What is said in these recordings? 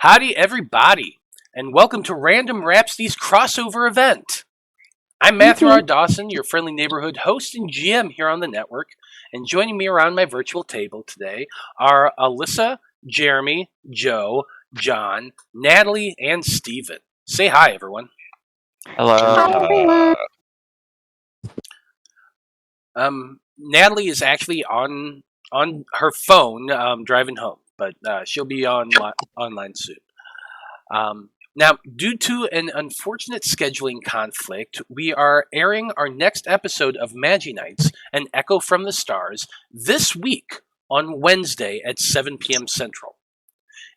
Howdy, everybody, and welcome to Random Rhapsody's crossover event. I'm Matthew R. Dawson, your friendly neighborhood host and GM here on the network, and joining me around my virtual table today are Alyssa, Jeremy, Joe, John, Natalie, and Steven. Say hi, everyone. Hello. Natalie is actually on her phone driving home, but she'll be online soon. Now, due to an unfortunate scheduling conflict, we are airing our next episode of Magi Nights, An Echo from the Stars, this week on Wednesday at 7 p.m. Central.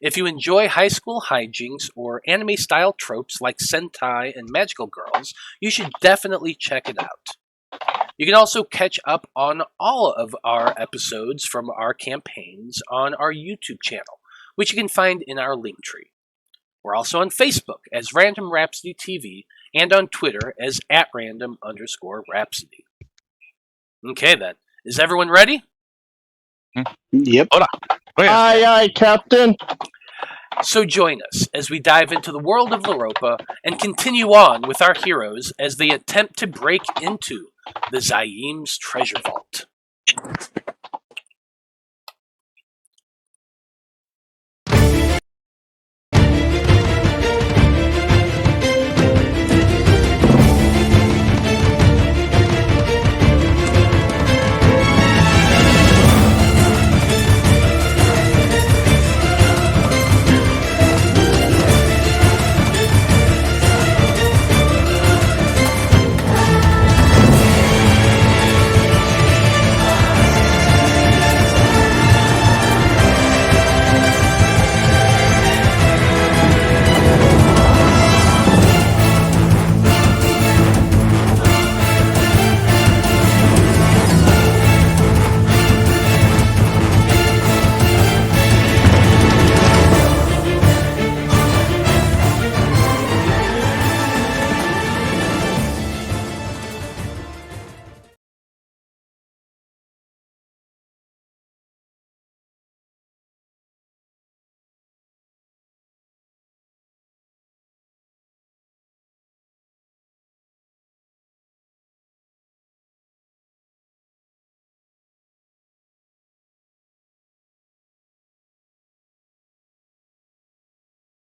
If you enjoy high school hijinks or anime-style tropes like Sentai and Magical Girls, you should definitely check it out. You can also catch up on all of our episodes from our campaigns on our YouTube channel, which you can find in our link tree. We're also on Facebook as Random Rhapsody TV and on Twitter as @random_Rhapsody. Okay then, is everyone ready? Yep. Hold on. Aye, Captain. So join us as we dive into the world of Loroupa and continue on with our heroes as they attempt to break into the Zaeim's treasure vault.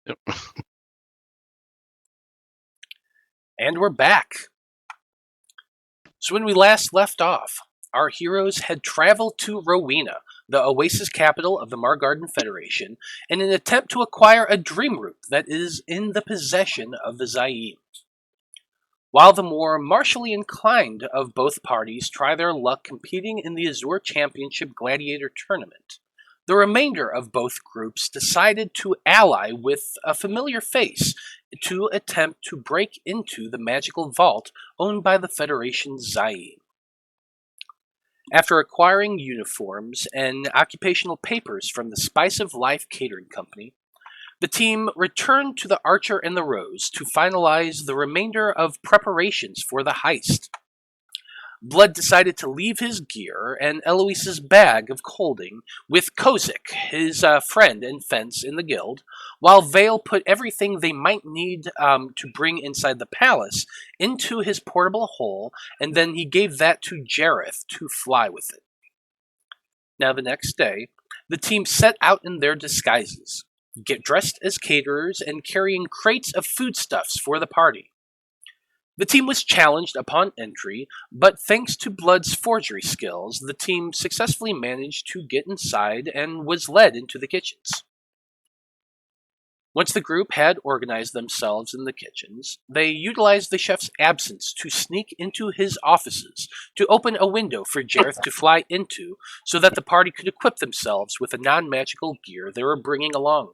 Yep. And we're back. So when we last left off, our heroes had traveled to Rowena, the oasis capital of the Margarden Federation, in an attempt to acquire a dream root that is in the possession of the Zaeim. While the more martially inclined of both parties try their luck competing in the Azure Championship Gladiator Tournament, the remainder of both groups decided to ally with a familiar face to attempt to break into the magical vault owned by the Federation's Zaeim. After acquiring uniforms and occupational papers from the Spice of Life Catering Company, the team returned to the Archer and the Rose to finalize the remainder of preparations for the heist. Blood decided to leave his gear and Eloise's bag of holding with Kozik, his friend and fence in the guild, while Veil put everything they might need to bring inside the palace into his portable hole, and then he gave that to Jareth to fly with it. Now the next day, the team set out in their disguises, get dressed as caterers and carrying crates of foodstuffs for the party. The team was challenged upon entry, but thanks to Blood's forgery skills, the team successfully managed to get inside and was led into the kitchens. Once the group had organized themselves in the kitchens, they utilized the chef's absence to sneak into his offices to open a window for Jareth to fly into so that the party could equip themselves with the non-magical gear they were bringing along.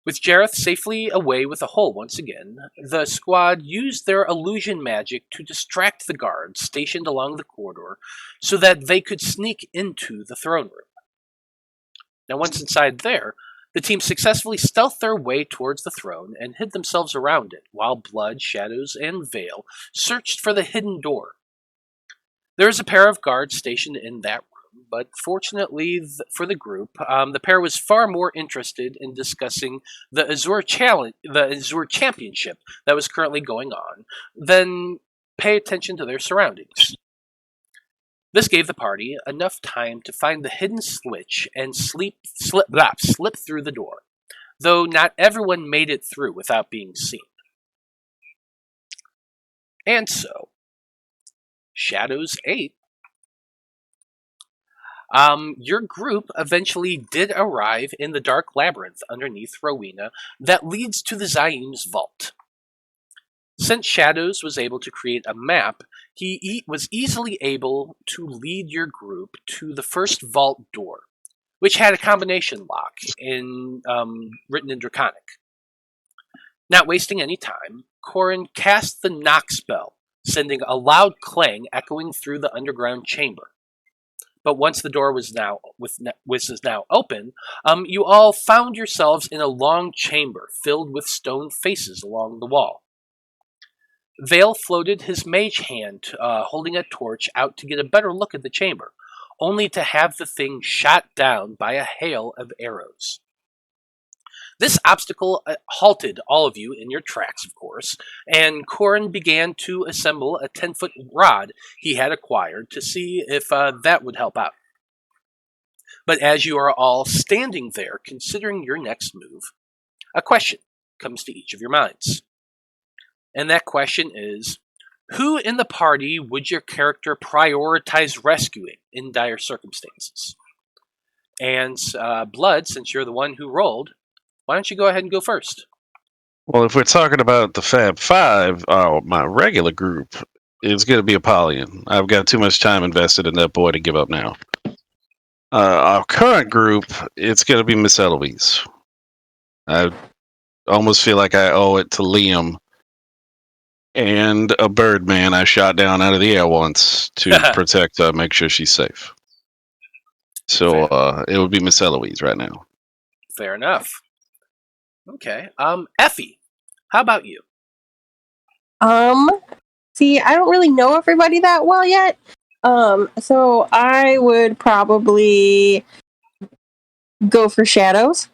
With Jareth safely away with the hole once again, the squad used their illusion magic to distract the guards stationed along the corridor so that they could sneak into the throne room. Now once inside there, the team successfully stealthed their way towards the throne and hid themselves around it, while Blood, Shadows, and Veil searched for the hidden door. There is a pair of guards stationed in that room, but fortunately for the group, the pair was far more interested in discussing the Azure Championship that was currently going on than pay attention to their surroundings. This gave the party enough time to find the hidden switch and slip through the door, though not everyone made it through without being seen. And so, Shadows 8. Your group eventually did arrive in the dark labyrinth underneath Rowena that leads to the Zaeim's vault. Since Shadows was able to create a map, he was easily able to lead your group to the first vault door, which had a combination lock written in Draconic. Not wasting any time, Corin cast the knock spell, sending a loud clang echoing through the underground chamber. But once the door was now open, you all found yourselves in a long chamber filled with stone faces along the wall. Veil floated his mage hand, holding a torch out to get a better look at the chamber, only to have the thing shot down by a hail of arrows. This obstacle halted all of you in your tracks, of course, and Corin began to assemble a 10-foot rod he had acquired to see if that would help out. But as you are all standing there considering your next move, a question comes to each of your minds. And that question is, who in the party would your character prioritize rescuing in dire circumstances? And Blood, since you're the one who rolled, why don't you go ahead and go first? Well, if we're talking about the Faab Five, my regular group, it's going to be Apollyon. I've got too much time invested in that boy to give up now. Our current group, it's going to be Miss Eloise. I almost feel like I owe it to Liam and a Birdman I shot down out of the air once to protect her, make sure she's safe. So it would be Miss Eloise right now. Fair enough. Okay. Effie, how about you? See, I don't really know everybody that well yet. So I would probably go for Shadows.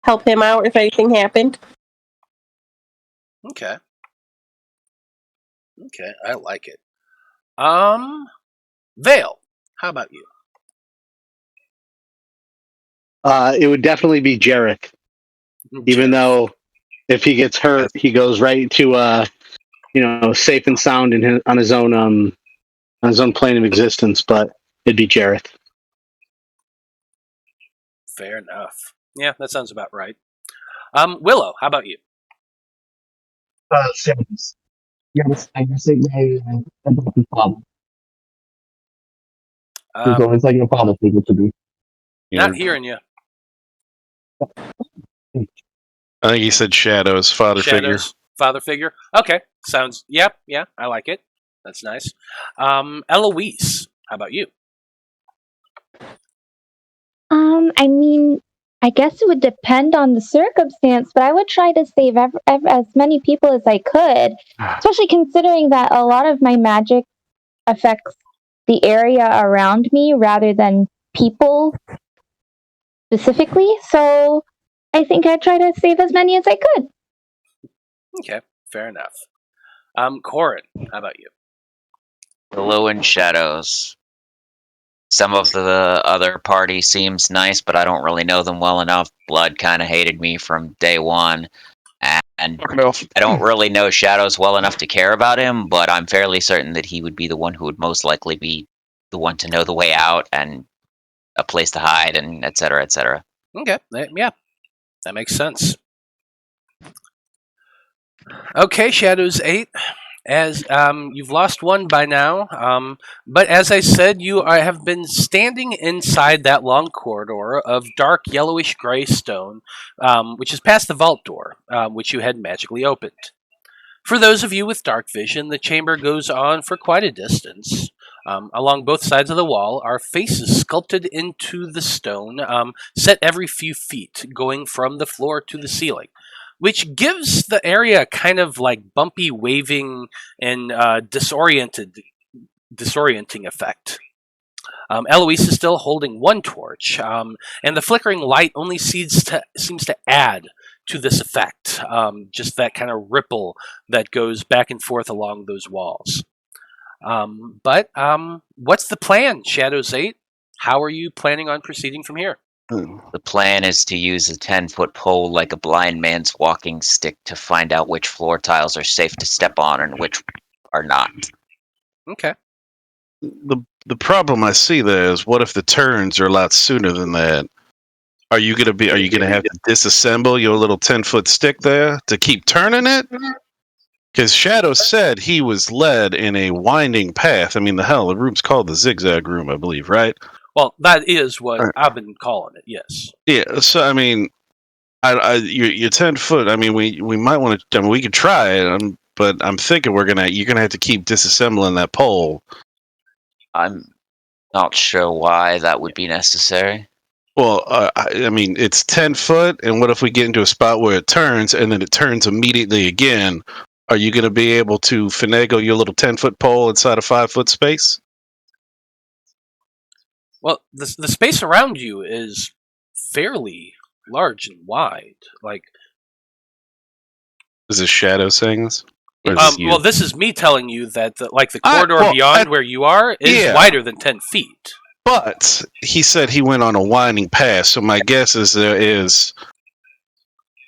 Help him out if anything happened. Okay. Okay, I like it. Veil, how about you? It would definitely be Jareth. Even though if he gets hurt, he goes right to safe and sound on his own plane of existence. But it'd be Jareth. Fair enough. Yeah, that sounds about right. Willow, how about you? Shadows. Yes, I guess it may adopted father. He's always like a father figure to be. Not hearing you. I think he said Shadows, father figure. Father figure. Okay, sounds. Yeah, I like it. That's nice. Eloise, how about you? I mean, I guess it would depend on the circumstance, but I would try to save as many people as I could, especially considering that a lot of my magic affects the area around me rather than people specifically. So I think I'd try to save as many as I could. Okay, fair enough. Corin, how about you? Willow and Shadows. Some of the other party seems nice, but I don't really know them well enough. Blood kind of hated me from day one. And I don't really know Shadows well enough to care about him, but I'm fairly certain that he would be the one who would most likely be the one to know the way out and a place to hide and et cetera, et cetera. Okay, yeah, that makes sense. Okay, Shadows 8. As you've lost one by now, but as I said, you have been standing inside that long corridor of dark yellowish gray stone, which is past the vault door, which you had magically opened. For those of you with dark vision, the chamber goes on for quite a distance. Along both sides of the wall are faces sculpted into the stone, set every few feet, going from the floor to the ceiling, which gives the area kind of like bumpy, waving, and disorienting effect. Eloise is still holding one torch, and the flickering light only seems to add to this effect. Just that kind of ripple that goes back and forth along those walls. But what's the plan, Shadows 8? How are you planning on proceeding from here? The plan is to use a 10-foot pole like a blind man's walking stick to find out which floor tiles are safe to step on and which are not. Okay. The problem I see there is, what if the turns are a lot sooner than that? Are you gonna have to disassemble your little 10-foot stick there to keep turning it? Because Shadow said he was led in a winding path. I mean, the room's called the Zigzag Room, I believe, right? Well, that is what I've been calling it. Yes. Yeah. So I mean, you're 10 foot. I mean, we might want to. I mean, we could try it, but I'm thinking you're gonna have to keep disassembling that pole. I'm not sure why that would be necessary. Well, I mean, it's 10 foot, and what if we get into a spot where it turns, and then it turns immediately again? Are you going to be able to finagle your little 10-foot pole inside a 5-foot space? Well, the space around you is fairly large and wide. Like, is this Shadow saying this? Well, this is me telling you that the corridor beyond where you are is wider than 10 feet. But he said he went on a winding path, so my guess is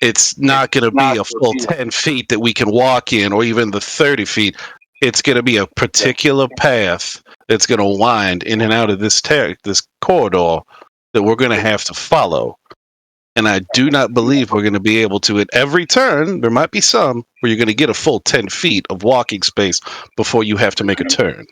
it's not going to be a full 10 feet that we can walk in, or even the 30 feet. It's going to be a particular path that's going to wind in and out of this corridor that we're going to have to follow. And I do not believe we're going to be able to, at every turn, there might be some where you're going to get a full 10 feet of walking space before you have to make a turn.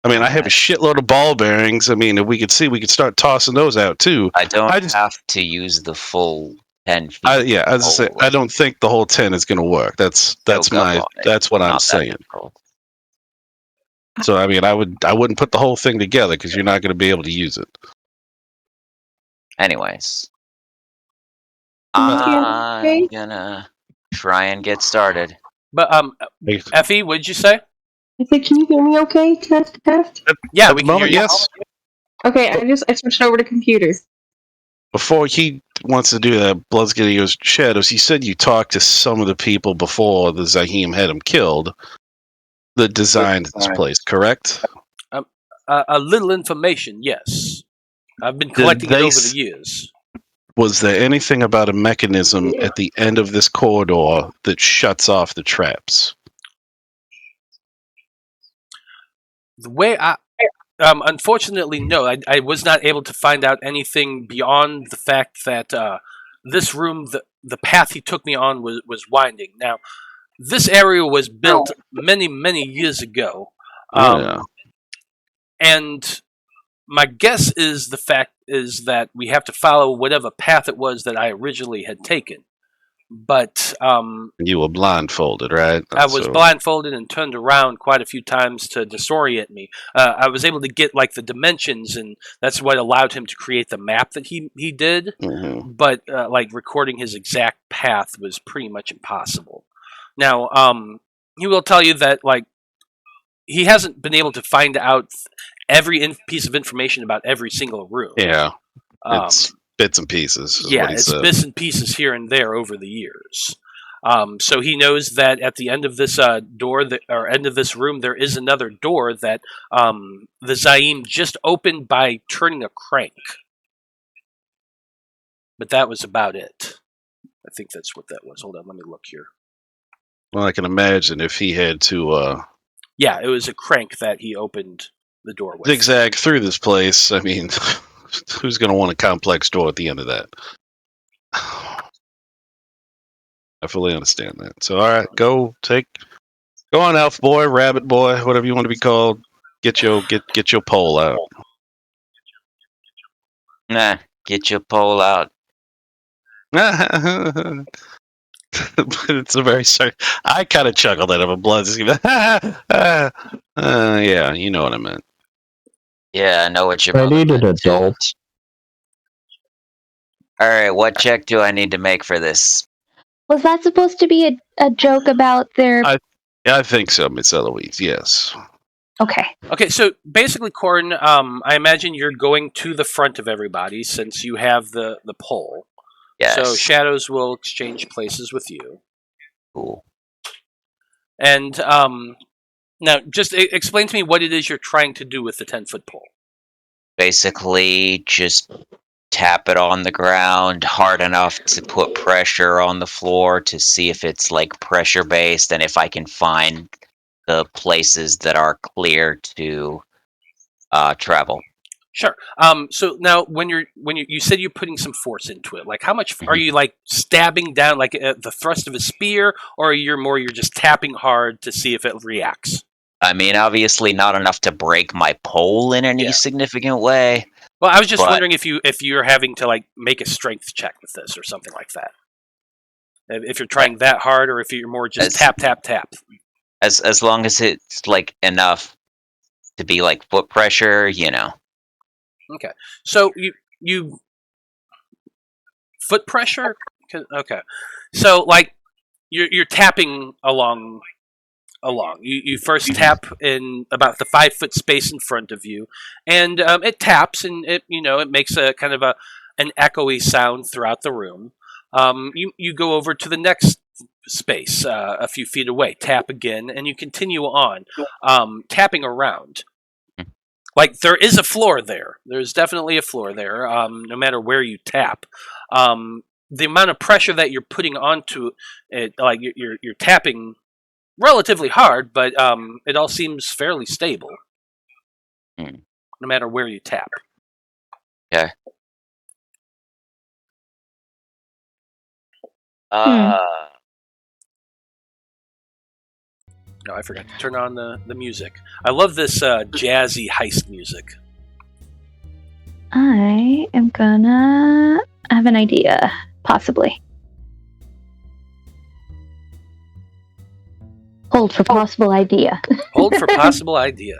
I mean, I have a shitload of ball bearings. I mean, if we could start tossing those out too. I don't have to use the full 10 feet. I don't think the whole 10 is going to work. That's what I'm saying. So I mean, I wouldn't put the whole thing together because you're not going to be able to use it. Anyways, I'm gonna try and get started. But Effie, what did you say? I said, can you hear me okay? Test. Yeah, we can hear you. Yes. Okay, I switched over to computers. Before he wants to do that, Blood's getting his Shadows. He said you talked to some of the people before the Zaeim had him killed that designed this place, correct? A little information, yes. I've been collecting it over the years. Was there anything about a mechanism at the end of this corridor that shuts off the traps? The way unfortunately, no. I was not able to find out anything beyond the fact that this room, the path he took me on was winding. Now, this area was built many, many years ago. And my guess is that we have to follow whatever path it was that I originally had taken. But you were blindfolded, right? I was blindfolded and turned around quite a few times to disorient me. I was able to get the dimensions, and that's what allowed him to create the map that he did. Mm-hmm. But recording his exact path was pretty much impossible. Now, he will tell you that he hasn't been able to find out every piece of information about every single room. Yeah, it's bits and pieces. It's bits and pieces here and there over the years. So he knows that at the end of this end of this room, there is another door that the Zaeim just opened by turning a crank. But that was about it. I think that's what that was. Hold on, let me look here. Well, I can imagine if he had to... Yeah, it was a crank that he opened the door with. Zigzag through this place. I mean... Who's going to want a complex door at the end of that? I fully understand that. So, all right, go on, elf boy, rabbit boy, whatever you want to be called. Get your pole out. Nah, get your pole out. But it's a very sorry. I kind of chuckled at him. Blood. Yeah, you know what I meant. Yeah, I know what you're. I need an adult. Alright, what check do I need to make for this? Was that supposed to be a joke about their... I think so, Miss Eloise, yes. Okay. Okay, so basically, Corin, I imagine you're going to the front of everybody since you have the pole. Yes. So Shadows will exchange places with you. Cool. And now, just explain to me what it is you're trying to do with the 10-foot pole. Basically, just tap it on the ground hard enough to put pressure on the floor to see if it's like pressure based and if I can find the places that are clear to travel. Sure. So now, when you said you're putting some force into it, like how much are you like stabbing down, like the thrust of a spear, or you're just tapping hard to see if it reacts? I mean, obviously not enough to break my pole in any significant way. Well, I was just wondering if you're having to like make a strength check with this or something like that. If you're trying that hard, or if you're more just tap. As long as it's like enough to be like foot pressure, you know. Okay, so you foot pressure. Okay, so like you're tapping along. You first tap in about the 5-foot space in front of you, and it taps, and it makes a kind of an echoey sound throughout the room. You go over to the next space a few feet away, tap again, and you continue on tapping around. Like there is a floor there. There's definitely a floor there. No matter where you tap, the amount of pressure that you're putting onto it, like you're tapping relatively hard, but it all seems fairly stable. No matter where you tap. Okay. No, I forgot to turn on the music. I love this jazzy heist music. I am gonna have an idea, possibly. Hold for possible idea. Hold for possible idea.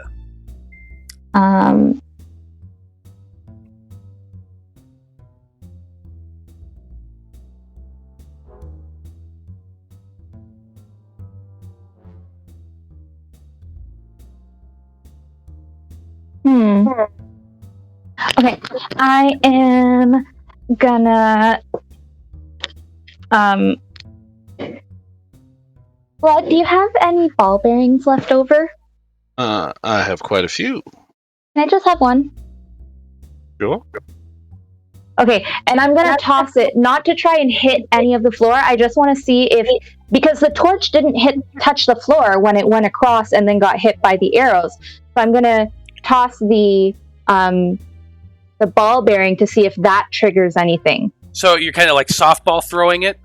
Okay, I am gonna Rod, do you have any ball bearings left over? I have quite a few. Can I just have one? Sure. Okay, and I'm gonna toss it, not to try and hit any of the floor. I just want to see if, because the torch didn't touch the floor when it went across and then got hit by the arrows. So I'm gonna toss the ball bearing to see if that triggers anything. So you're kind of like softball throwing it?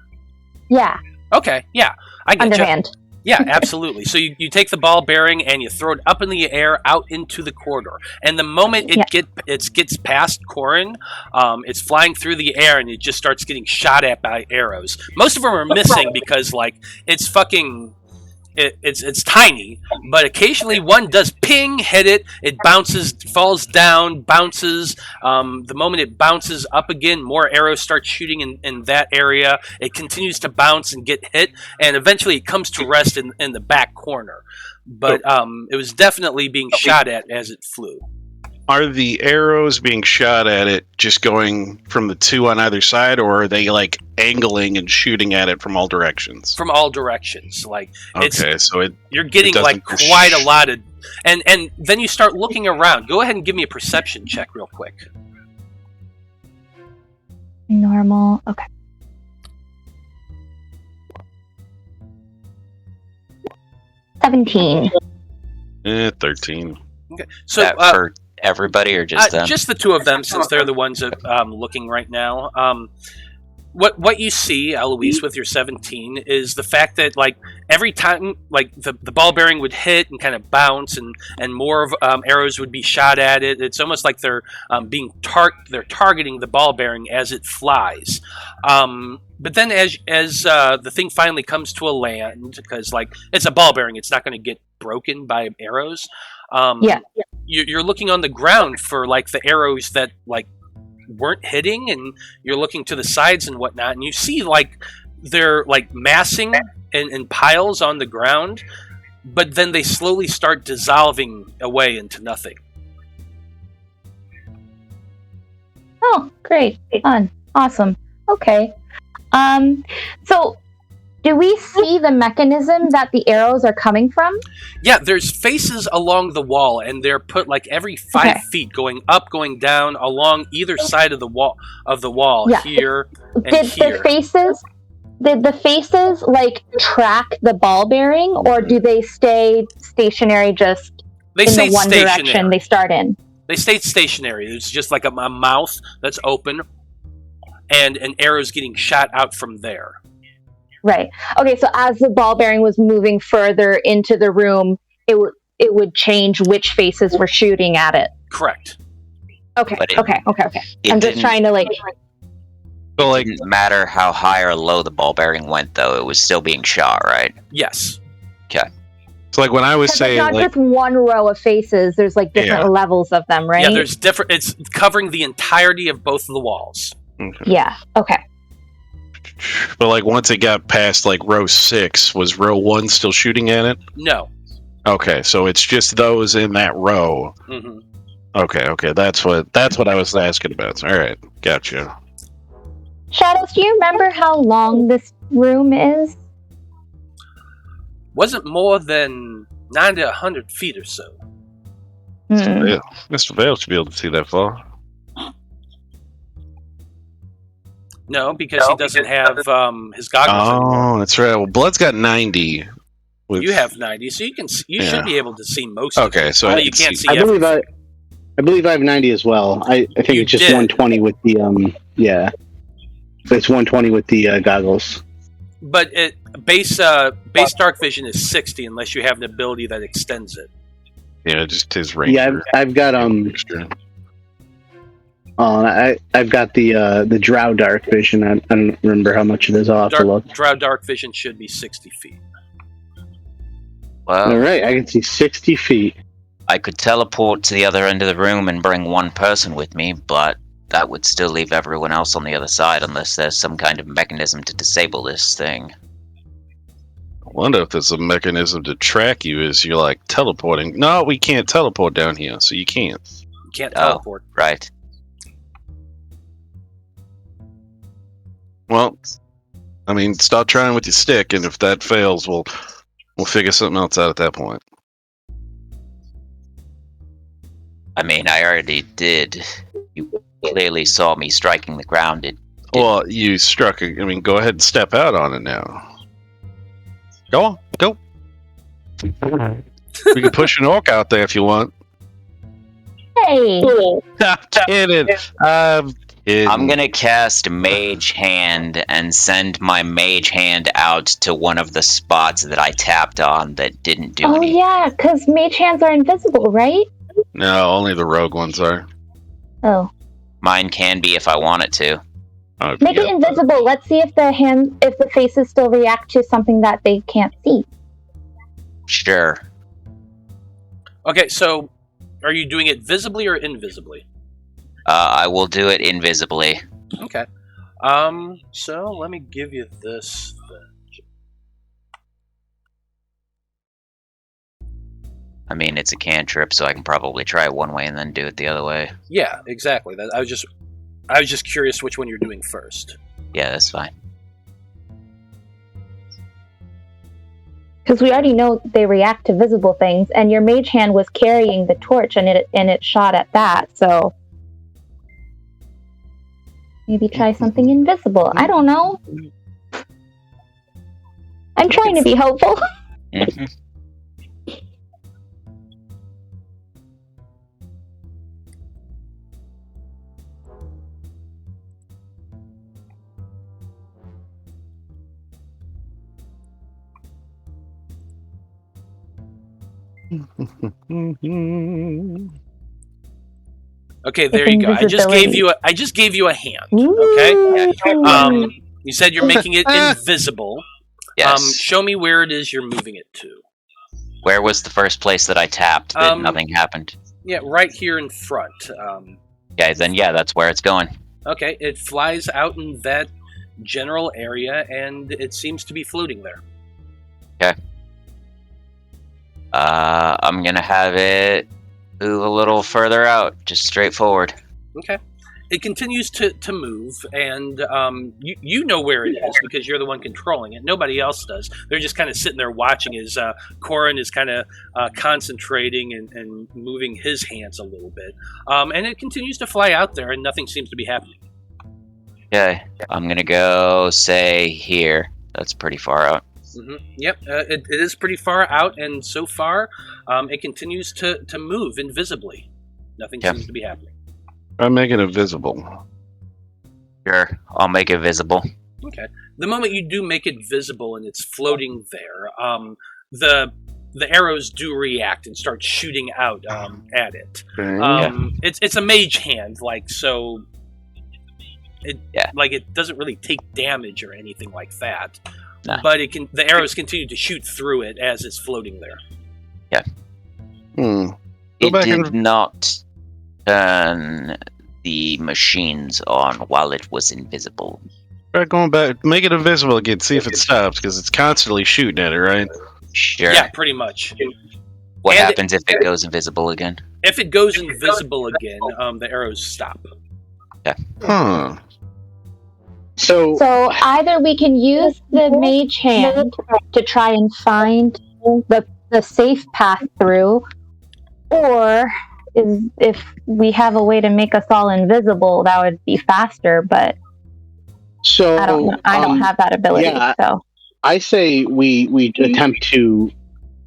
Yeah. Okay, yeah. I get Underhand. Yeah, absolutely. So you take the ball bearing and you throw it up in the air out into the corridor. And the moment it gets past Corin, it's flying through the air and it just starts getting shot at by arrows. Most of them are missing because like it's fucking... It's tiny, but occasionally one does ping, hit it, it bounces, falls down, bounces. The moment it bounces up again, more arrows start shooting in that area. It continues to bounce and get hit, and eventually it comes to rest in the back corner. But it was definitely being shot at as it flew. Are the arrows being shot at it just going from the two on either side, or are they like angling and shooting at it from all directions? From all directions, like you're getting like quite a lot of, and then you start looking around. Go ahead and give me a perception check, real quick. Normal. Okay. 17. 13. Okay, so for everybody or just them? Just the two of them, since they're the ones that looking right now. What you see, Eloise, with your 17 is the fact that like every time like the ball bearing would hit and kind of bounce and more of arrows would be shot at it. It's almost like they're they're targeting the ball bearing as it flies. But then as the thing finally comes to a land, because like it's a ball bearing, it's not going to get broken by arrows. You're looking on the ground for like the arrows that like weren't hitting, and you're looking to the sides and whatnot, and you see like they're like massing in piles on the ground, but then they slowly start dissolving away into nothing. Oh, great. Fun. Awesome. Okay. So do we see the mechanism that the arrows are coming from? Yeah, there's faces along the wall, and they're put like every 5 feet, going up, going down, along either side of the wall. Yeah. Here and Did here. Did the faces like track the ball bearing, or do they stay stationary just They in stay the one stationary. direction they start in? They stay stationary. It's just like a mouth that's open, and an arrow's getting shot out from there. Right. Okay, so as the ball bearing was moving further into the room, it would change which faces were shooting at it. Correct. Okay. But Okay. It I'm just trying to like. So, It didn't matter how high or low the ball bearing went, though. It was still being shot, right? Yes. Okay. it's like when I was It's saying, not like, just one row of faces. There's like different levels of them, right? Yeah, there's different. It's covering the entirety of both of the walls. okay. Yeah. Okay. But like once it got past like row 6, was row 1 still shooting at it? No. Okay, so it's just those in that row. Mm-hmm. Okay, that's what I was asking about. All right, gotcha. Shadows, do you remember how long this room is? Wasn't more than 90 to 100 feet or so. Yeah, Mr. Veil should be able to see that far. No, because he doesn't have his goggles anymore. Oh, that's right. Well, Blood's got 90. You have 90, so you should be able to see most of it. Okay, so Although I you can can't see- see everything. I believe I have 90 as well. I think You it's just did. 120 with the It's 120 with the goggles. But base dark vision is 60 unless you have an ability that extends it. Yeah, just his range. Yeah, I've got I've got the Drow dark vision. I don't remember how much it is. I'll have to look. Drow dark vision should be 60 feet. Well, All right, I can see 60 feet. I could teleport to the other end of the room and bring one person with me, but that would still leave everyone else on the other side unless there's some kind of mechanism to disable this thing. I wonder if there's a mechanism to track you as you're like teleporting. No, we can't teleport down here, so you can't. You can't Oh. teleport. Right. Well, I mean, start trying with your stick, and if that fails, we'll figure something else out at that point. I mean, I already did. You clearly saw me striking the ground. Well, you struck. I mean, go ahead and step out on it now. Go on, go. We can push an orc out there if you want. Hey. I'm kidding. I'm kidding. I'm gonna cast Mage Hand and send my Mage Hand out to one of the spots that I tapped on that didn't do Oh anything. yeah, because mage hands are invisible, right? No, only the rogue ones are. Oh. Mine can be if I want it to. Oh, if Make you it got- invisible. Let's see if the faces still react to something that they can't see. Sure. Okay, so are you doing it visibly or invisibly? I will do it invisibly. Okay. So let me give you this then. I mean, it's a cantrip, so I can probably try it one way and then do it the other way. Yeah, exactly. I was just curious which one you're doing first. Yeah, that's fine. Because we already know they react to visible things, and your mage hand was carrying the torch, and it shot at that. So maybe try something invisible. I don't know. I'm trying to be helpful. Mhm. Okay, there you go. I just gave you a hand. Okay. Ooh. You said you're making it invisible. Yes. Show me where it is you're moving it to. Where was the first place that I tapped that nothing happened? Yeah, right here in front. Yeah, then yeah, that's where it's going. Okay, it flies out in that general area, and it seems to be floating there. Okay. I'm gonna have it move a little further out, just straight forward. Okay. It continues to move, and you know where it is because you're the one controlling it. Nobody else does. They're just kind of sitting there watching as Corin is kind of concentrating and moving his hands a little bit. And it continues to fly out there, and nothing seems to be happening. Okay, I'm gonna go, say, here. That's pretty far out. Mm-hmm. Yep, it is pretty far out, and so far, it continues to move invisibly. Nothing seems to be happening. I make it invisible. Sure, I'll make it visible. Okay. The moment you do make it visible and it's floating there, the arrows do react and start shooting out at it. It's a mage hand, like so. Like it doesn't really take damage or anything like that, but the arrows continue to shoot through it as it's floating there. Yeah. It did not turn the machines on while it was invisible. Try going back, make it invisible again, see if it stops, because it's constantly shooting at it, right? Sure. Yeah, pretty much. What happens if it goes invisible again? If it goes invisible again, the arrows stop. Yeah. Huh. So either we can use the mage hand to try and find the safe path through, or if we have a way to make us all invisible, that would be faster. But so I don't have that ability. Yeah, so I say we attempt to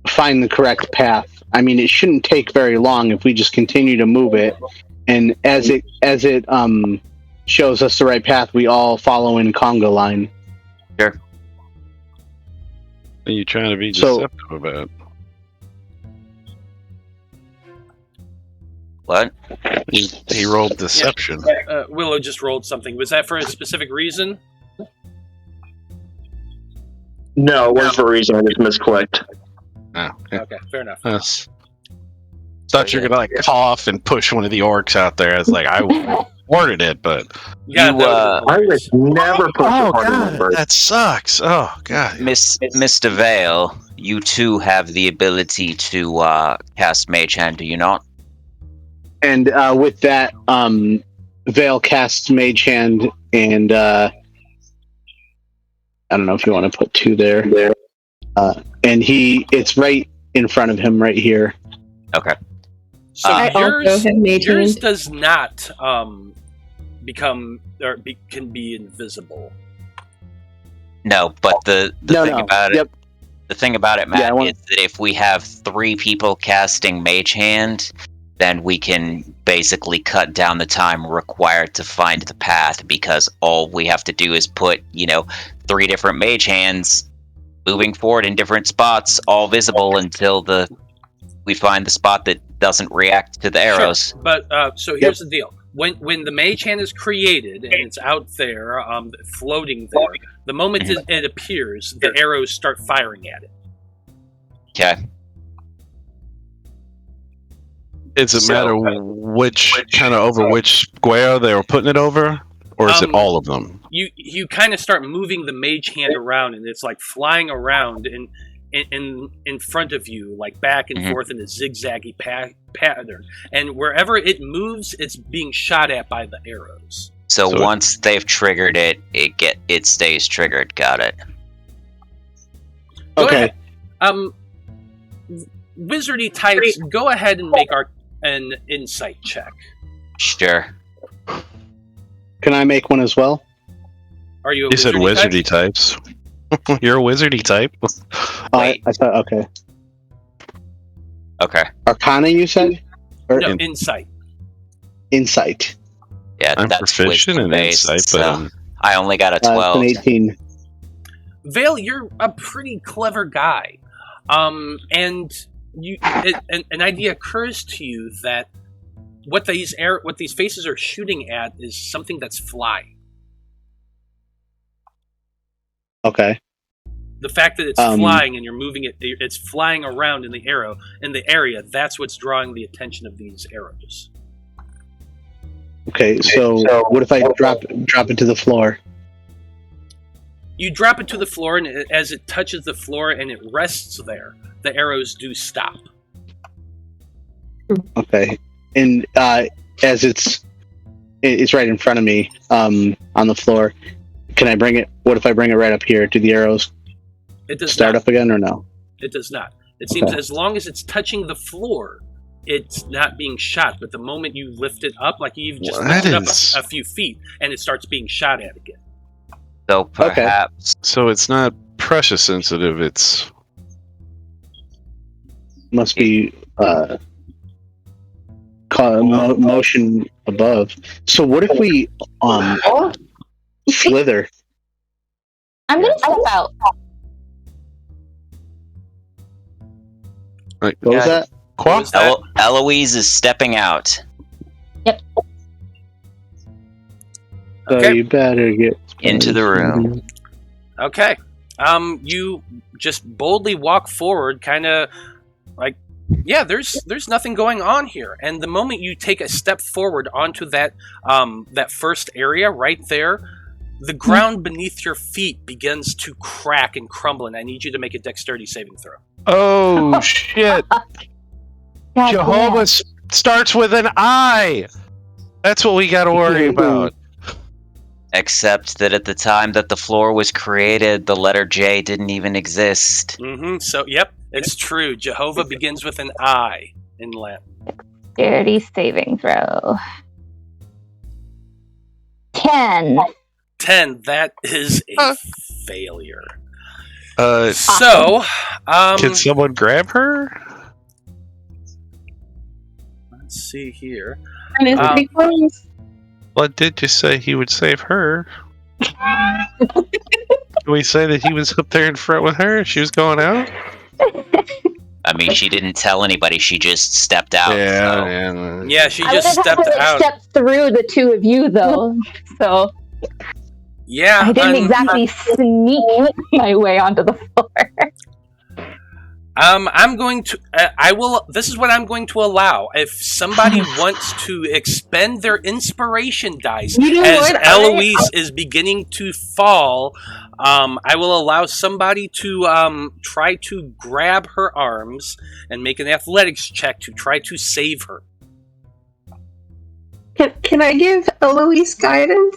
find the correct path. I mean, it shouldn't take very long if we just continue to move it, and as it shows us the right path, we all follow in conga line. Sure. Are you trying to be deceptive about? What? He rolled deception. Willow just rolled something. Was that for a specific reason? No, it wasn't for a reason. I just misclicked. Oh, okay, fair enough. Yes. Thought you were gonna cough and push one of the orcs out there. I was like, I ordered it, but yeah, I would never push a party member. That sucks. Oh god, Mr. Veil, you too have the ability to cast Mage Hand, do you not? And with that, Veil casts Mage Hand, and I don't know if you want to put 2 there. And it's right in front of him, right here. Okay. So yours does not become or can be invisible. No, but the thing about it, Matt, is that if we have 3 people casting Mage Hand, then we can basically cut down the time required to find the path, because all we have to do is put, 3 different Mage Hands moving forward in different spots, all visible until we find the spot that doesn't react to the arrows. Sure. But so here's the deal: when the Mage Hand is created and it's out there, floating there, the moment it appears, the arrows start firing at it. Okay. Does it matter which square they were putting it over, or is it all of them? You kind of start moving the Mage Hand around, and it's like flying around in front of you, like back and forth in a zigzaggy pattern. And wherever it moves, it's being shot at by the arrows. So once they've triggered it, it stays triggered. Got it. Okay. Wizardy types, go ahead and make an insight check. Sure. Can I make one as well? Are you? You said wizardy types. You're a wizardy type. I thought okay. Okay. Arcana, you said? No, insight. Insight. Yeah, I'm that's proficient in insight, but I only got a 12. It's an 18. Vale, you're a pretty clever guy, and an idea occurs to you that what these faces are shooting at is something that's flying. Okay. The fact that it's flying and you're moving it, it's flying around in the area. That's what's drawing the attention of these arrows. Okay, so what if I drop it to the floor? You drop it to the floor, and as it touches the floor and it rests there, the arrows do stop. Okay. And as it's right in front of me on the floor, can I bring it? What if I bring it right up here? Do the arrows It does start not. up again or no? It does not. It seems Okay. as long as it's touching the floor, it's not being shot. But the moment you lift it up, like you've just lifted up a few feet, and it starts being shot at again. So perhaps So it's not pressure sensitive. It's Must be motion above. So what if we slither? I'm gonna step out. like What was that? Quack. was that? Eloise is stepping out So Okay. you better get into the room. Okay. You just boldly walk forward, kind of like, yeah, there's nothing going on here. And the moment you take a step forward onto that that first area right there, the ground beneath your feet begins to crack and crumble, and I need you to make a dexterity saving throw. Oh shit! God Jehovah damn. starts with an I. That's what we got to worry about. Except that at the time that the floor was created, the letter J didn't even exist. So, yep, it's true. Jehovah begins with an I in Latin. Dexterity saving throw. 10. 10. That is a failure. Uh, So, can someone grab her? let's see here. And it's Um, big ones. Well, it did just say he would save her. Can we say that he was up there in front with her? She was going out? I mean, she didn't tell anybody. She just stepped out. so- Yeah. Yeah, she I just would have stepped to out. step through the two of you, though. So Yeah, I didn't exactly sneak my way onto the floor. I'm going to. I will. This is what I'm going to allow. If somebody wants to expend their inspiration dice You know as what? Eloise is beginning to fall, I will allow somebody to try to grab her arms and make an athletics check to try to save her. Can I give Eloise guidance?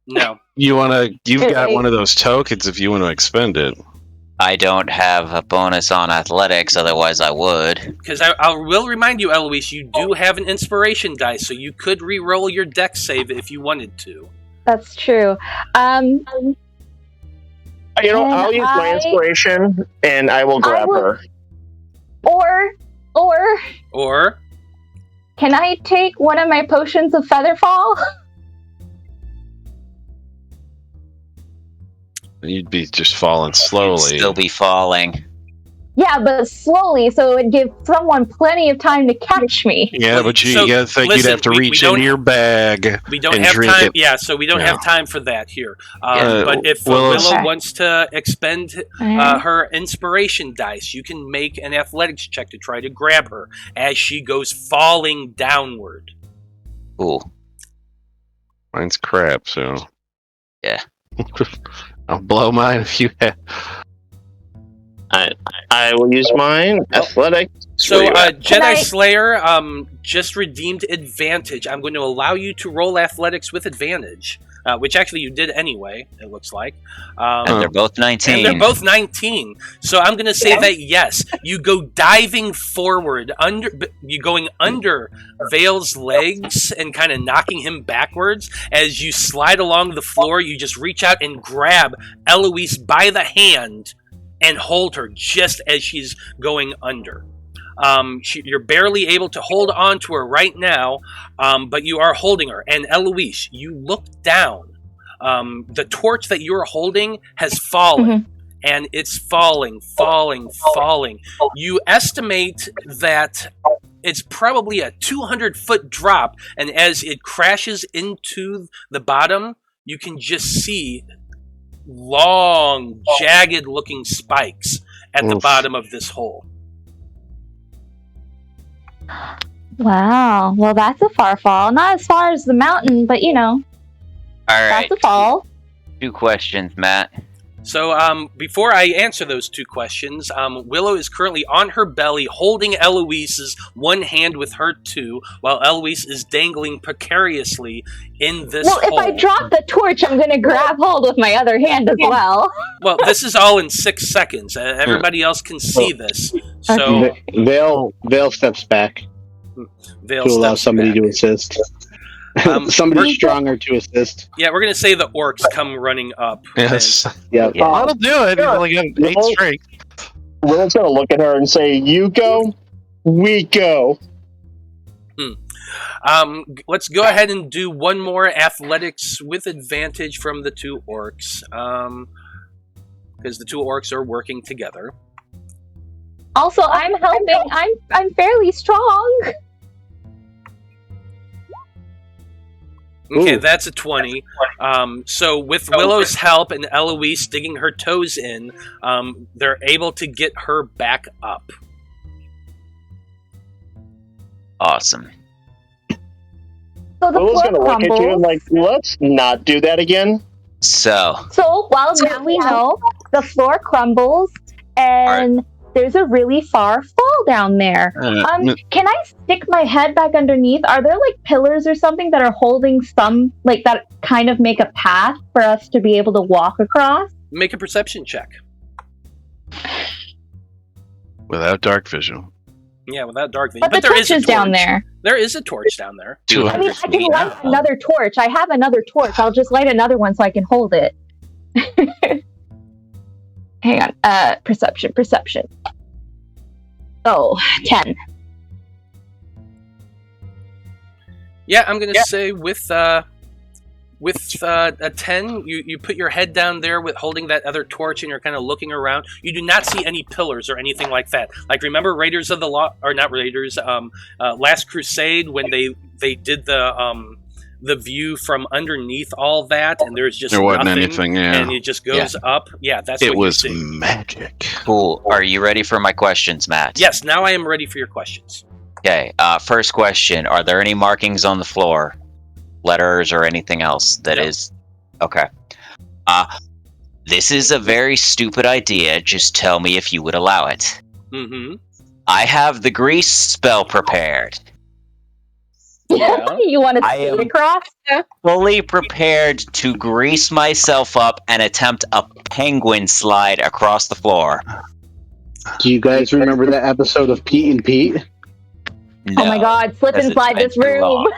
No. You've got one of those tokens if you want to expend it. I don't have a bonus on athletics, otherwise I would. Because I will remind you, Eloise, you do have an inspiration dice, so you could re-roll your dex save if you wanted to. That's true. You know, And I'll use my inspiration and I will grab her. Or Or, can I take one of my potions of Featherfall? You'd be just falling slowly. Still be falling. Yeah, but slowly, so it would give someone plenty of time to catch me. Yeah, but you So, gotta think listen, you'd have to we reach don't- into your bag. we don't and have drink time. it. Yeah, so we don't Yeah. have time for that here. Yeah, But if Willow's- Willow Okay. wants to expend her inspiration dice, you can make an athletics check to try to grab her as she goes falling downward. Cool. Mine's crap, so. Yeah. I'll blow mine if you have. I will use mine. Athletic. So, Jedi Can I- Slayer just redeemed advantage. I'm going to allow you to roll athletics with advantage, which actually you did anyway, it looks like. And they're both 19. And they're both 19. So I'm going to say that yes, you go diving forward, you going under Veil's legs and kind of knocking him backwards. As you slide along the floor, you just reach out and grab Eloise by the hand and hold her just as she's going under. You're barely able to hold on to her right now, but you are holding her. And Eloise, you look down. The torch that you're holding has fallen, and it's falling. You estimate that it's probably a 200-foot drop, and as it crashes into the bottom, you can just see long, jagged-looking spikes at the Oof. bottom of this hole. Wow. Well, that's a far fall. Not as far as the mountain, but All right. that's a fall. 2 questions, Matt. So, before I answer those two questions, Willow is currently on her belly, holding Eloise's one hand with her two, while Eloise is dangling precariously in this Well, if hole. I drop the torch, I'm going to grab hold with my other hand as well. Well, this is all in 6 seconds. Everybody else can see this. So, Veil steps back Veil to allow steps somebody back. to assist. Um, Somebody we're- stronger to assist. Yeah, we're going to say the orcs come running up. Yes. Yeah. Yeah. That'll do it. You've only got 8 Well- strength. Willow's gonna look at her and say, "You go, we go." Let's go ahead and do one more athletics with advantage from the two orcs. Because the two orcs are working together. Also, I'm helping. I'm fairly strong. Okay, Ooh. that's a 20. So with Willow's help and Eloise digging her toes in, they're able to get her back up. Awesome. So the Willow's floor gonna look at you and crumbles. like, "Let's not do that again." So, So now we know the floor crumbles and there's a really far fall down there. Can I stick my head back underneath? Are there like pillars or something that are holding some like that kind of make a path for us to be able to walk across? Make a perception check. Without dark vision. Yeah, without dark vision. But the there torch is a is down torch. there. There is a torch down there. I mean, I can light another torch. I have another torch. I'll just light another one so I can hold it. Hang on. Perception. Oh, 10. Yeah, I'm gonna say with a 10, you put your head down there with holding that other torch, and you're kind of looking around. You do not see any pillars or anything like that. Like, remember Raiders of the or not Raiders, Last Crusade, when they did the view from underneath all that, and there's just There wasn't nothing, anything, yeah. and it just goes up. Yeah, that's It what was you see. magic. cool. Are you ready for my questions, Matt? Yes, now I am ready for your questions. Okay. First question: are there any markings on the floor, letters, or anything else that is? Okay. This is a very stupid idea. Just tell me if you would allow it. Mm-hmm. I have the grease spell prepared. Yeah. You want to I skate am- across? Fully prepared to grease myself up and attempt a penguin slide across the floor. Do you guys remember that episode of Pete and Pete? No, Oh my god, slip because and it's slide been this too room. long.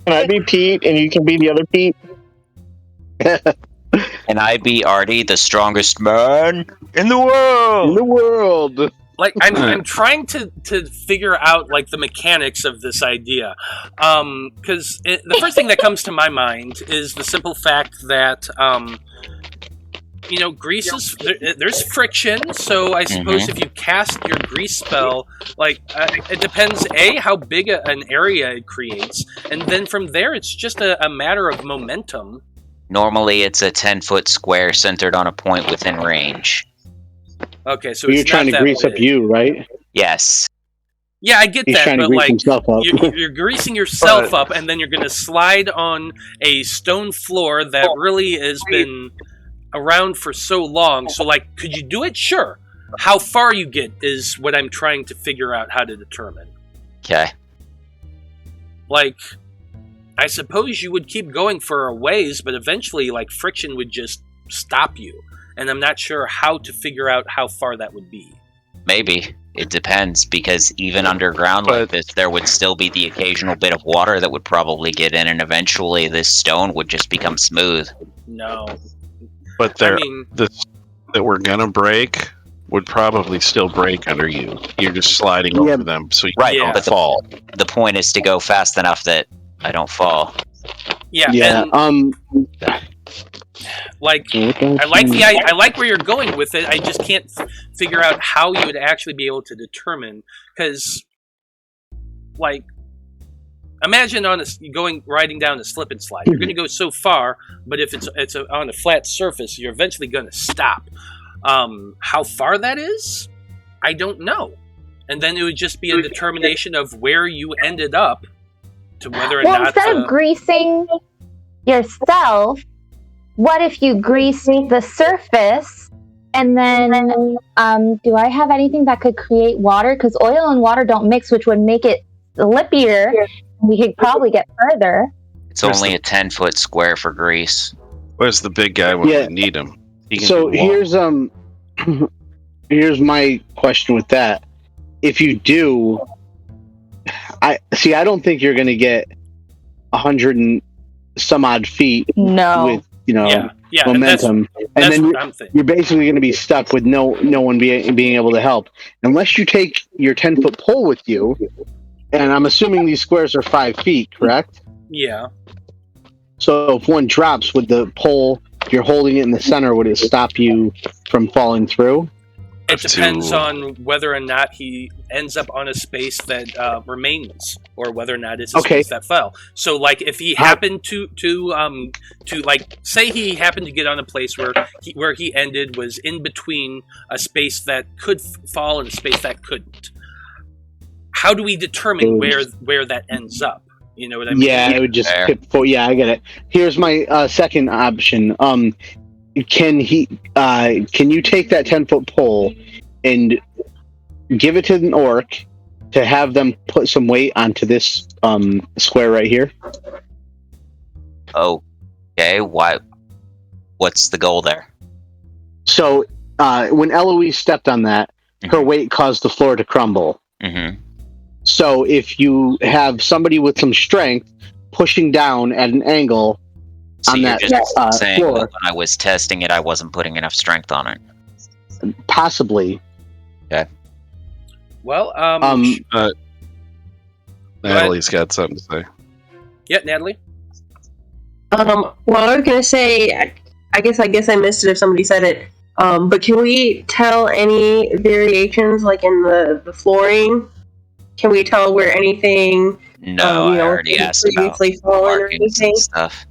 Can I be Pete and you can be the other Pete? And I be Artie, the strongest man in the world. In the world. Like, I'm trying to figure out, like, the mechanics of this idea. Because the first thing that comes to my mind is the simple fact that, grease is... there's friction, so I suppose if you cast your grease spell, like, it depends, A, how big an area it creates, and then from there, it's just a matter of momentum. Normally, it's a 10-foot square centered on a point within range. Okay, so You're it's trying not to that grease up big. you, right? Yes. Yeah, I get He's that, trying to but grease like himself up. you're greasing yourself up, and then you're going to slide on a stone floor that really has been around for so long. So, like, could you do it? Sure. How far you get is what I'm trying to figure out how to determine. Okay. Like, I suppose you would keep going for a ways, but eventually, like, friction would just stop you. And I'm not sure how to figure out how far that would be. Maybe. It depends, because even underground like this, there would still be the occasional bit of water that would probably get in, and eventually this stone would just become smooth. No. But I mean, that we're gonna break would probably still break under you. You're just sliding over them, so you Right, Yeah. but fall. the point is to go fast enough that I don't fall. yeah, Yeah. and like, I like where you're going with it. I just can't figure out how you would actually be able to determine, because, like, imagine riding down a slip and slide. You're going to go so far, but if it's on a flat surface, you're eventually going to stop. How far that is, I don't know. And then it would just be a determination of where you ended up to whether or Well, not. instead of greasing yourself, what if you grease the surface? And then, do I have anything that could create water? Because oil and water don't mix, which would make it lippier. We could probably get further. It's only a 10-foot square for grease. Where's the big guy when we need him? So here's my question with that. If you do, I don't think you're going to get 100 and some odd feet with momentum, and then you're basically going to be stuck with no one being able to help unless you take your 10-foot pole with you. And I'm assuming these squares are 5 feet, correct? Yeah. So if one drops with the pole, if you're holding it in the center, would it stop you from falling through? It depends on whether or not he ends up on a space that remains, or whether or not it's a space that fell. So, like, if he happened to like, say he happened to get on a place where he ended was in between a space that could fall and a space that couldn't. How do we determine where that ends up? You know what I mean? Yeah, it would just I get it. Here's my second option. Can you take that 10-foot pole and give it to an orc to have them put some weight onto this square right here? Okay, why? What's the goal there? So when Eloise stepped on that, her weight caused the floor to crumble. Mm-hmm. So if you have somebody with some strength pushing down at an angle on that saying floor, that when I was testing it, I wasn't putting enough strength on it. Possibly. Okay. Well, Natalie's got something to say. Yeah, Natalie. Well, I was gonna say, I guess I missed it if somebody said it. But can we tell any variations, like in the flooring? Can we tell where anything? No, I already asked about markings and stuff.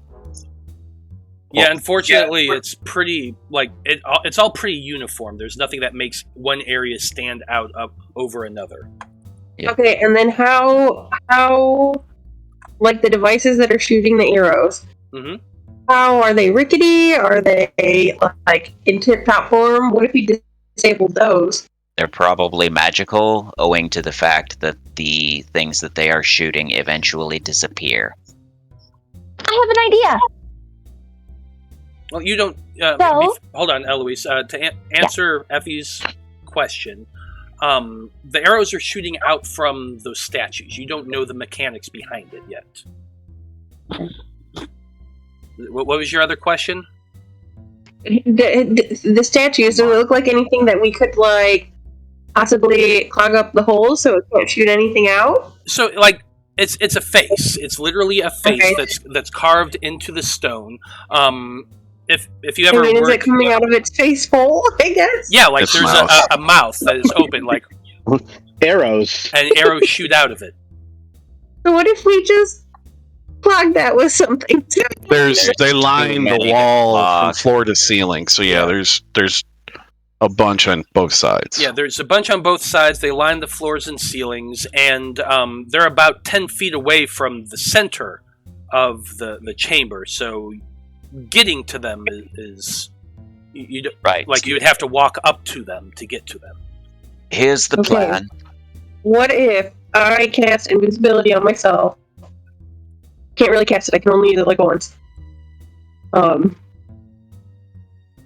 Yeah, unfortunately, it's pretty it's all pretty uniform. There's nothing that makes one area stand out over another. Yeah. Okay, and then how like the devices that are shooting the arrows? Mm-hmm. How are they rickety? Are they like in tip-top form? What if we disabled those? They're probably magical, owing to the fact that the things that they are shooting eventually disappear. I have an idea. Well, you don't. Hold on, Eloise. To answer Effie's question, the arrows are shooting out from those statues. You don't know the mechanics behind it yet. What was your other question? The statues, do they look like anything that we could possibly clog up the holes so it can't shoot anything out? So, it's a face. It's literally a face that's carved into the stone. If you ever is it coming out of its face hole, I guess? Yeah, there's a mouth that is open, arrows. And arrows shoot out of it. So what if we just plug that with something too? They line the wall from floor to ceiling. So yeah, there's a bunch on both sides. Yeah, there's a bunch on both sides. They line the floors and ceilings, and they're about 10 feet away from the center of the chamber. So getting to them is right. You'd have to walk up to them to get to them. Here's the plan. What if I cast invisibility on myself? Can't really cast it. I can only use it once.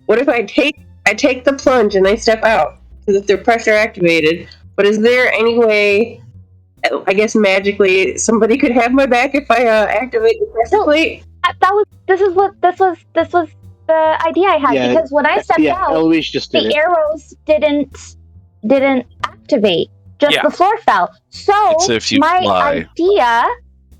What if I take the plunge and I step out because if they're pressure activated? But is there any way? I guess magically somebody could have my back if I activate the pressure plate. This was the idea I had because when I stepped out, Eloise just did the arrows didn't activate. Just the floor fell. So my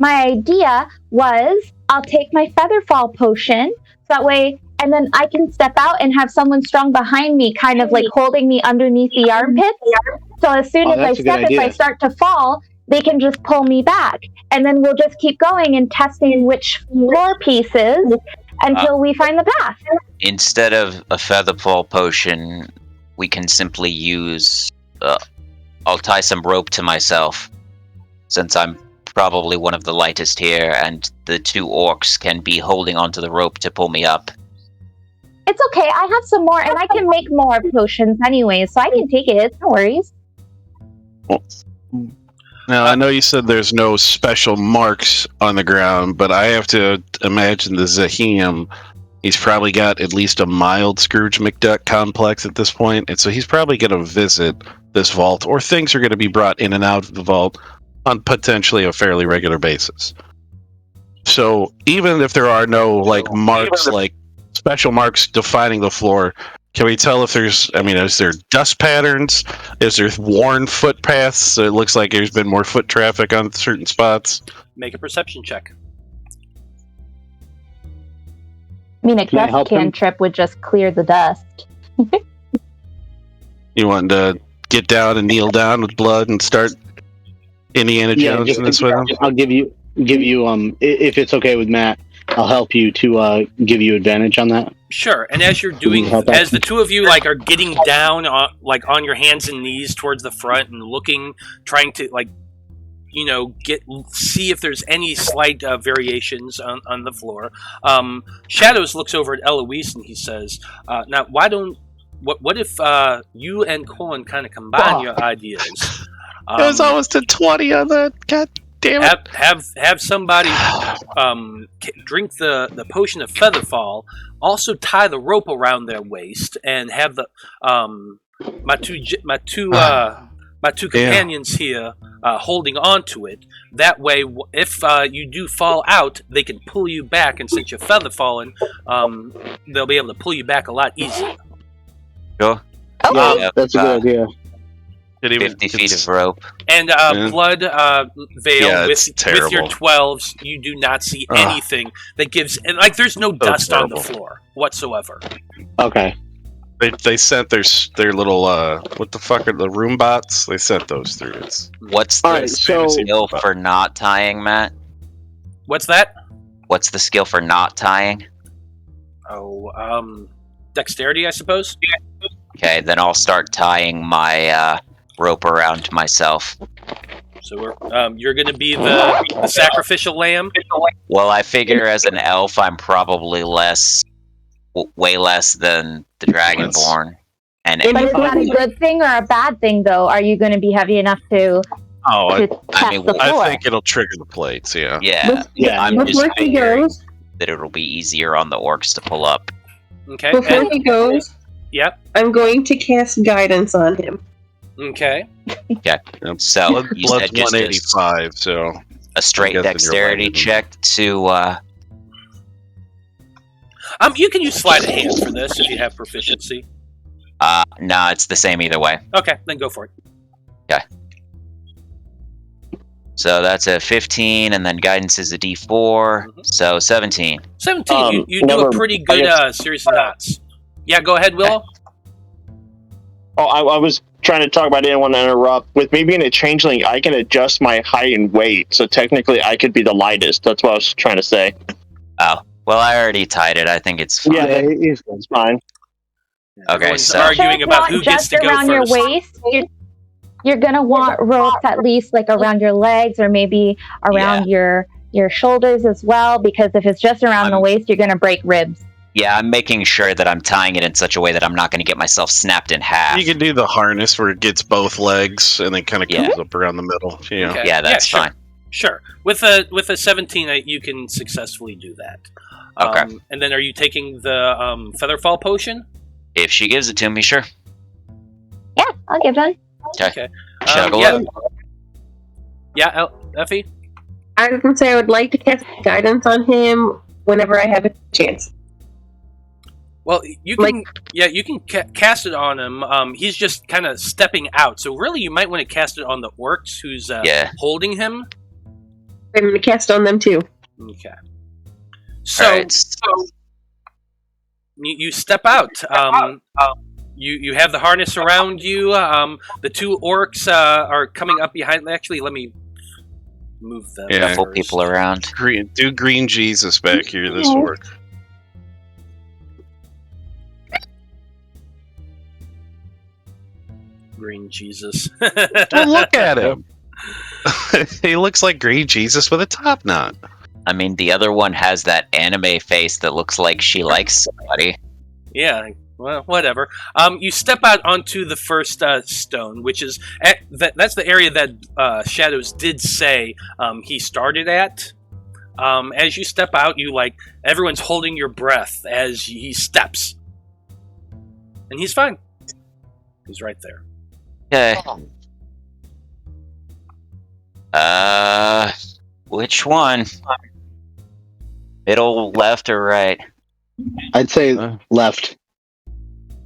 idea was I'll take my featherfall potion so that way, and then I can step out and have someone strong behind me, kind of holding me underneath the armpits. So as soon as I step, if I start to fall, they can just pull me back. And then we'll just keep going and testing which floor pieces until we find the path. Instead of a featherfall potion, we can simply use... I'll tie some rope to myself, since I'm probably one of the lightest here, and the 2 orcs can be holding onto the rope to pull me up. It's okay. I have some more, and I can make more potions anyway, so I can take it. No worries. Now, I know you said there's no special marks on the ground, but I have to imagine the Zaeim, he's probably got at least a mild Scrooge McDuck complex at this point, and so he's probably going to visit this vault, or things are going to be brought in and out of the vault on potentially a fairly regular basis. So even if there are no like marks, like special marks defining the floor, can we tell if there's, is there dust patterns? Is there worn footpaths? So it looks like there's been more foot traffic on certain spots. Make a perception check. I mean, a Can I dust help him? cantrip would just clear the dust. You want to get down and kneel down with blood and start Indiana Jones in this with him? I'll give you if it's okay with Matt, I'll help you to give you advantage on that. Sure. And as you're doing, as the two of you are getting down on your hands and knees towards the front and looking, trying to see if there's any slight variations on the floor. Shadows looks over at Eloise and he says, "Now, what if you and Corin kind of combine your ideas? It was almost a 20 on that. God damn it! Have somebody drink the potion of Featherfall. Also tie the rope around their waist and have the my two companions here holding on to it. That way, if you do fall out, they can pull you back. And since you're feather falling, they'll be able to pull you back a lot easier." Sure. Okay. Yeah, that's a good idea. 50 feet of rope. And blood veil with your 12s, you do not see anything that gives, and there's no dust on the floor whatsoever. Okay. They sent their little what the fuck are the room bots? They sent those through. What's the skill for not tying, Matt? What's that? What's the skill for not tying? Dexterity, I suppose. Okay, then I'll start tying my rope around myself. So you're going to be the sacrificial lamb? Well, I figure as an elf, I'm probably way less than the Dragonborn. But is that a good thing or a bad thing, though? Are you going to be heavy enough to test the floor? I think it'll trigger the plates, yeah. Yeah. I'm just Before he goes, that it'll be easier on the orcs to pull up. Okay. Before he goes, yep. I'm going to cast guidance on him. Okay. Okay. So you Blood's said just 185, so a straight dexterity check to. You can use sleight of hand for this if you have proficiency. No, it's the same either way. Okay, then go for it. Okay. So that's a 15, and then guidance is a D4, so 17. 17. You do a pretty good series of knots. Yeah, go ahead, Willow. I was trying to talk about it. I didn't want to interrupt. With me being a changeling, I can adjust my height and weight, so technically I could be the lightest. That's what I was trying to say. Oh, well, I already tied it. I think it's fine. Yeah, it's fine. Okay, Everyone's so arguing about who gets to go around first. your waist. You're gonna want ropes at least around your legs or maybe around your shoulders as well, because if it's just around the waist, you're gonna break ribs. Yeah, I'm making sure that I'm tying it in such a way that I'm not going to get myself snapped in half. you can do the harness where it gets both legs and then kind of comes up around the middle. Yeah. Okay. Yeah, that's sure. fine. Sure. With a 17, you can successfully do that. Okay. And then are you taking the Featherfall potion? If she gives it to me, sure. Yeah, I'll give one. Okay. Chug-a-lug. Yeah, Effie? I was going to say I would like to cast guidance on him whenever I have a chance. Well, you can cast it on him. He's just kind of stepping out. So really, you might want to cast it on the orcs who's holding him. I'm going to cast on them too. Okay. So, you step out. You have the harness around you. The two orcs are coming up behind. Actually, let me move them. Shuffle people around. Do green Jesus back here, this orc. Green Jesus. Well, look at him. He looks like green Jesus with a top knot. I mean, the other one has that anime face that looks like she likes somebody. Yeah, well, whatever. You step out onto the first stone, which is that's the area that Shadows did say he started at. As you step out, everyone's holding your breath as he steps, and he's fine. He's right there. Okay. Which one? Middle, left, or right? I'd say left.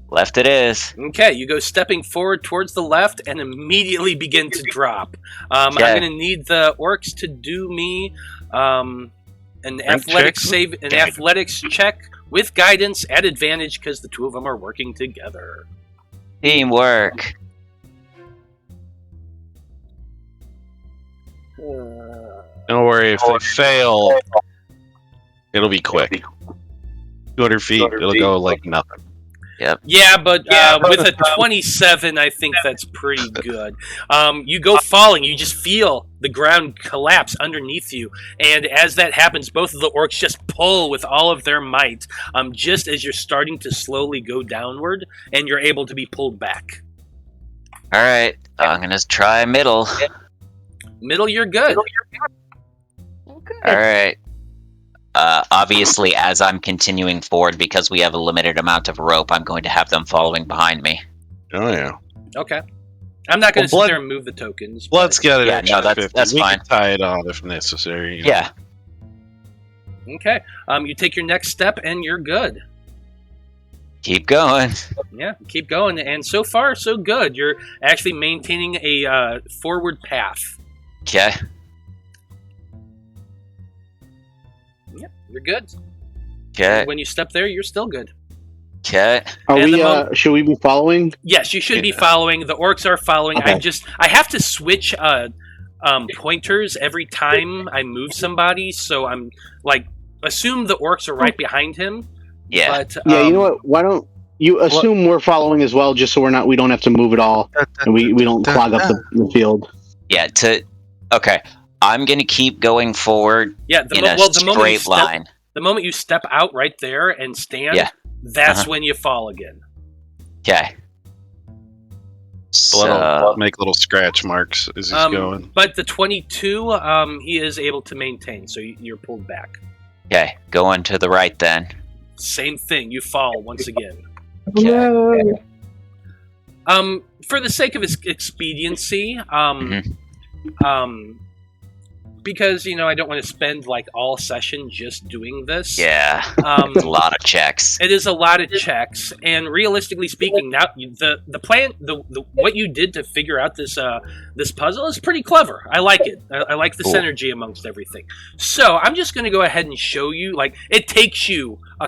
Left it is. Okay, you go stepping forward towards the left and immediately begin to drop. I'm going to need the orcs to do me an athletics check with guidance at advantage because the two of them are working together. Teamwork. Don't worry, if they fail, it'll be quick. 200 feet, it'll go like nothing. Yep. Yeah, but with a 27, I think that's pretty good. You go falling, you just feel the ground collapse underneath you, and as that happens, both of the orcs just pull with all of their might, just as you're starting to slowly go downward, and you're able to be pulled back. Alright, I'm gonna try middle. Middle, you're good. Alright. Obviously, as I'm continuing forward, because we have a limited amount of rope, I'm going to have them following behind me. Oh, yeah. Okay. I'm not going to sit there and move the tokens. Blood's got it. Yeah, no, that's we fine. can tie it on if necessary. You know. Yeah. Okay. You take your next step, and you're good. Keep going. Yeah, keep going. And so far, so good. You're actually maintaining a forward path. Okay. Yeah, you're good. Okay. When you step there, you're still good. Okay. Are And we? Should we be following? Yes, you should be following. The orcs are following. Okay. I have to switch pointers every time I move somebody, so I'm assume the orcs are right behind him. Yeah. But, Yeah. You know what? Why don't you assume we're following as well, just so we don't have to move it all, and we don't clog up the field. Yeah. Okay. I'm gonna keep going forward. Yeah. The straight line. The moment you step out right there and stand, that's when you fall again. Okay. So make little scratch marks as he's going. But the 22, he is able to maintain, so you're pulled back. okay, going to the right then. Same thing. You fall once again. Yay. For the sake of expediency, because I don't want to spend all session just doing this. Yeah. It's a lot of checks. It is a lot of checks, and realistically speaking, now the plan, what you did to figure out this puzzle is pretty clever. I like it. I like the synergy amongst everything. So I'm just going to go ahead and show you. It takes you a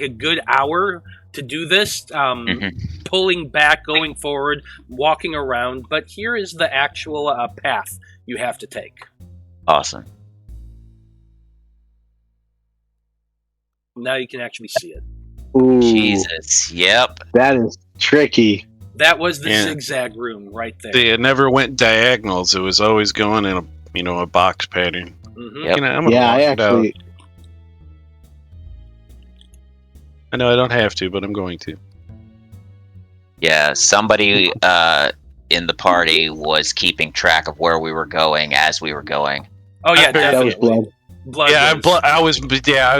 good hour to do this, pulling back, going forward, walking around. But here is the actual path you have to take. Awesome. Now you can actually see it. Ooh, Jesus. Yep. that is tricky. That was the zigzag room right there. It never went diagonals. It was always going in a box pattern. Mm-hmm. Yep. I'm gonna Yeah, walk I it out. actually. I know I don't have to, but I'm going to. Yeah. Somebody in the party was keeping track of where we were going as we were going. Oh yeah, That was definitely. blood. Blood I was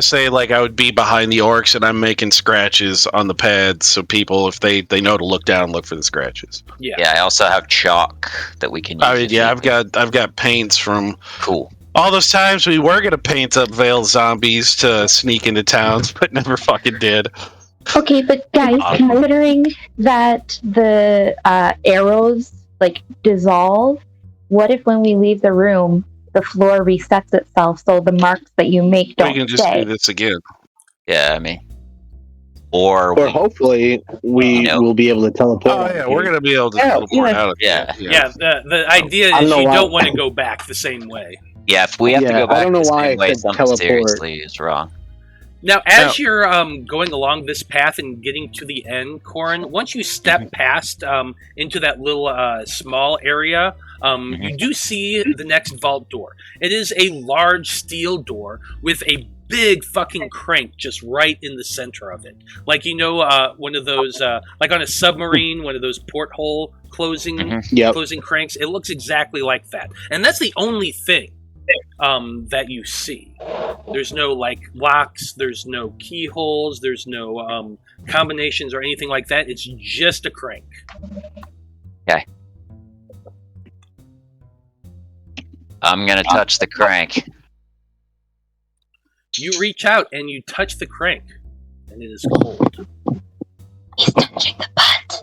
say I would be behind the orcs and I'm making scratches on the pads so people, if they know to look down, look for the scratches. Yeah. I also have chalk that we can use. I mean, yeah, I've got paints from Cool. all those times we were gonna paint up Veil zombies to sneak into towns, but never fucking did. Okay, but guys, considering that the arrows dissolve, what if when we leave the room, the floor resets itself so the marks that you make don't We can just stay? do this again. Yeah, I mean, or hopefully we will be able to teleport. Oh yeah, we're gonna be able to teleport out of Yeah. Yeah, the idea I is don't know you why. don't want to go back the same way. yeah, if we have to Yeah, go back I don't know the why same it way, said something teleport. seriously is wrong. Now, as you're going along this path and getting to the end, Corin, once you step past into that little small area, You do see the next vault door. It is a large steel door with a big fucking crank just right in the center of it. Like, one of those, like on a submarine, one of those porthole closing cranks. It looks exactly like that. And that's the only thing that you see. There's no, locks, there's no keyholes, there's no combinations or anything like that. It's just a crank. Okay. I'm gonna touch the crank. You reach out and you touch the crank, and it is cold. He's touching the butt.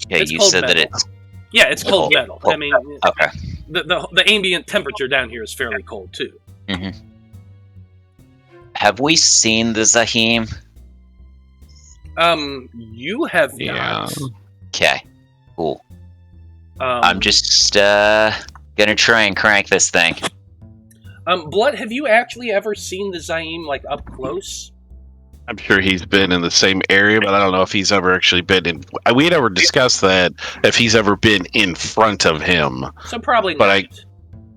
Okay, It's you cold said metal. that it's... Yeah, it's cold metal. I mean, Okay. the ambient temperature down here is fairly cold, too. Mm-hmm. Have we seen the Zaeim? You have not. Okay, cool. I'm just gonna try and crank this thing. Blood, have you actually ever seen the Zaeim, up close? I'm sure he's been in the same area, but I don't know if he's ever actually been in... We'd ever discussed that, if he's ever been in front of him. So probably not. But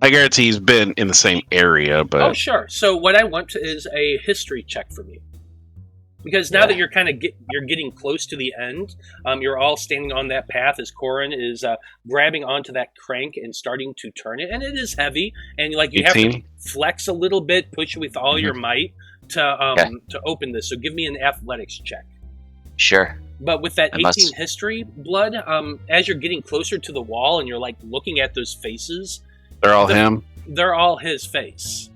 I guarantee he's been in the same area, but... Oh, sure. So what I want is a history check from you. Because now that you're kind of you're getting close to the end, you're all standing on that path as Corin is grabbing onto that crank and starting to turn it, and it is heavy, and you 18? have to flex a little bit, push with all your might to open this. So give me an athletics check. Sure. But with that 18 history, Blood, as you're getting closer to the wall and you're looking at those faces, they're all him. They're all his face.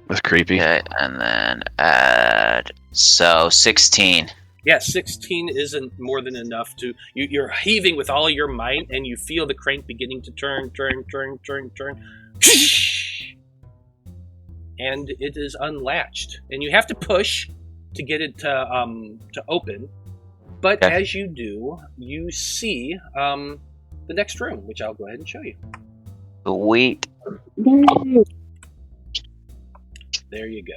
That's creepy. Okay, and then add... So, 16. Yeah, 16 isn't more than enough to... You're heaving with all your might, and you feel the crank beginning to turn. And it is unlatched. And you have to push to get it to open. But as you do, you see the next room, which I'll go ahead and show you. Sweet. There you go.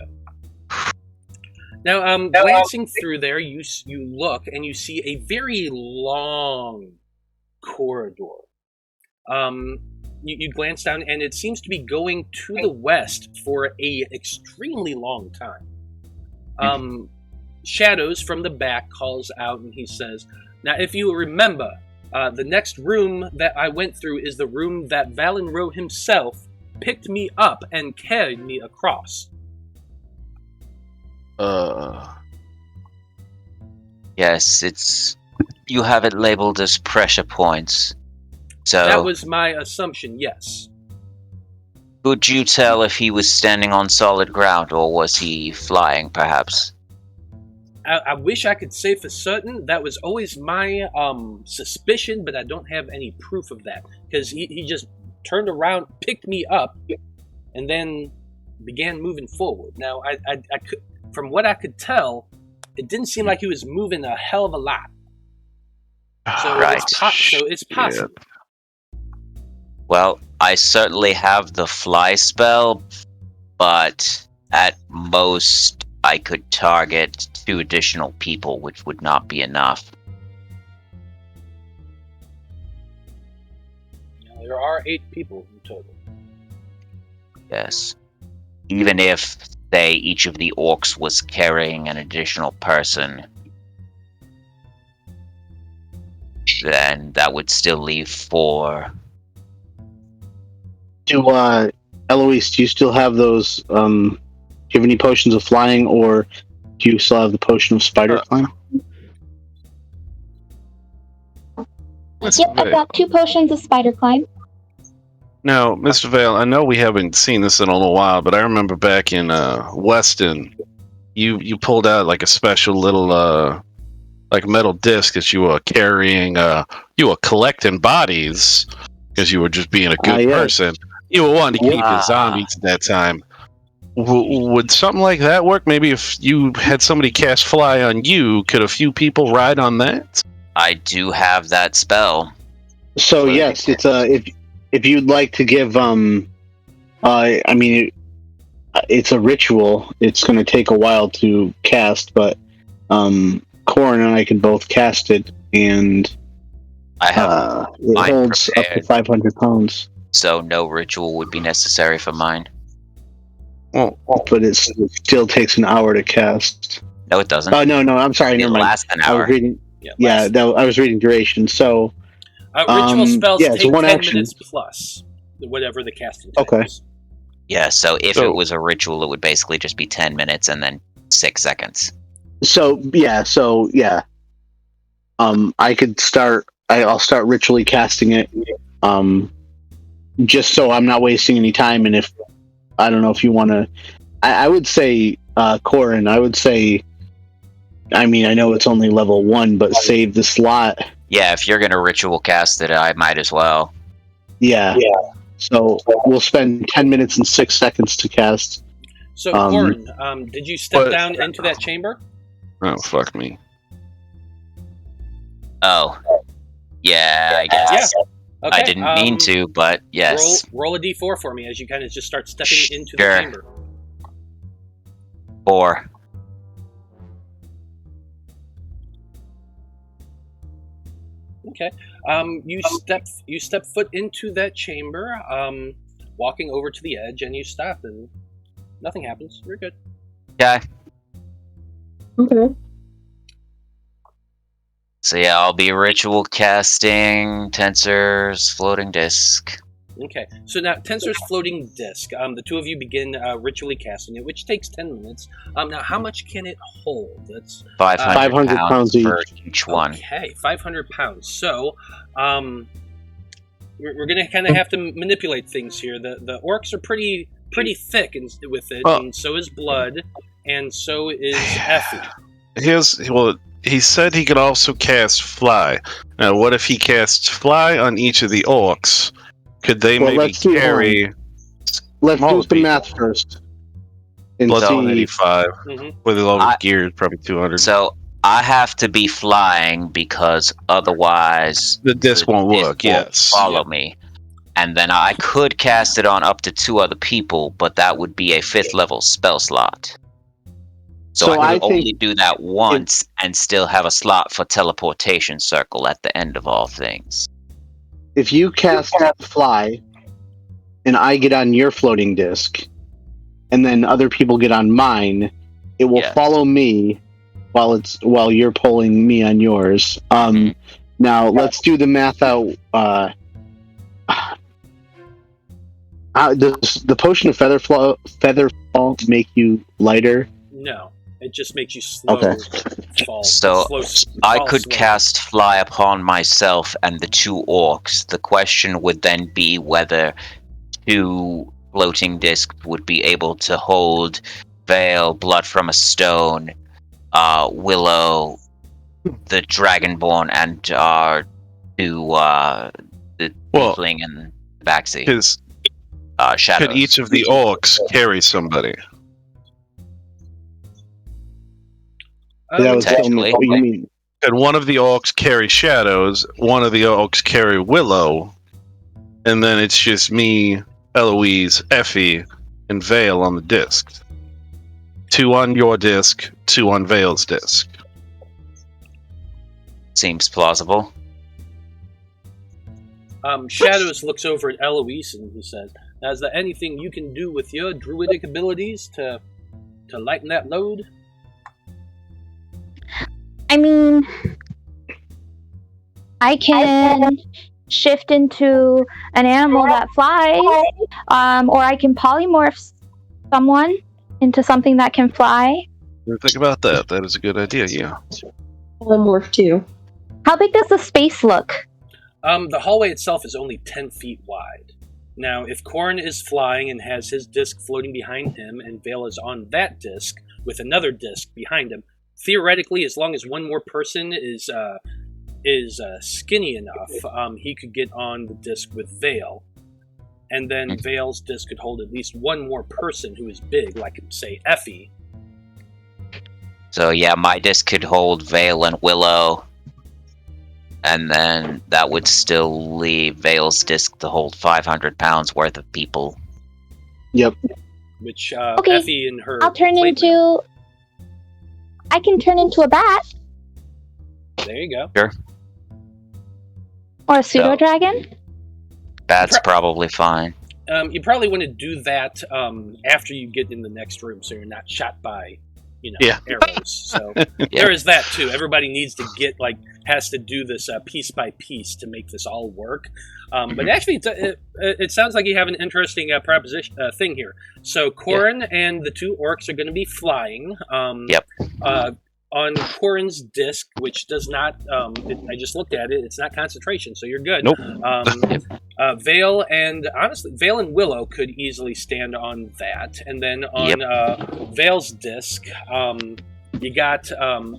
Now, glancing through there, you look and you see a very long corridor. You glance down and it seems to be going to the west for a extremely long time. Shadows from the back calls out and he says, "Now, if you remember, the next room that I went through is the room that Valenro himself picked me up and carried me across." Yes, it's... You have it labeled as pressure points. So... That was my assumption, yes. Could you tell if he was standing on solid ground, or was he flying, perhaps? I wish I could say for certain. That was always my suspicion, but I don't have any proof of that. Because he just turned around, picked me up, and then began moving forward. Now, I could... From what I could tell, it didn't seem like he was moving a hell of a lot. So, it's possible. Well, I certainly have the fly spell, but at most I could target 2 additional people, which would not be enough. Now, there are 8 people in total. Yes. Even if, say, each of the orcs was carrying an additional person, then that would still leave 4. Eloise, do you still have those, do you have any potions of flying, or do you still have the potion of spider climb? Yep, I've got 2 potions of spider climb. Now, Mr. Veil, I know we haven't seen this in a little while, but I remember back in Weston, you pulled out a special little metal disc that you were carrying. You were collecting bodies because you were just being a good person. You were wanting to keep the zombies at that time. Would something like that work? Maybe if you had somebody cast fly on you, could a few people ride on that? I do have that spell. So yes, it's if you'd like to give it's a ritual. It's going to take a while to cast, but Corin and I can both cast it, and I have it mine holds up to prepared. 500 pounds. So no ritual would be necessary for mine. Well, but it still takes an hour to cast. No, it doesn't. Oh no, I'm sorry. It Never mind. lasts an I was hour. reading. Yeah, I was reading duration. So ritual spells yeah, it's take 1 10 action. minutes plus whatever the casting time Okay. is. Yeah, so if So- it was a ritual, it would basically just be 10 minutes and then 6 seconds. So yeah. I could start. I'll start ritually casting it. Just so I'm not wasting any time. And if I don't know if you want to, I would say, Corin. I would say. I mean, I know it's only level 1, but save the slot. Yeah, if you're going to ritual cast it, I might as well. Yeah. So we'll spend 10 minutes and 6 seconds to cast. So, Corin, did you step down into that chamber? Oh, fuck me. Oh. Yeah, I guess. Yeah. Okay. I didn't mean to, but yes. Roll a d4 for me as you kind of just start stepping into the Sure. chamber. 4. Okay. You step foot into that chamber, walking over to the edge, and you stop, and nothing happens. You're good. Okay. Okay. So yeah, I'll be ritual casting Tensor's floating disc. Okay. So now, Tensor's floating disc. The two of you begin ritually casting it, which takes 10 minutes. Now, how much can it hold? That's 500, 500 pounds pounds for each one. Okay, 500 pounds. So, we're going to kind of have to manipulate things here. The orcs are pretty thick with it, and so is Blood, and so is Effie. He said he could also cast Fly. Now, what if he casts Fly on each of the orcs? Could they maybe let's do carry Let's small do some people? math first. And Blood's see. 185. Mhm. With a lower I- gear, it's probably 200. So I have to be flying because otherwise the disc won't work, yes. follow me. And then I could cast it on up to 2 other people, but that would be a 5th level spell slot. So I I could only think do that once and still have a slot for teleportation circle at the end of all things. if you cast Fly, and I get on your floating disc, and then other people get on mine, it will Yes. follow me while you're pulling me on yours. Now let's do the math out. Does the potion of featherfall make you lighter? No, it just makes you slow. Okay. Fall. So, I fall could slower. cast Fly upon myself and the 2 orcs. The question would then be whether 2 floating discs would be able to hold Veil, Blood from a Stone, Willow, the Dragonborn, and the Tiefling and Baxi. Shadows. Could each of the orcs carry somebody? That was Potentially. what you mean. Could one of the orcs carry Shadows, one of the orcs carry Willow, and then it's just me, Eloise, Effie, and Veil on the disc. 2 on your disc, 2 on Veil's disc. Seems plausible. Shadows looks over at Eloise and he says, "Now, is there anything you can do with your druidic abilities to lighten that load?" I mean, I can shift into an animal that flies, or I can polymorph someone into something that can fly. Think about that. That is a good idea, yeah. Polymorph too. How big does the space look? The hallway itself is only 10 feet wide. Now, if Corin is flying and has his disc floating behind him, and Veil is on that disc with another disc behind him, theoretically, as long as one more person is skinny enough, he could get on the disc with Veil. And then Veil's disc could hold at least one more person who is big, like, say, Effie. So yeah, my disc could hold Veil and Willow. And then that would still leave Veil's disc to hold 500 pounds worth of people. Yep. Which Okay, Effie and her. I'll turn plate mail. into... I can turn into a bat. There you go. Sure. Or a pseudo dragon? That's probably fine. You probably want to do that after you get in the next room, so you're not shot by, arrows. So there is that too. Everybody needs to has to do this piece by piece to make this all work. But actually, it sounds like you have an interesting proposition thing here. So Corin and the two orcs are going to be flying. On Corin's disc, which does not, I just looked at it, it's not concentration, so you're good. Nope. Veil and Willow could easily stand on that. And then on Veil's disc, you got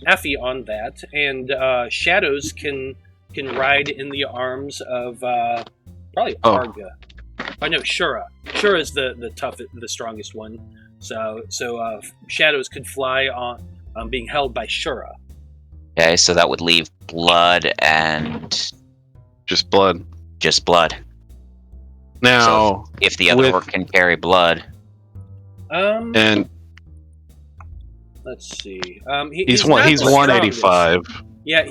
Effie on that, and Shadows can ride in the arms of probably Arga. Oh no, Shura. Shura's the strongest one. So Shadows could fly on. Being held by Shura. Okay, so that would leave Blood and... Just Blood. Just Blood. Now... So if the other orc can carry Blood... and... Let's see. He's 185. Yeah,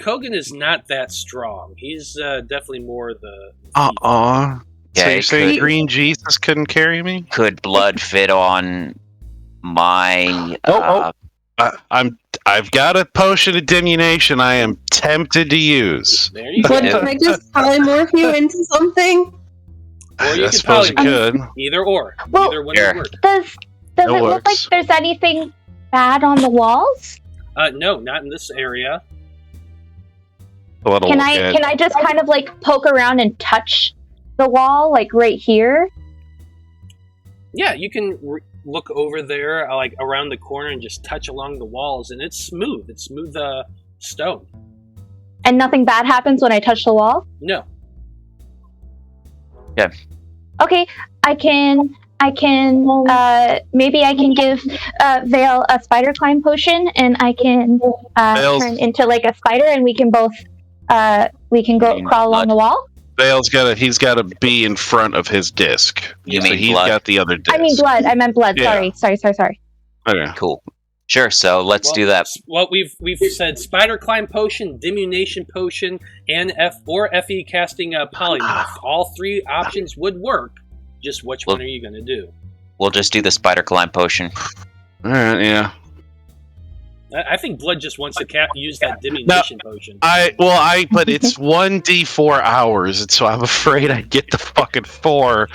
Kogan is not that strong. He's definitely more the... So you're saying Green Jesus couldn't carry me? Could Blood fit on my... I've got a potion of diminution I am tempted to use. There you go. Can I just polymorph you into something? Or you I suppose you could. Either or. Well, Either one would work. Does it look like there's anything bad on the walls? No, not in this area. Can I just kind of poke around and touch the wall, right here? Yeah, you can look over there, around the corner, and just touch along the walls, and it's smooth. It's smooth stone. And nothing bad happens when I touch the wall? No. Yeah. Okay, I can. Maybe I can give Veil a spider climb potion, and I can turn into a spider, and we can both crawl along the wall. Veil's he's got to be in front of his disc. You so mean he's Blood? Got the other disc. I mean blood. I meant blood. Yeah. Sorry. Okay. Cool. Sure, so let's do that. Well, we've said spider climb potion, diminution potion, and Fe casting polymorph. All three options would work. Just which one are you going to do? We'll just do the spider climb potion. All right, yeah. I think Blood just wants to use that diminution potion. But it's 1d4 hours, and so I'm afraid I'd get the fucking 4,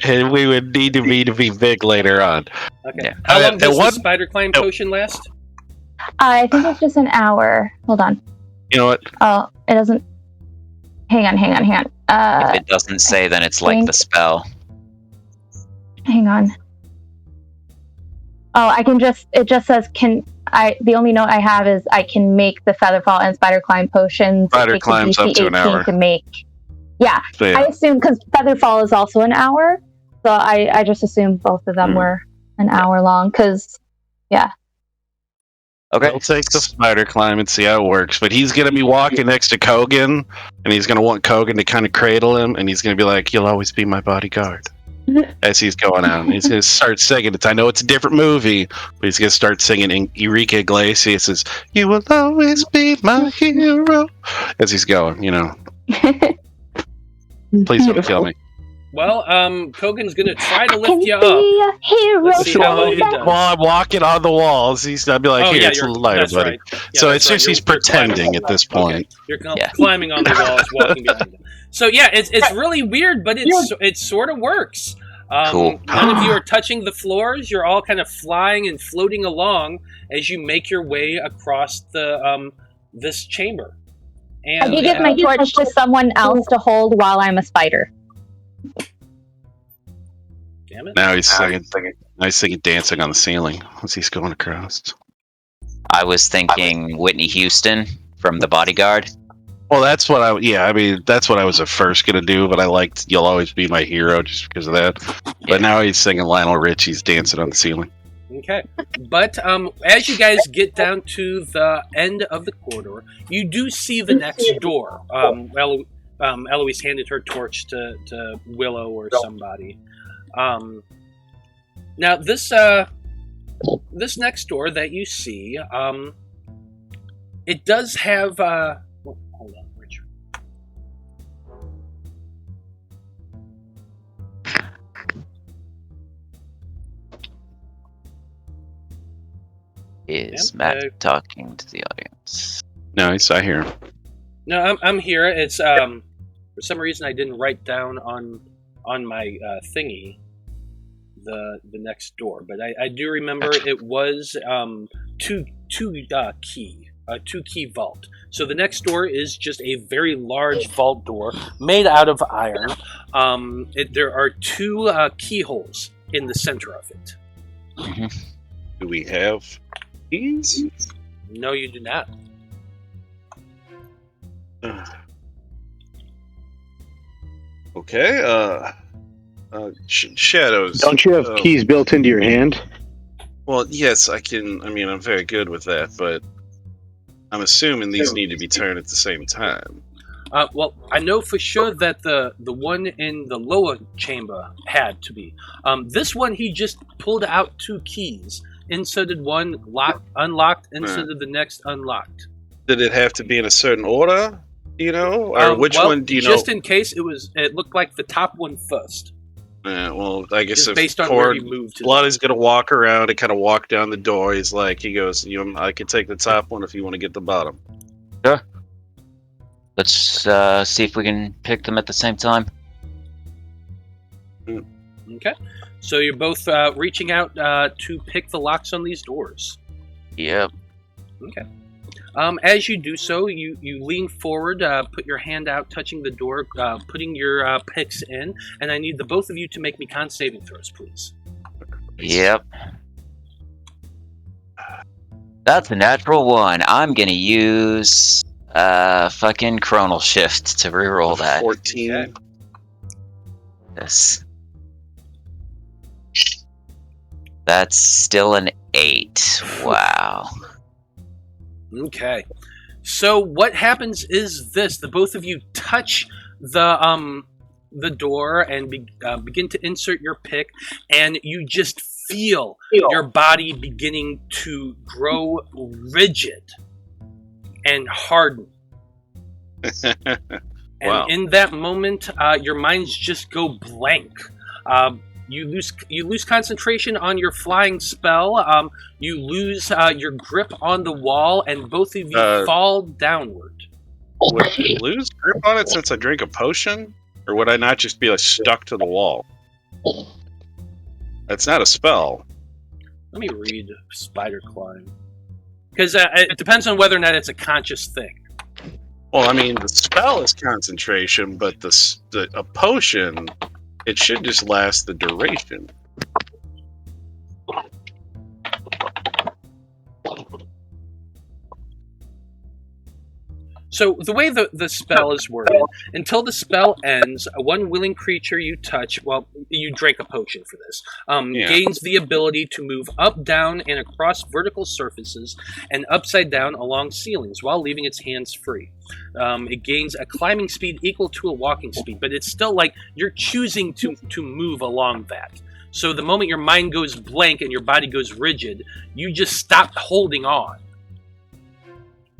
and we would need to be big later on. Okay. Yeah. How long does the spider climb potion last? I think it's just an hour. Hold on. You know what? Oh, it doesn't. Hang on. If it doesn't say, then it's like the spell. Hang on. Oh, it just says the only note I have is I can make the Featherfall and Spider Climb potions. Spider Climb's up to an hour. To make. Yeah, So, yeah. I assume because Featherfall is also an hour, so I just assumed both of them were an hour long. Because, yeah. Okay. We'll take the Spider Climb and see how it works. But he's going to be walking next to Kogan, and he's going to want Kogan to kind of cradle him, and he's going to be like, "You'll always be my bodyguard." As he's going out, and he's going to start singing. I know it's a different movie, but he's going to start singing in Enrique Iglesias' "You will always be my hero" as he's going. Please don't kill me. Well, Kogan's going to try to lift you up. A hero. Let's see how well he does. While I'm walking on the walls, I'll be like, "Here, it's a little lighter, that's buddy." right. Yeah, So that's it's just right. he's pretending at this point. Okay. You're climbing on the walls, walking behind him. So yeah, it's really weird, but it sort of works. Cool. None of you are touching the floors. You're all kind of flying and floating along as you make your way across the this chamber. And I can give my torch to someone else to hold while I'm a spider. Damn it! Now he's singing "Dancing on the Ceiling" as he's going across. I was thinking Whitney Houston from The Bodyguard. Well, that's what that's what I was at first gonna do, but I liked "You'll Always Be My Hero" just because of that. But now he's singing Lionel Richie's "Dancing on the Ceiling." Okay, but as you guys get down to the end of the corridor, you do see the next door. Eloise handed her torch to Willow or somebody. Now this next door that you see, It does have. Hold on, Richard. Is Yep, Matt talking to the audience? Nice, I hear him. No, I'm here. It's for some reason I didn't write down on my thingy the next door, but I do remember it was two key vault. So the next door is just a very large vault door made out of iron. There are two keyholes in the center of it. Mm-hmm. Do we have keys? No, you do not. Okay, shadows. Don't you have keys built into your hand? Well, yes, I can. I mean, I'm very good with that, but I'm assuming these need to be turned at the same time. Well, I know for sure that the one in the lower chamber had to be. This one, he just pulled out two keys, inserted one, unlocked, inserted the next, unlocked. Did it have to be in a certain order? You know, or which one do you know? Just in case, it looked like the top one first. Well, I guess Just if based on where he moved to. Blood gonna walk around and kind of walk down the door. He goes, I can take the top one if you want to get the bottom. Sure. Let's see if we can pick them at the same time. Okay. So you're both reaching out to pick the locks on these doors. Yep. Okay. As you do so, you lean forward, put your hand out, touching the door, putting your picks in, and I need the both of you to make me con saving throws, please. Yep. That's a natural one. I'm gonna use fucking Chronal Shift to reroll that. 14. Okay. Yes. That's still an 8. Wow. Okay. So what happens is this: the both of you touch the door and begin to insert your pick, and you just feel your body beginning to grow rigid and harden. And Wow. in that moment, your minds just go blank. You lose concentration on your flying spell. You lose your grip on the wall, and both of you fall downward. Would I lose grip on it since I drink a potion, or would I not just be stuck to the wall? That's not a spell. Let me read Spider Climb, because it depends on whether or not it's a conscious thing. Well, I mean, the spell is concentration, but a potion, it should just last the duration. So the way the spell is worded, until the spell ends, one willing creature you touch, well, you drink a potion for this, gains the ability to move up, down, and across vertical surfaces and upside down along ceilings while leaving its hands free. It gains a climbing speed equal to a walking speed, but it's still like you're choosing to move along that. So the moment your mind goes blank and your body goes rigid, you just stop holding on.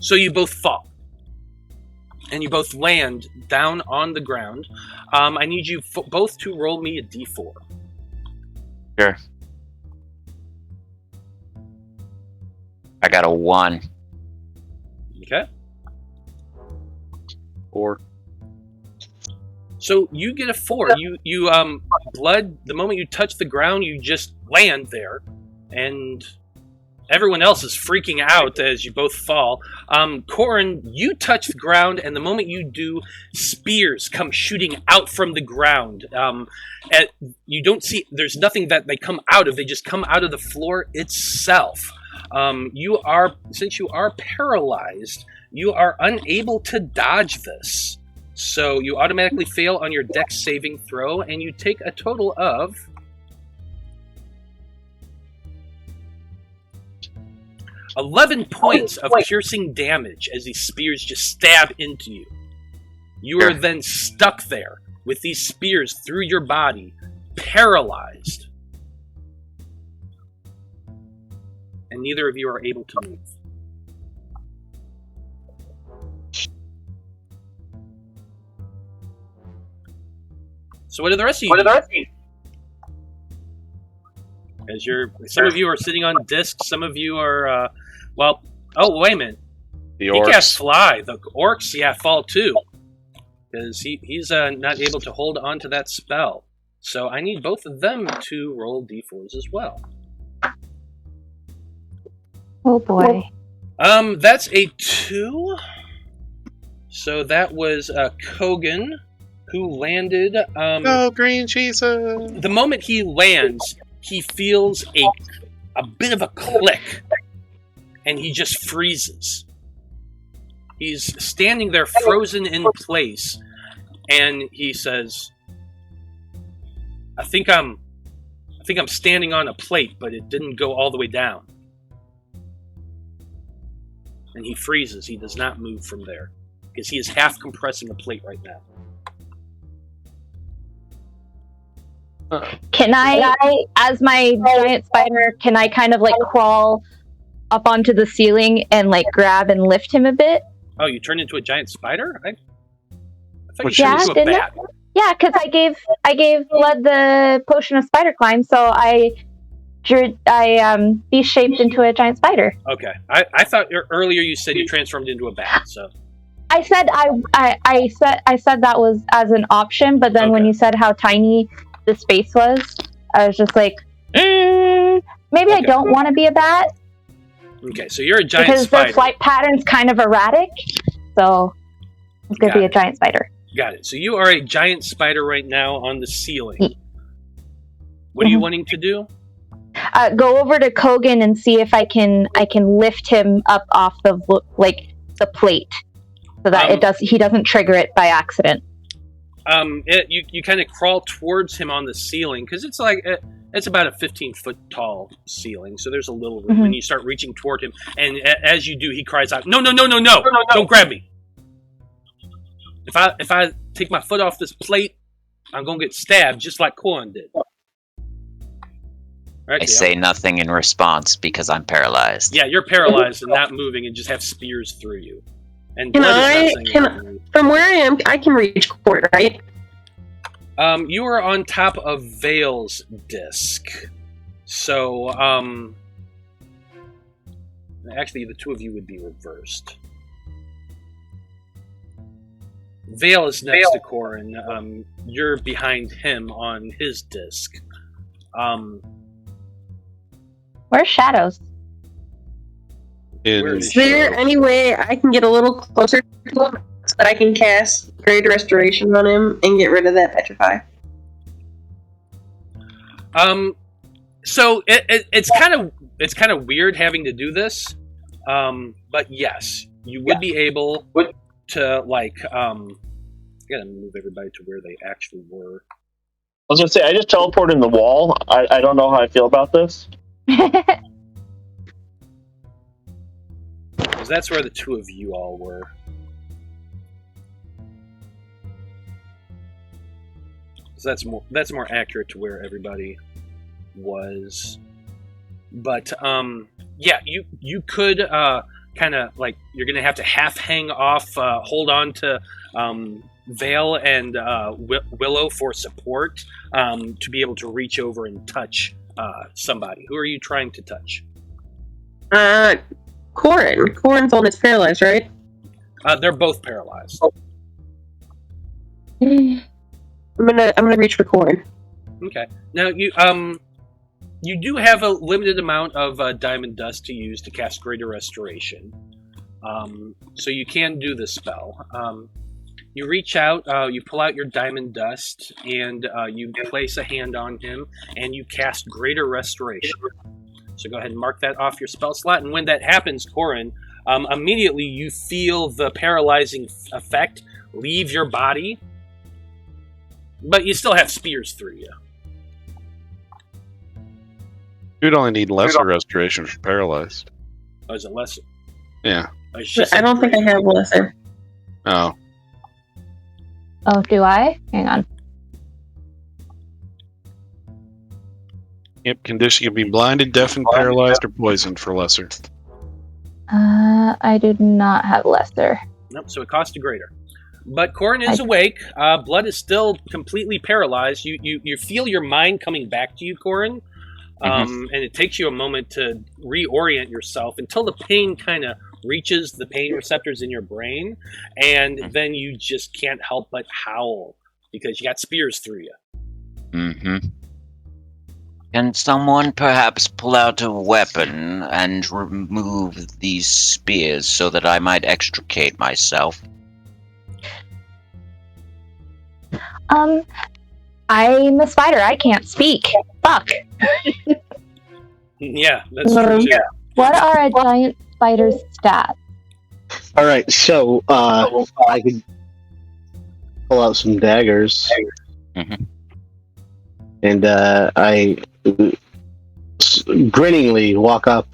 So you both fall. And you both land down on the ground. I need you both to roll me a d4. Sure. I got a 1. Okay. 4. So you get a 4. You blood. The moment you touch the ground, you just land there, and everyone else is freaking out as you both fall. Corin, you touch the ground, and the moment you do, spears come shooting out from the ground. You don't see, there's nothing that they come out of, they just come out of the floor itself. Since you are paralyzed, you are unable to dodge this. So you automatically fail on your dex saving throw, and you take a total of 11 points of piercing damage as these spears just stab into you. You are then stuck there with these spears through your body, paralyzed. And neither of you are able to move. So what do the rest of you do? As some of you are sitting on discs, some of you are, oh, wait a minute. The He orcs. casts fly. The orcs, fall too. Because he's not able to hold on to that spell. So I need both of them to roll d4s as well. Oh boy. That's a 2. So that was Kogan, who landed. Oh, green Jesus! The moment he lands, he feels a bit of a click, and he just freezes. He's standing there frozen in place, and he says, I think I'm standing on a plate, but it didn't go all the way down. And he freezes. He does not move from there, because he is half compressing a plate right now. Can I, as my giant spider, can I kind of like crawl up onto the ceiling and like grab and lift him a bit? Oh, you turned into a giant spider? I thought Which you turned is- into a didn't bat. Yeah, because I gave Blood the potion of spider climb, so I be-shaped into a giant spider. Okay. I thought earlier you said you transformed into a bat, so... I said I said that was as an option, but then when Okay. you said how tiny the space was, I was just like, maybe I Okay. don't want to be a bat Okay, so you're a giant because spider. the flight pattern's kind of erratic. So it's gonna Got be a it. giant spider. Got it. So you are a giant spider right now on the ceiling. Yeah. What are you Mhm. wanting to do? Go over to Kogan and see if I can lift him up off the plate, so that he doesn't trigger it by accident. You kind of crawl towards him on the ceiling because it's like it's about a 15-foot tall ceiling, so there's a little room. Mhm. And you start reaching toward him, and as you do, he cries out, "No! Don't grab me! If I take my foot off this plate, I'm gonna get stabbed just like Corin did." Right, I say nothing in response because I'm paralyzed. yeah, you're paralyzed and not moving, and just have spears through you. And Can blood is I- not saying can anything. From where I am, I can reach Court, right? You are on top of Veil's disc. So, actually, the two of you would be reversed. Veil is next to Corin. You're behind him on his disc. Where's Shadows? Where Is there any way I can get a little closer to him so that I can cast Great Restoration on him and get rid of that Petrify? So it's kind of weird having to do this, but yes, you would be able to I gotta move everybody to where they actually were. I was gonna say I just teleported in the wall. I don't know how I feel about this. Because that's where the two of you all were. So that's more accurate to where everybody was. But yeah, you could kind of you're gonna have to half hang off, hold on to Veil and Willow for support to be able to reach over and touch somebody. Who are you trying to touch? Corin. Corin's one that's paralyzed, right? They're both paralyzed. I'm gonna reach for Corin. Okay. Now you do have a limited amount of diamond dust to use to cast Greater Restoration, so you can do this spell. You reach out, you pull out your diamond dust, and you place a hand on him, and you cast Greater Restoration. So go ahead and mark that off your spell slot, and when that happens, Corin, immediately you feel the paralyzing effect leave your body, but you still have spears through you. You'd only need lesser restoration for paralyzed. Oh, is it lesser? Yeah. I don't think I have lesser. Oh. Oh, do I? Hang on. Yep, condition can be blinded, deafened, paralyzed, or poisoned for lesser. I did not have lesser. Nope, so it costs a greater. But Corin is awake. Blood is still completely paralyzed. You feel your mind coming back to you, Corin. And it takes you a moment to reorient yourself until the pain kind of reaches the pain receptors in your brain, and then you just can't help but howl because you got spears through you. Can someone perhaps pull out a weapon and remove these spears so that I might extricate myself? I'm a spider. I can't speak. Fuck. Yeah, that's true too. What are a giant spider's stats? All right, so I could pull out some daggers, and I grinningly walk up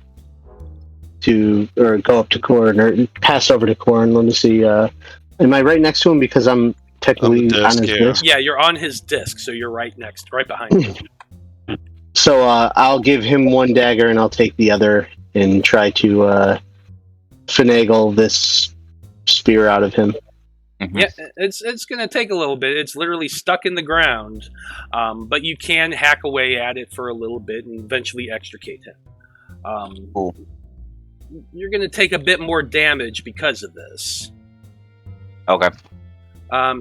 to, or go up to Corin, or pass over to Corin. Let me see. Am I right next to him because I'm technically on his disc? Yeah, you're on his disc, so you're right behind him. So I'll give him one dagger, and I'll take the other and try to finagle this spear out of him. Yeah, it's going to take a little bit. It's literally stuck in the ground, but you can hack away at it for a little bit and eventually extricate him. Cool. You're going to take a bit more damage because of this. Okay.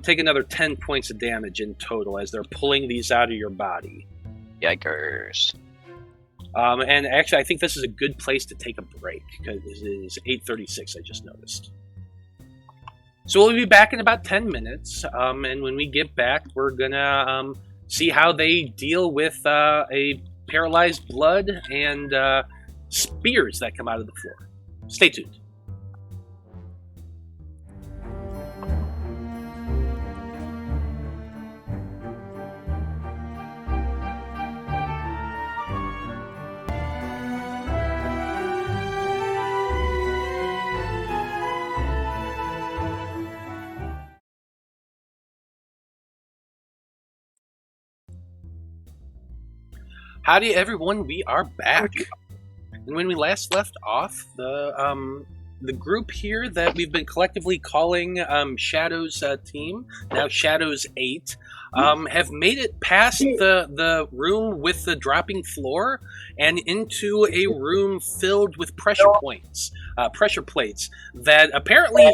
Take another 10 points of damage in total as they're pulling these out of your body. Yikers. And actually, I think this is a good place to take a break because it is 8:36. I just noticed. So we'll be back in about 10 minutes, and when we get back, we're gonna see how they deal with a paralyzed blood and spears that come out of the floor. Stay tuned. Howdy, everyone. We are back. And when we last left off, the group here that we've been collectively calling Shadow's team, now Shadow's 8, have made it past the room with the dropping floor and into a room filled with pressure plates that apparently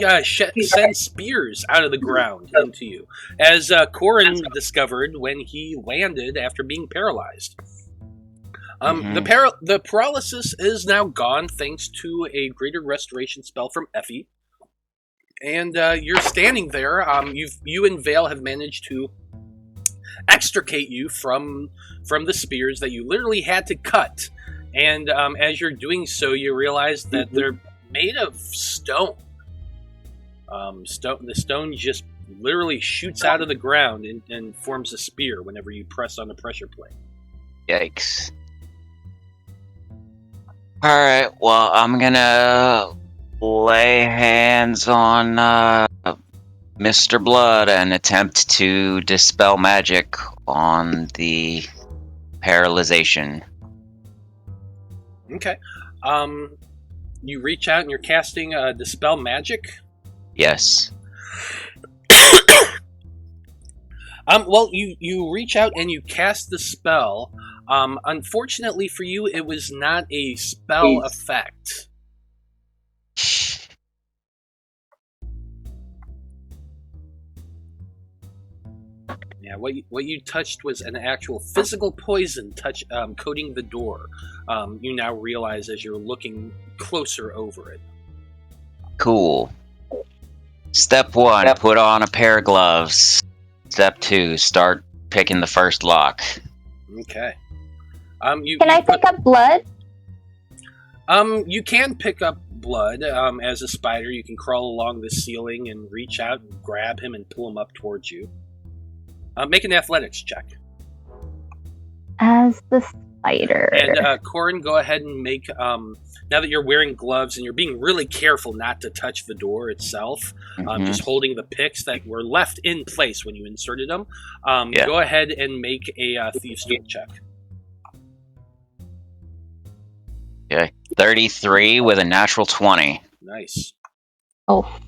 send spears out of the ground into you, as Corin discovered when he landed after being paralyzed. The paralysis is now gone thanks to a greater restoration spell from Effie. And you're standing there. You and Veil have managed to extricate you from the spears that you literally had to cut. And as you're doing so, you realize that they're made of stone. The stone just literally shoots out of the ground and forms a spear whenever you press on the pressure plate. Yikes. Alright, well, I'm gonna lay hands on Mr. Blood and attempt to dispel magic on the paralyzation. Okay. You reach out and you're casting Dispel Magic? Yes. Well, you reach out and you cast the spell. Unfortunately for you, it was not a spell effect. Yeah, what you touched was an actual physical poison coating the door. You now realize as you're looking closer over it. Cool. Step 1, put on a pair of gloves. Step 2, start picking the first lock. Okay. Can I pick up blood? You can pick up blood. As a spider, you can crawl along the ceiling and reach out and grab him and pull him up towards you. Make an athletics check. As the spider. And Corin, go ahead and make, now that you're wearing gloves and you're being really careful not to touch the door itself, just holding the picks that were left in place when you inserted them, go ahead and make a Thieves' Tool check. Okay. 33 with a natural 20. Nice. Oh.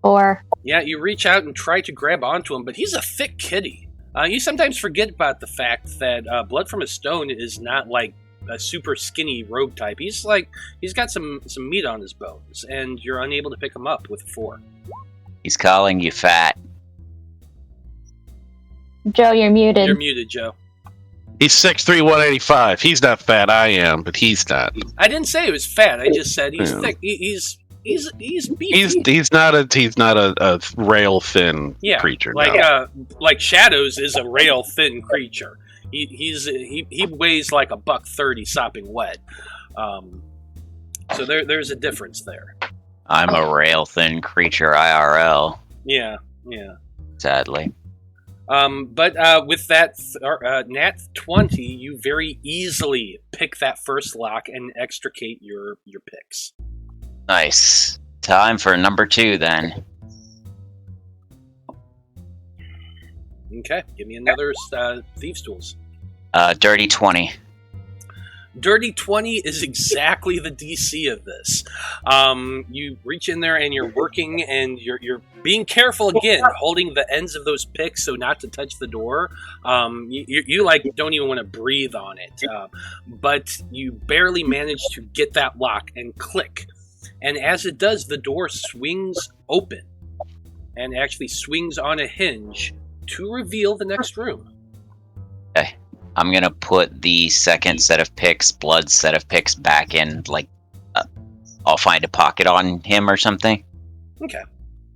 4. Yeah, you reach out and try to grab onto him, but he's a thick kitty. You sometimes forget about the fact that Blood from a Stone is not like a super skinny rogue type. He's got some meat on his bones, and you're unable to pick him up with a 4. He's calling you fat. Joe, you're muted. You're muted, Joe. He's 6'3", 185. He's not fat. I am, but he's not. I didn't say he was fat. I just said he's Yeah. thick. He's beefy. He's not a rail thin creature. Like Shadows is a rail thin creature. He weighs like $130 sopping wet. So there's a difference there. I'm a rail thin creature IRL. Yeah. Sadly. But with that nat 20, you very easily pick that first lock and extricate your picks. Nice. Time for number 2 then. Okay, give me another Thieves' Tools. Dirty 20. Dirty 20 is exactly the DC of this. You reach in there and you're working, and you're being careful again, holding the ends of those picks so not to touch the door. You like don't even want to breathe on it, but you barely manage to get that lock and click. And as it does, the door swings open and actually swings on a hinge to reveal the next room. Okay. I'm gonna put the second set of picks, Blood's set of picks, back in, I'll find a pocket on him or something. Okay.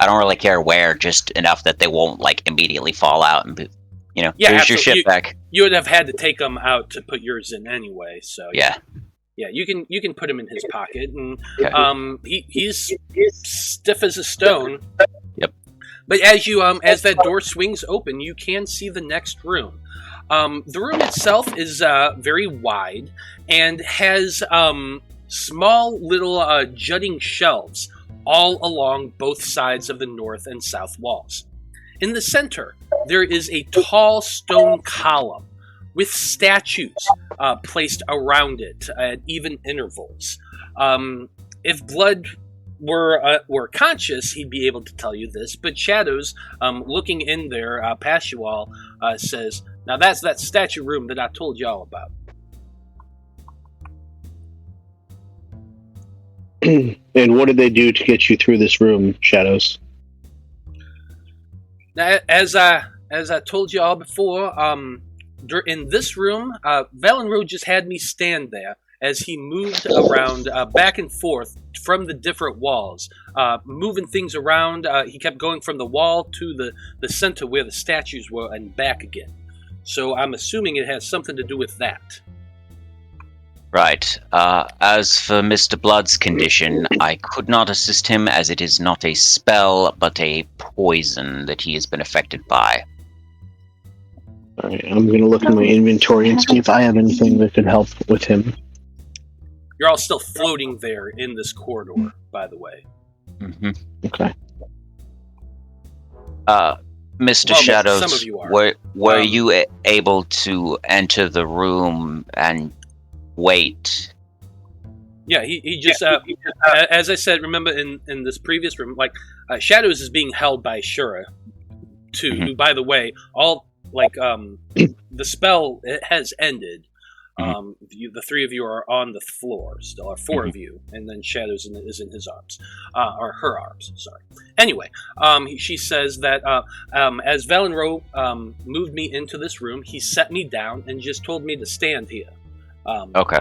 I don't really care where, just enough that they won't, immediately fall out and, Yeah, here's your shit back. You would have had to take them out to put yours in anyway, so... Yeah. Yeah, you can put him in his pocket, and Okay. he's stiff as a stone. Yep. But as that door swings open, you can see the next room. The room itself is very wide and has small little jutting shelves all along both sides of the north and south walls. In the center, there is a tall stone column with statues placed around it at even intervals. If Blood were conscious, he'd be able to tell you this, but Shadows, looking in there past you all, says, "Now that's that statue room that I told y'all about." And what did they do to get you through this room, Shadows? Now, as I told you all before, in this room, Valenro just had me stand there as he moved around back and forth from the different walls, moving things around. He kept going from the wall to the center where the statues were and back again. So I'm assuming it has something to do with that. Right. As for Mr. Blood's condition, I could not assist him as it is not a spell, but a poison that he has been affected by. Alright, I'm going to look in my inventory and see if I have anything that could help with him. You're all still floating there in this corridor, by the way. Mm-hmm. Okay. Mr. Well, Shadows, some of you are. were you able to enter the room and wait? Yeah, he just, as I said, remember in this previous room, Shadows is being held by Shura, too, Mm-hmm. who, by the way, the spell has ended. The three of you are on the floor still, or four of you, and then Shadows is in his arms, or her arms, sorry. Anyway, she says that as Valenro moved me into this room, he set me down and just told me to stand here. Okay.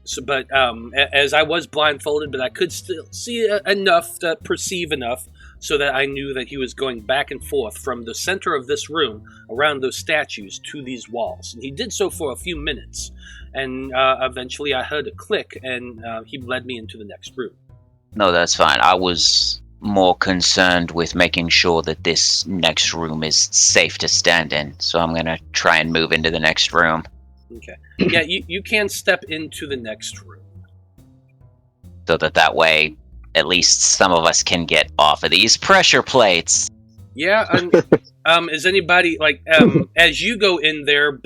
So, but as I was blindfolded, but I could still see enough to perceive enough so that I knew that he was going back and forth from the center of this room around those statues to these walls. And he did so for a few minutes. And eventually I heard a click, and he led me into the next room. No, that's fine. I was more concerned with making sure that this next room is safe to stand in. So I'm going to try and move into the next room. Okay. Yeah, you can step into the next room. So that way, at least some of us can get off of these pressure plates. Yeah, is anybody, as you go in there,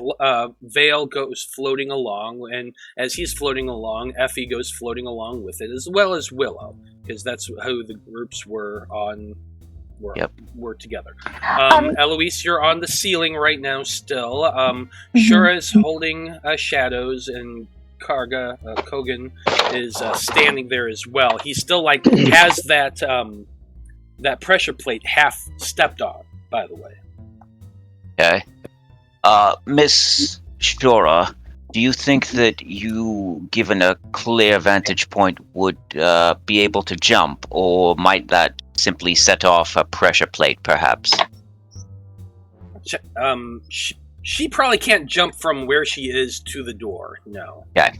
Veil goes floating along, and as he's floating along, Effie goes floating along with it, as well as Willow, because that's who the groups were on. Were together. Eloise, you're on the ceiling right now still. Shura's holding shadows, and Kogan is standing there as well. He still has that pressure plate half stepped on, by the way. Okay. Miss Shura, do you think that you, given a clear vantage point, would be able to jump, or might that simply set off a pressure plate, perhaps? She probably can't jump from where she is to the door, no. Okay.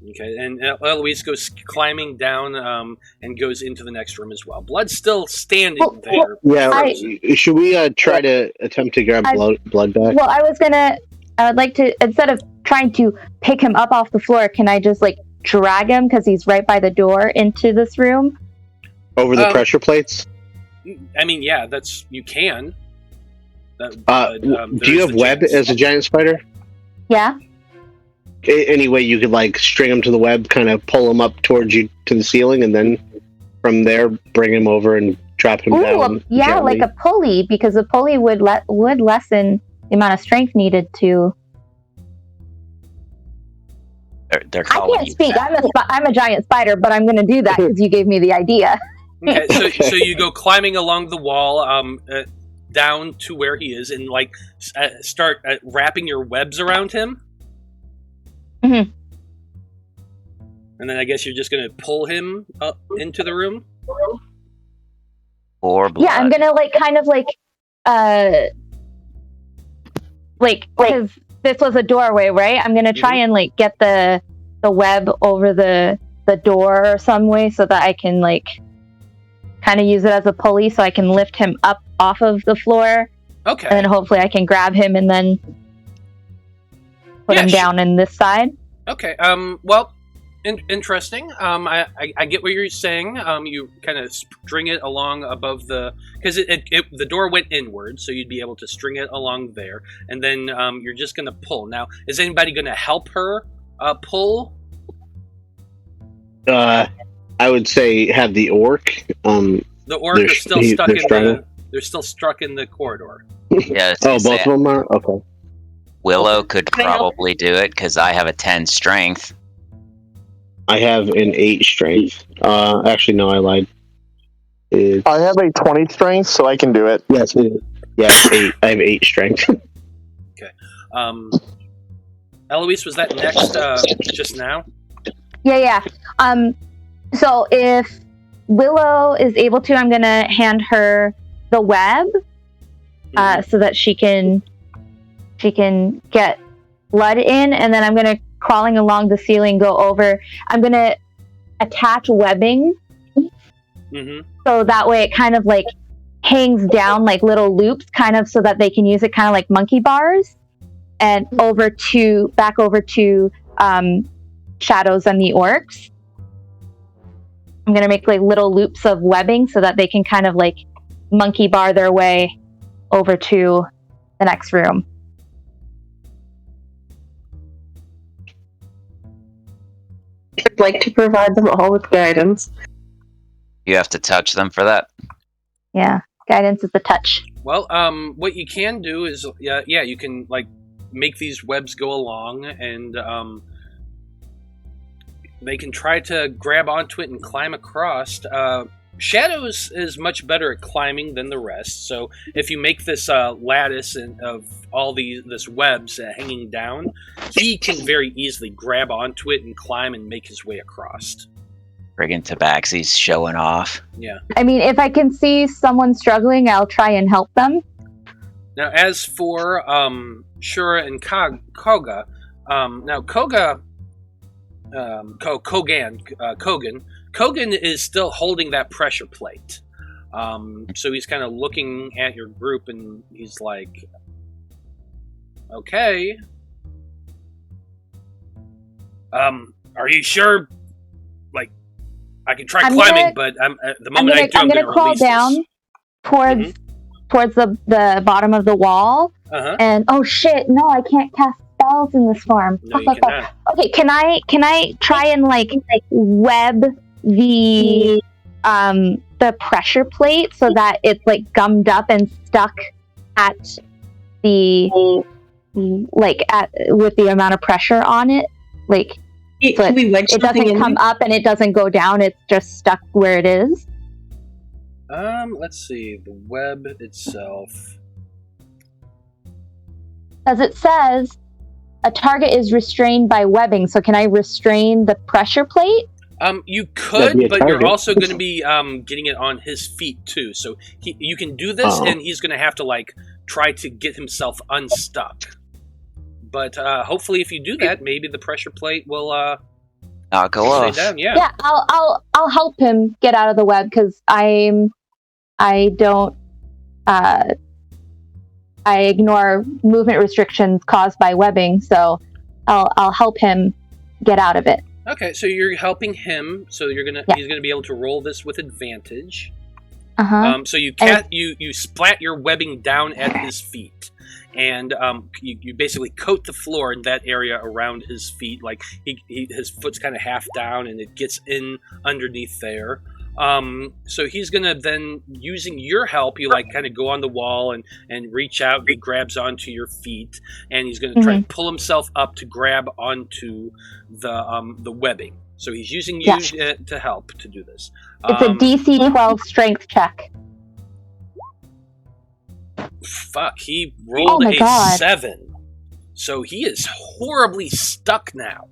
Okay, and Eloise goes climbing down and goes into the next room as well. Blood's still standing there. Yeah, should we try to attempt to grab blood back? Well, I would like to, instead of trying to pick him up off the floor, can I just drag him, because he's right by the door, into this room? Over the pressure plates? I mean, yeah, you can. Do you have web as a giant spider? Yeah. Any way you could string him to the web, kind of pull him up towards you to the ceiling, and then from there bring him over and drop him down? Yeah, gently. like a pulley, because a pulley would lessen the amount of strength needed to. They're I can't speak. I'm a giant spider, but I'm going to do that because you gave me the idea. Okay, so you go climbing along the wall down to where he is, and start wrapping your webs around him. Mm-hmm. And then I guess you're just going to pull him up into the room? Or blood. Yeah, I'm going to because this was a doorway, right? I'm going to try and get the web over the door or some way so that I can kind of use it as a pulley so I can lift him up off of the floor. Okay. And then hopefully I can grab him and then put him down in this side. Okay. Well, interesting. I get what you're saying. You kind of string it along above because the door went inward, so you'd be able to string it along there, and then you're just going to pull. Now, is anybody going to help her pull? I would say have the orc. The orc is still stuck they're still stuck in the corridor. Yeah. Both of them are? Okay. Willow could probably do it because I have a 10 strength. I have an 8 strength. Actually, no, I lied. I have a 20 strength, so I can do it. Yes, yeah, 8. I have 8 strength. Okay. Eloise, was that next just now? Yeah. So if Willow is able to, I'm gonna hand her the web so that she can get blood in, and then I'm gonna crawling along the ceiling go over. I'm gonna attach webbing so that way it kind of hangs down like little loops, kind of so that they can use it kind of like monkey bars, and back over to Shadows and the orcs. I'm gonna make little loops of webbing so that they can kind of monkey bar their way over to the next room. I'd like to provide them all with guidance. You have to touch them for that? Yeah, guidance is a touch. Well, what you can do is, you can make these webs go along, and they can try to grab onto it and climb across. Shadows is much better at climbing than the rest, so if you make this lattice of all this webs hanging down, he can very easily grab onto it and climb and make his way across. Friggin' Tabaxi's showing off. Yeah. I mean, if I can see someone struggling, I'll try and help them. Now, as for Shura and Koga, now Kogan is still holding that pressure plate. So he's kind of looking at your group, and he's like, okay. Are you sure? I can try climbing, but the moment I'm going to crawl down towards the bottom of the wall. Uh-huh. And oh shit, no, I can't cast spells walls in this form. No, you cannot. Okay, can I try and like web the pressure plate so that it's like gummed up and stuck at the with the amount of pressure on it, like Can we wedge it something doesn't in come there? up and it doesn't go down, it's just stuck where it is? Let's see. The web itself. As it says, a target is restrained by webbing, so can I restrain the pressure plate? You That'd be could, a but you're target. also going to be getting it on his feet too. So you can do this, and he's going to have to like try to get himself unstuck. But hopefully, if you do that, maybe the pressure plate will Knock go stay off. down. Yeah. Yeah, I'll help him get out of the web because I ignore movement restrictions caused by webbing, so I'll help him get out of it. Okay, so you're helping him. So he's gonna be able to roll this with advantage. So you you splat your webbing down at his feet, and you basically coat the floor in that area around his feet. Like his foot's kind of half down, and it gets in underneath there. So he's gonna then, using your help, you like kind of go on the wall and reach out. He grabs onto your feet, and he's gonna try and pull himself up to grab onto the webbing. So he's using you to help to do this. It's a DC 12 strength check. Fuck, he rolled a 7. So he is horribly stuck now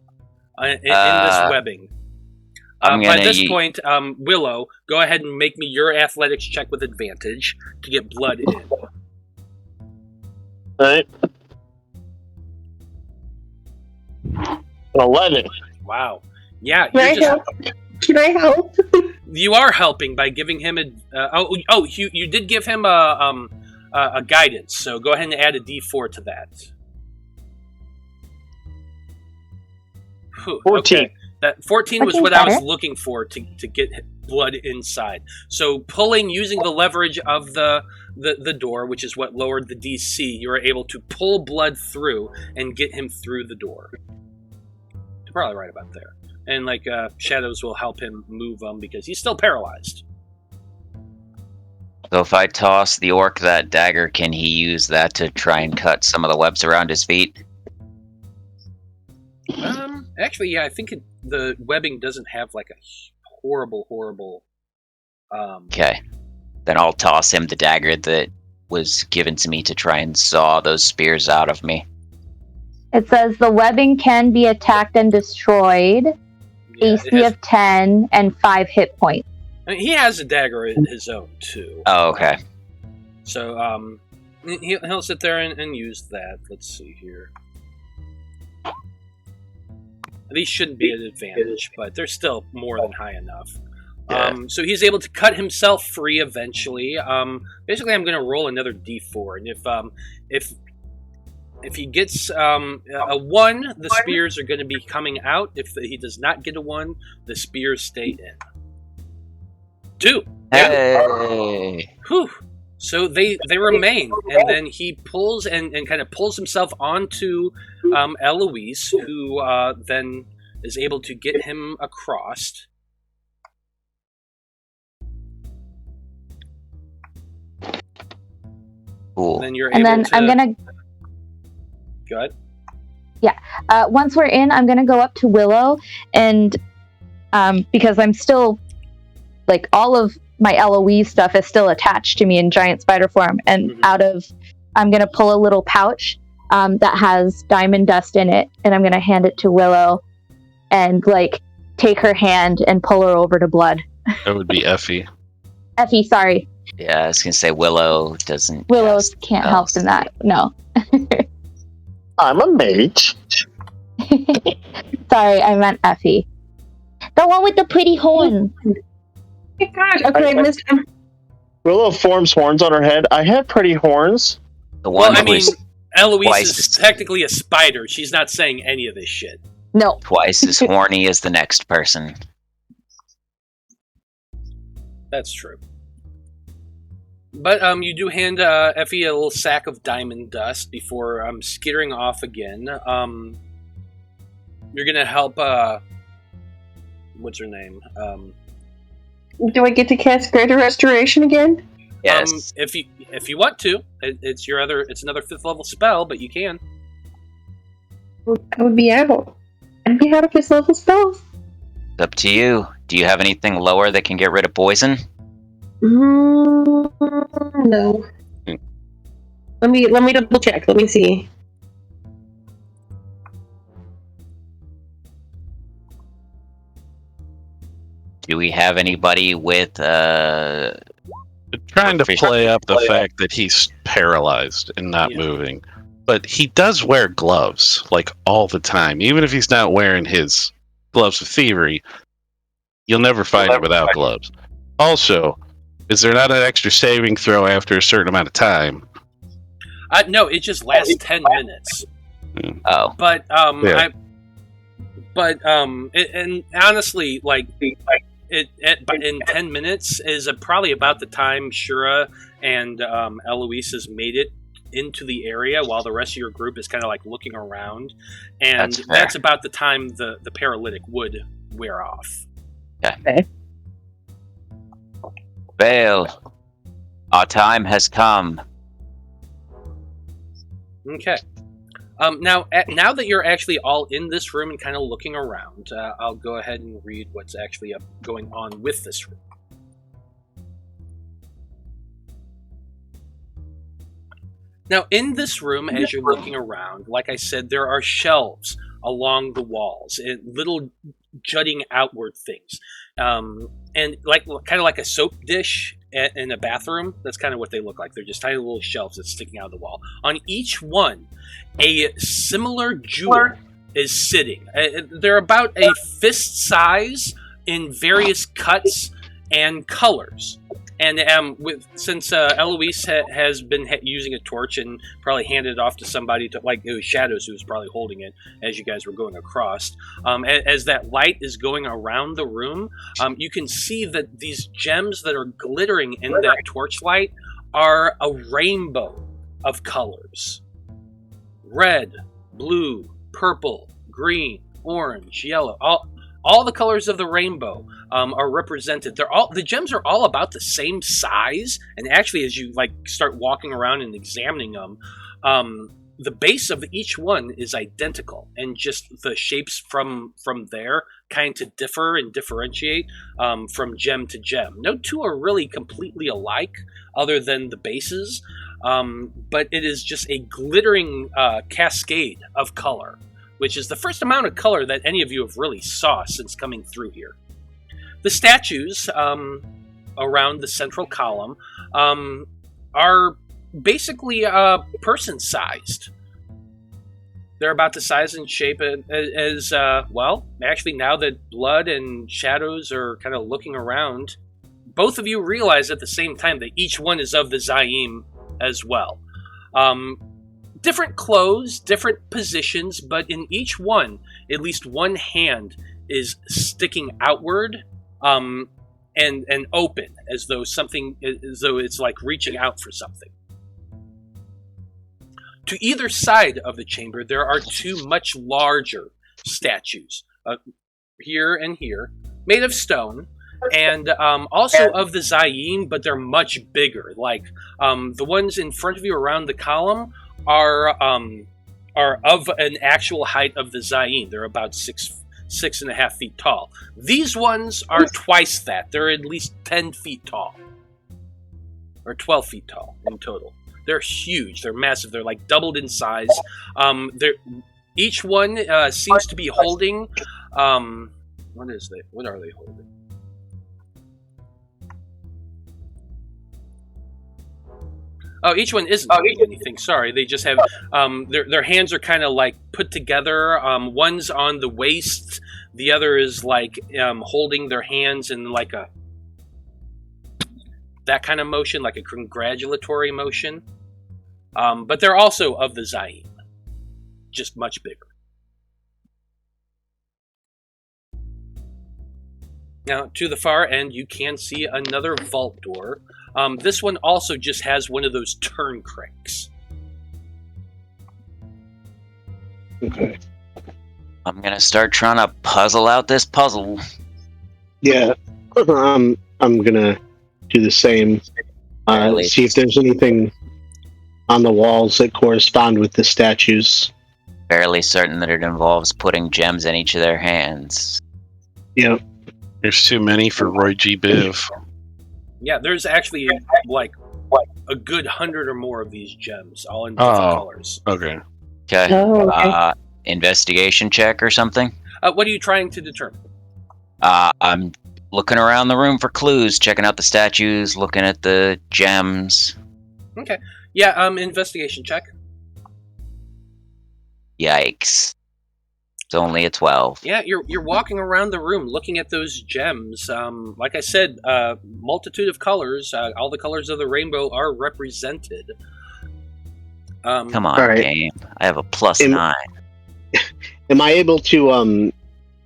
in this webbing. By this point, Willow, go ahead and make me your athletics check with advantage to get blood in. Alright. 11. Wow. Yeah, Can I help? you are helping by giving him you did give him a guidance, so go ahead and add a D4 to that. 14. Okay. That 14 was what better. I was looking for to get blood inside. So using the leverage of the door, which is what lowered the DC, you were able to pull blood through and get him through the door. You're probably right about there. And shadows will help him move him because he's still paralyzed. So if I toss the orc that dagger, can he use that to try and cut some of the webs around his feet? Actually, yeah, I think the webbing doesn't have like a horrible. Okay. Then I'll toss him the dagger that was given to me to try and saw those spears out of me. It says the webbing can be attacked and destroyed. Yeah, AC of 10 and 5 hit points. I mean, he has a dagger in his own too. Oh, okay. So he'll sit there and use that. Let's see here. These shouldn't be an advantage, but they're still more than high enough. Yeah. So he's able to cut himself free eventually. Basically, I'm going to roll another D4, and if he gets a 1, the spears are going to be coming out. If he does not get a 1, the spears stay in. 2. Hey. Whew. So they remain, and then he pulls and kind of pulls himself onto Eloise, who then is able to get him across. Cool. Then you're And able then to... I'm gonna. Go ahead. Once we're in, I'm gonna go up to Willow, and because I'm still like all of my Eloise stuff is still attached to me in giant spider form, and I'm gonna pull a little pouch that has diamond dust in it, and I'm gonna hand it to Willow, and like take her hand and pull her over to blood. That would be Effie. Effie, sorry. Yeah, I was gonna say Willow doesn't. Willow cast can't help in that. No. I'm a mage. Sorry, I meant Effie. The one with the pretty horns. Oh my gosh. Okay, Miss. Willow forms horns on her head. I have pretty horns. The one Well, I mean, who's Eloise twice is as- technically a spider. She's not saying any of this shit. No. twice as horny as the next person. That's true. But you do hand Effie a little sack of diamond dust before skittering off again. You're gonna help. What's her name? Do I get to cast Greater Restoration again? Yes. If you want to, it's another 5th level spell, but you can. I would be out. I'd be out of his level spells. It's up to you. Do you have anything lower that can get rid of poison? No. Let me double check. Let me see. Do we have anybody with Trying to play up the fact that he's paralyzed and not moving. But he does wear gloves, like, all the time. Even if he's not wearing his gloves of thievery, you'll never find him without gloves. Also, is there not an extra saving throw after a certain amount of time? No, it just lasts 10 minutes. Oh. But Yeah. and honestly, like in 10 minutes is probably about the time Shura and Eloise has made it into the area, while the rest of your group is kind of like looking around, and that's about the time the paralytic would wear off. Okay. Veil, our time has come. Okay. Now that you're actually all in this room and kind of looking around, I'll go ahead and read what's actually going on with this room. Now, in this room, as you're looking around, like I said, there are shelves along the walls, and little jutting outward things, and kind of like a soap dish in a bathroom. That's kind of what they look like. They're just tiny little shelves that's sticking out of the wall. On each one, a similar jewel is sitting. They're about a fist size in various cuts and colors. And since Eloise has been using a torch and probably handed it off to somebody, it was Shadows who was probably holding it as you guys were going across. As that light is going around the room, you can see that these gems that are glittering in that torchlight are a rainbow of colors. Red, blue, purple, green, orange, yellow, all the colors of the rainbow are represented. The gems are all about the same size, and actually, as you start walking around and examining them, the base of each one is identical, and just the shapes from there kind of differ and differentiate from gem to gem. No two are really completely alike, other than the bases, but it is just a glittering cascade of color, which is the first amount of color that any of you have really saw since coming through here. The statues around the central column are basically person-sized. They're about the size and shape as actually, now that Blood and Shadows are kind of looking around, both of you realize at the same time that each one is of the Zaeim as well. Different clothes, different positions, but in each one, at least one hand is sticking outward and open, as though it's like reaching out for something. To either side of the chamber, there are two much larger statues, here and here, made of stone, and also of the Zaeim, but they're much bigger. The ones in front of you around the column are of an actual height of the Zaeim. They're about 6.5 feet tall. These ones are twice that. They're at least 10 feet tall, or 12 feet tall in total. They're huge. They're massive. They're doubled in size. Each one seems to be holding. What are they holding? Oh, each one isn't holding anything. Sorry, they just have their hands are kind of put together. One's on the waist, the other is holding their hands in that kind of motion, like a congratulatory motion. But they're also of the Zaeim, just much bigger. Now, to the far end, you can see another vault door. This one also just has one of those turn cranks. Okay. I'm gonna start trying to puzzle out this puzzle. Yeah. I'm gonna do the same. See if there's anything on the walls that correspond with the statues. Fairly certain that it involves putting gems in each of their hands. Yeah. There's too many for Roy G. Biv. Yeah, there's actually like a good 100 or more of these gems, all in different colors. Okay. Okay. Oh, okay. Investigation check or something? What are you trying to determine? I'm looking around the room for clues, checking out the statues, looking at the gems. Okay. Yeah, investigation check. Yikes. It's only a 12. Yeah, you're walking around the room looking at those gems. Like I said, multitude of colors. All the colors of the rainbow are represented. Come on, right. game. I have a +9. Am I able to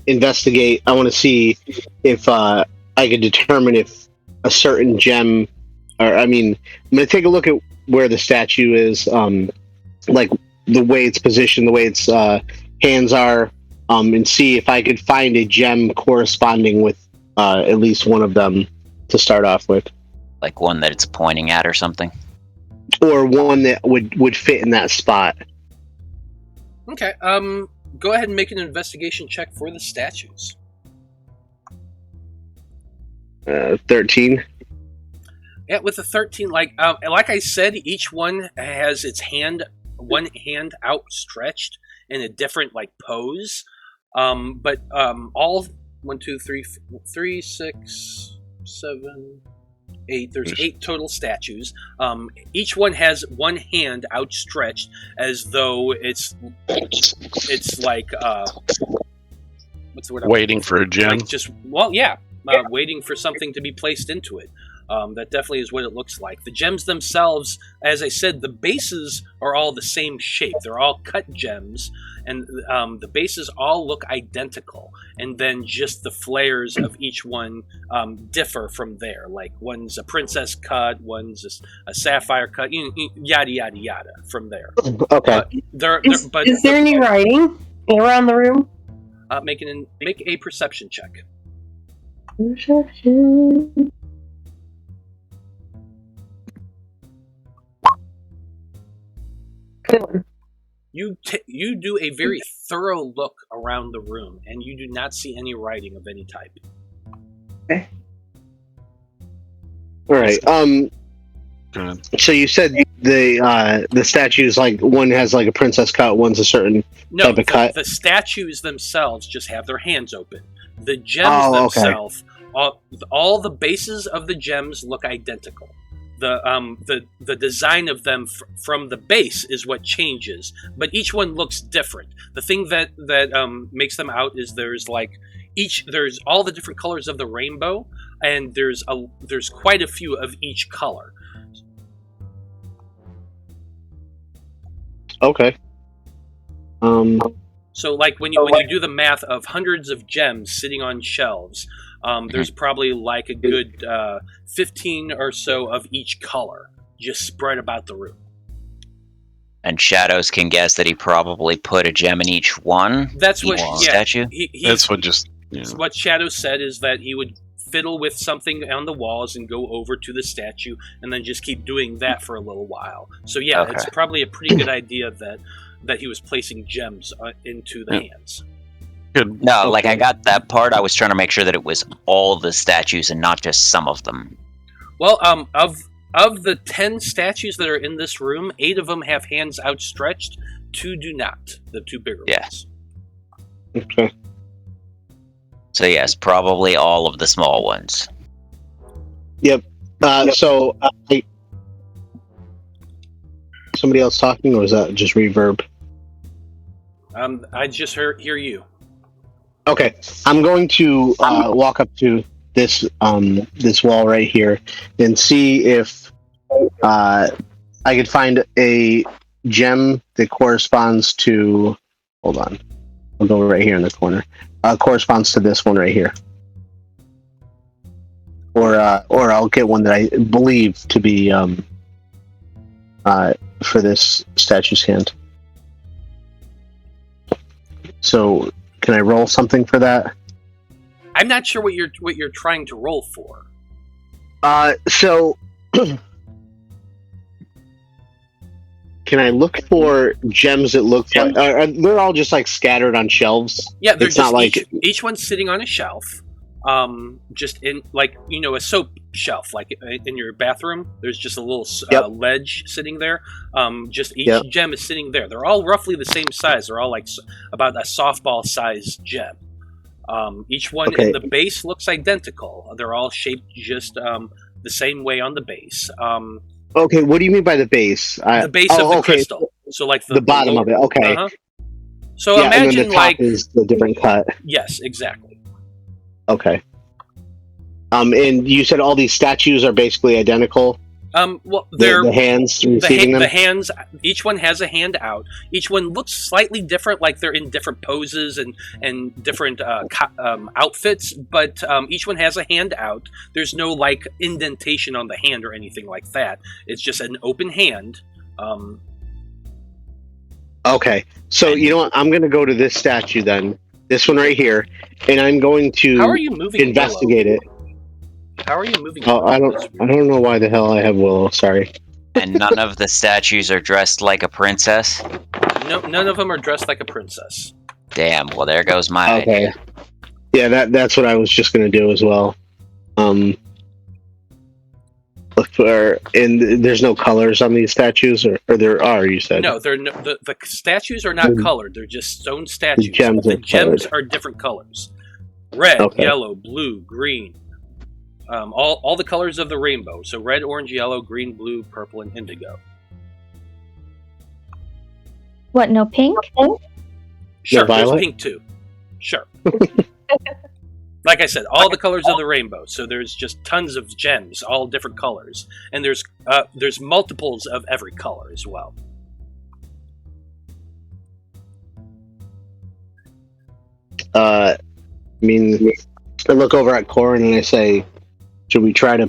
investigate? I want to see if I could determine if a certain gem, or I'm going to take a look at where the statue is, like the way it's positioned, the way its hands are, and see if I could find a gem corresponding with at least one of them to start off with, Like one that it's pointing at or something? or one that would fit in that spot. Okay. Go ahead and make an investigation check for the statues. 13. Yeah, with the 13, like I said, each one has one hand outstretched in a different pose. But all 1, 2, 3, 6, 7, 8. There's 8 total statues. Each one has one hand outstretched as though it's like what's the word? Waiting for a gem. Waiting for something to be placed into it. That definitely is what it looks like. The gems themselves, as I said, the bases are all the same shape. They're all cut gems, and the bases all look identical. And then just the flares of each one differ from there. Like one's a princess cut, one's a sapphire cut, yada yada yada. From there. Okay. Is there any writing around the room? Make a perception check. Good one. You do a very thorough look around the room, and you do not see any writing of any type. Okay. All right. Good. So you said the statues, like one has like a princess cut, one's a certain type of cut. The statues themselves just have their hands open. The gems themselves, all the bases of the gems look identical. The design of them from the base is what changes, but each one looks different. The thing that makes them out is there's all the different colors of the rainbow, and there's quite a few of each color. Okay. So, when you do the math of hundreds of gems sitting on shelves, there's probably a good 15 or so of each color just spread about the room. And Shadows can guess that he probably put a gem in each one. That's what statue. That's what just. Yeah. What Shadows said is that he would fiddle with something on the walls and go over to the statue, and then just keep doing that for a little while. So It's probably a pretty good idea that he was placing gems into the hands. Good. No, I got that part. I was trying to make sure that it was all the statues and not just some of them. Well, of the 10 statues that are in this room, 8 of them have hands outstretched. 2 do not. The 2 bigger ones. Okay. So yes, probably all of the small ones. Yep. So, somebody else talking, or was that just reverb? I just hear you. Okay, I'm going to walk up to this wall right here and see if I could find a gem that corresponds to. Hold on, I'll go right here in the corner. Corresponds to this one right here. or I'll get one that I believe to be for this statue's hand. So, can I roll something for that? I'm not sure what you're trying to roll for. So can I look for gems that look like they're all just like scattered on shelves? Yeah, they're it's just not like each one's sitting on a shelf. Just in like a soap shelf, like in your bathroom. There's just a little ledge sitting there. Just each gem is sitting there. They're all roughly the same size. They're all like about a softball sized gem. Each one in the base looks identical. They're all shaped just the same way on the base. Okay, what do you mean by the base? The base of the crystal. So like the bottom of it. Okay. Uh-huh. So and imagine then the top is the different cut. Yes, exactly. Okay. And you said all these statues are basically identical? Well, they're the hands receiving them? The hands, each one has a hand out. Each one looks slightly different, like they're in different poses and different outfits, but each one has a hand out. There's no, like, indentation on the hand or anything like that. It's just an open hand. Okay. So, you know what? I'm going to go to this statue then. This one right here. And I'm going to How are you moving investigate Willow? it. How are you moving? I don't know why the hell I have Willow. Sorry. And none of the statues are dressed like a princess? No, none of them are dressed like a princess. Damn, well there goes my idea. Yeah, that's what I was just going to do as well. Look for, and there's no colors on these statues, or there are, you said? No, the statues are not colored. They're just stone statues. The gems are different colors. Red, yellow, blue, green. All the colors of the rainbow. So red, orange, yellow, green, blue, purple, and indigo. What, no pink? Sure, there's violet? pink too. Sure. Like I said, all the colors of the rainbow. So there's just tons of gems, all different colors. And there's multiples of every color as well. I mean, I look over at Corin and I say, should we try to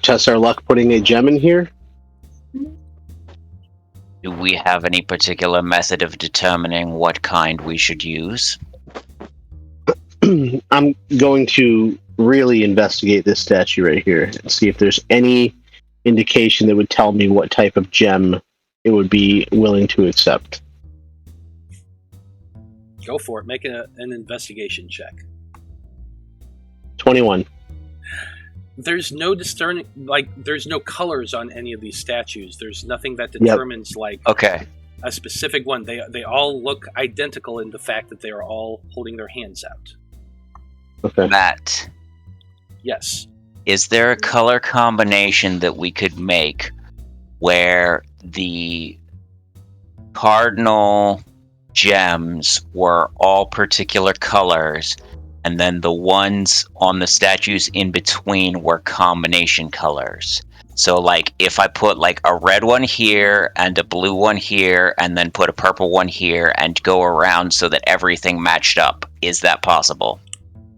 test our luck putting a gem in here? Do we have any particular method of determining what kind we should use? I'm going to really investigate this statue right here and see if there's any indication that would tell me what type of gem it would be willing to accept. Go for it. Make an investigation check. 21. There's no discerning, there's no colors on any of these statues. There's nothing that determines a specific one. They all look identical in the fact that they are all holding their hands out. Okay. Matt. Yes. Is there a color combination that we could make where the cardinal gems were all particular colors, and then the ones on the statues in between were combination colors? So, like, if I put, like, a red one here, and a blue one here, and then put a purple one here, and go around so that everything matched up, is that possible?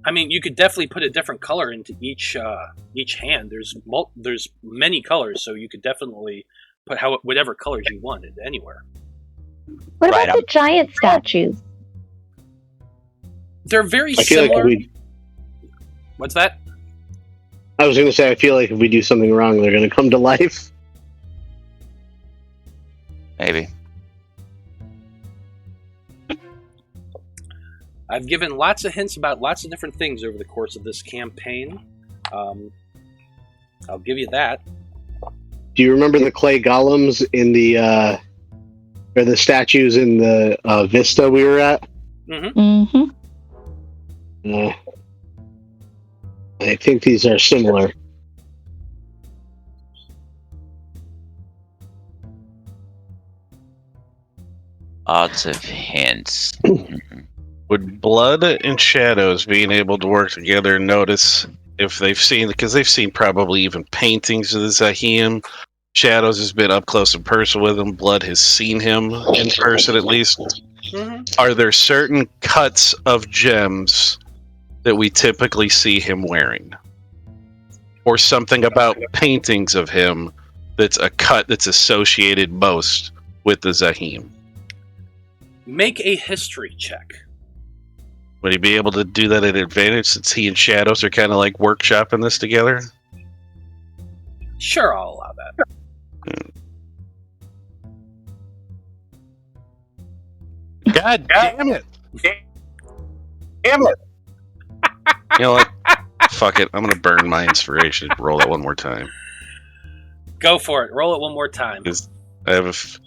I mean, you could definitely put a different color into each hand. There's many colors, so you could definitely put whatever colors you wanted anywhere. What about the giant statues? They're very similar. What's that? I was going to say, I feel like if we do something wrong, they're going to come to life. Maybe. I've given lots of hints about lots of different things over the course of this campaign. I'll give you that. Do you remember the clay golems in the or the statues in the vista we were at? Mm-hmm. I think these are similar. Lots of hints. Would blood and shadows being able to work together notice if they've seen, because they've seen probably even paintings of the Zaeim. Shadows has been up close and personal with him. Blood has seen him in person at least. Mm-hmm. Are there certain cuts of gems that we typically see him wearing? Or something about paintings of him that's a cut that's associated most with the Zaeim? Make a history check. Would he be able to do that at advantage since he and Shadows are kind of like workshopping this together? Sure, I'll allow that. God damn it! Damn it! You know what? Fuck it. I'm gonna burn my inspiration. Roll it one more time. Go for it. Roll it one more time. I have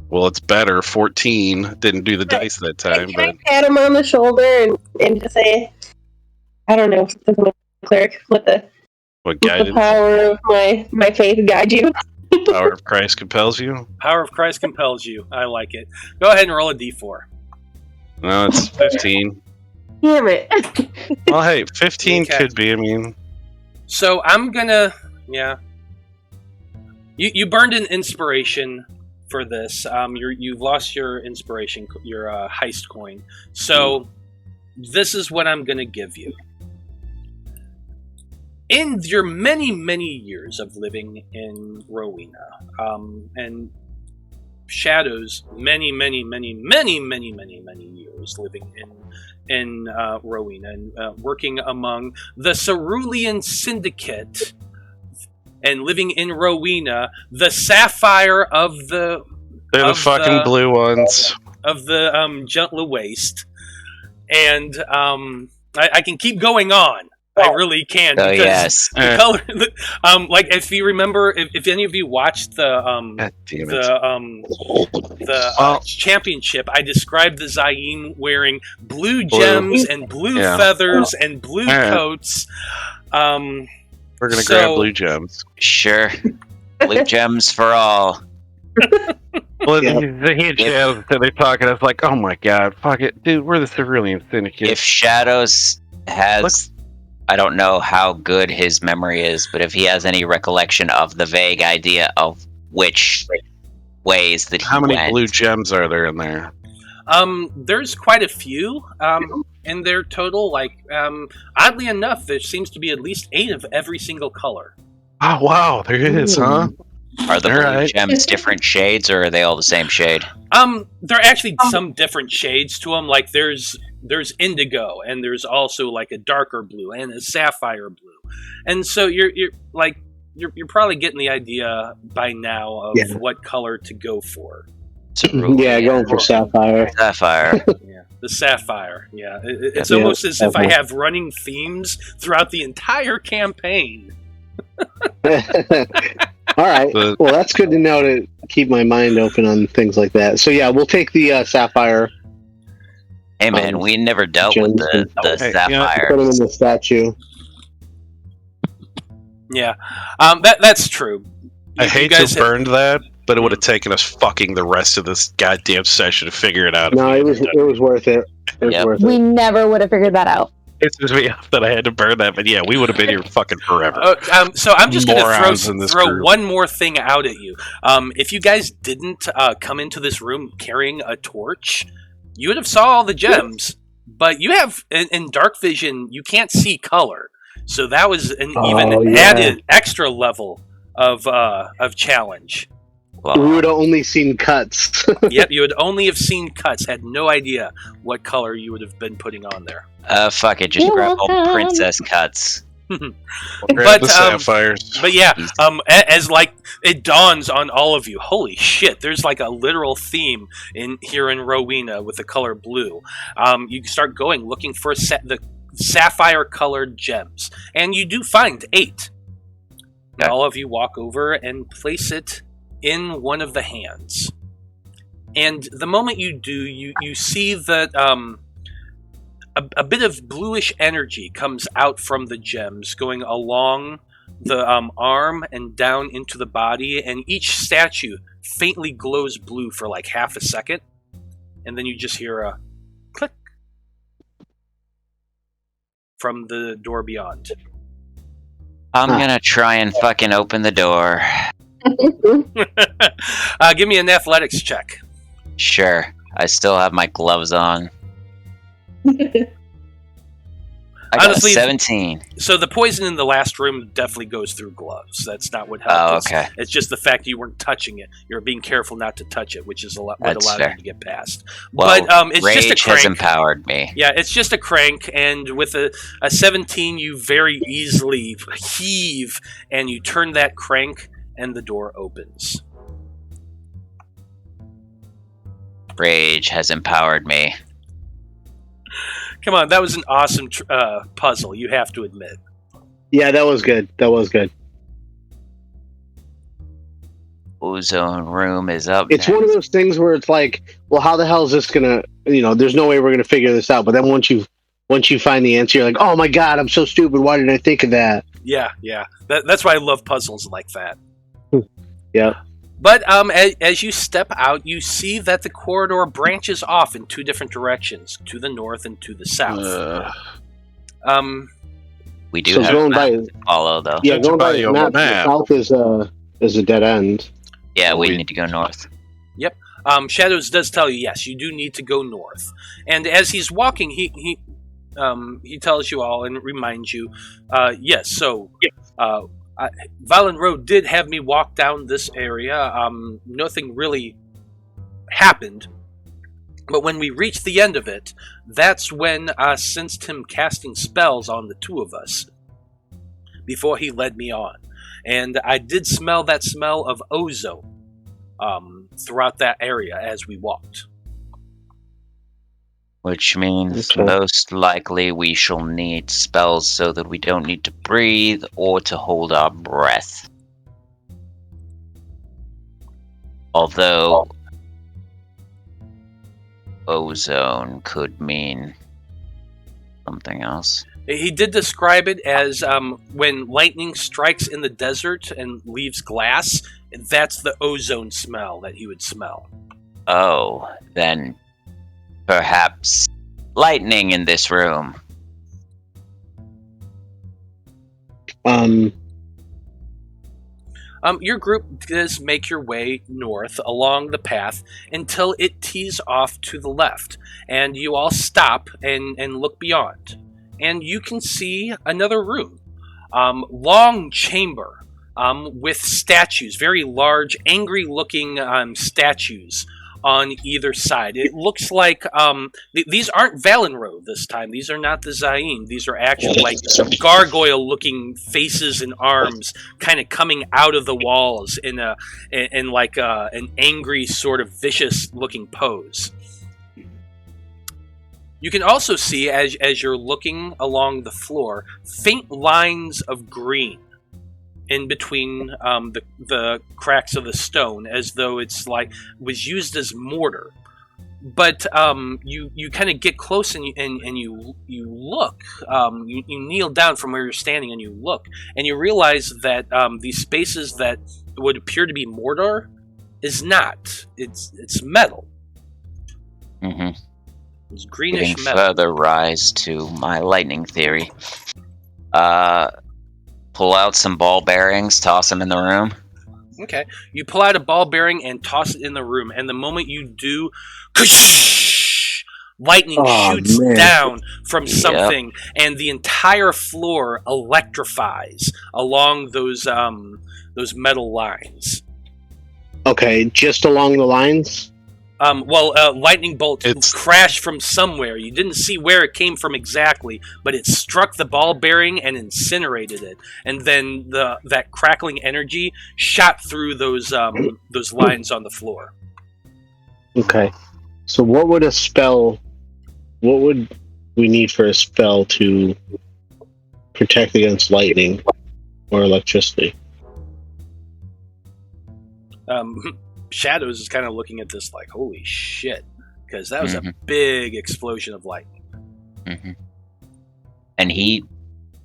well, it's better. 14. Didn't do the dice that time, Can but I pat him on the shoulder and just say, I don't know, cleric, what let the guidance? power of my faith guide you. Power of Christ compels you? Power of Christ compels you. I like it. Go ahead and roll a d4. No, it's 15. Damn it. Well, hey, 15 Okay. could be. I mean, So I'm gonna, yeah. You burned an inspiration for this. You've lost your inspiration, your heist coin. So this is what I'm gonna give you. In your many, many years of living in Rowena, and Shadow's many years living in Rowena and working among the Cerulean Syndicate and living in Rowena, the Sapphire of the they're the of fucking the- blue ones. of the Gentler Waste, and I can keep going on. I really can. Oh, because yes. the color, like if you remember, if any of you watched the God damn it. the championship, I described the Zaeim wearing blue gems and blue feathers and blue coats. We're gonna so- grab blue gems. Sure. Blue gems for all. Well, Yeah. he and Shadows, they're talking. I was like, oh my god, fuck it, dude, we're the Cerulean Syndicate. If Shadows has... Look- I don't know how good his memory is, but if he has any recollection of the vague idea of which ways that he How many went. blue gems are there in there? There's quite a few in their total. Like, oddly enough, there seems to be at least 8 of every single color. Oh wow, there it is, huh? Are the All blue right. gems different shades, or are they all the same shade? There are actually some different shades to them. Like there's indigo, and there's also like a darker blue and a sapphire blue. And so you're probably getting the idea by now of what color to go for. Yeah, going for sapphire. Sapphire. Yeah, the sapphire. Yeah, it's Yeah, almost as if I sapphire. have running themes throughout the entire campaign. All right. The- Well, that's good to know to keep my mind open on things like that. So yeah, we'll take the sapphire. Hey man, we never dealt with the Hey, yeah, sapphire. Put them in the statue. Yeah, that's true. I You hate guys to have burned that, but it would have taken us fucking the rest of this goddamn session to figure it out. No, it was worth it. It was Yep. worth We it. never would have figured that out. It's just me that I had to burn that, but yeah, we would have been here fucking forever. So I'm just going Morons in to this throw group. one more thing out at you. If you guys didn't come into this room carrying a torch, you would have saw all the gems. But you have in dark vision, you can't see color, so that was an even added extra level of challenge. We would have only seen cuts. Yep, you would only have seen cuts, had no idea what color you would have been putting on there. Fuck it, just You're grab all welcome. princess cuts. Grab but, the sapphires. But yeah, as like it dawns on all of you, holy shit! There's like a literal theme in here in Rowena with the color blue. You start going looking for the sapphire-colored gems, and you do find 8. Okay. All of you walk over and place it in one of the hands, and the moment you do, you see that a bit of bluish energy comes out from the gems, going along the arm and down into the body, and each statue faintly glows blue for like half a second, and then you just hear a click from the door beyond. I'm gonna try and fucking open the door. Give me an athletics check. Sure. I still have my gloves on. I got Honestly, a 17. So the poison in the last room definitely goes through gloves. That's not what Oh, helped. okay. It's just the fact you weren't touching it. You're being careful not to touch it, which is what That's allowed fair. you to get past. Well, But it's rage just a has crank. empowered me. Yeah, it's just a crank, and with a 17, you very easily heave, and you turn that crank, and the door opens. Rage has empowered me. Come on, that was an awesome puzzle, you have to admit. Yeah, that was good. That was good. Ozone room is up. It's one of those things where it's like, well, how the hell is this gonna? There's no way we're gonna figure this out. But then once you find the answer, you're like, oh my god, I'm so stupid. Why didn't I think of that? Yeah. That's why I love puzzles like that. Yeah. But as you step out, you see that the corridor branches off in two different directions, to the north and to the south. We do So have going a by map to follow, though. yeah, going by your the map, map. the south is a dead end. Yeah, we need to go north. Shadows does tell you, yes, you do need to go north. And as he's walking, he tells you all and reminds you, yes, so Valen Road did have me walk down this area. Nothing really happened. But when we reached the end of it, that's when I sensed him casting spells on the two of us before he led me on. And I did smell that smell of ozone throughout that area as we walked. Which means Okay. most likely we shall need spells so that we don't need to breathe or to hold our breath. Although ozone could mean something else. He did describe it as when lightning strikes in the desert and leaves glass, that's the ozone smell that he would smell. Oh, then perhaps lightning in this room. Your group does make your way north along the path until it tees off to the left, and you all stop and look beyond. And you can see another room. Long chamber with statues, very large, angry-looking statues on either side. It looks like these aren't Valenro this time. These are not the Zaeim. These are actually like gargoyle-looking faces and arms, kind of coming out of the walls in like an angry, sort of vicious-looking pose. You can also see, as you're looking along the floor, faint lines of green in between the cracks of the stone, as though it's like was used as mortar. But you kind of get close and you look. You kneel down from where you're standing and you look, and you realize that these spaces that would appear to be mortar is not. It's metal. Mm-hmm. It's greenish Giving metal. further rise to my lightning theory. Pull out some ball bearings, toss them in the room. Okay. You pull out a ball bearing and toss it in the room, and the moment you do, lightning shoots down from something, and the entire floor electrifies along those metal lines. Okay, just along the lines. Lightning bolt crashed from somewhere. You didn't see where it came from exactly, but it struck the ball bearing and incinerated it. And then that crackling energy shot through those lines on the floor. Okay, so what would we need for a spell to protect against lightning or electricity? Shadows is kind of looking at this like, holy shit, because that was a big explosion of lightning. Mm-hmm. And he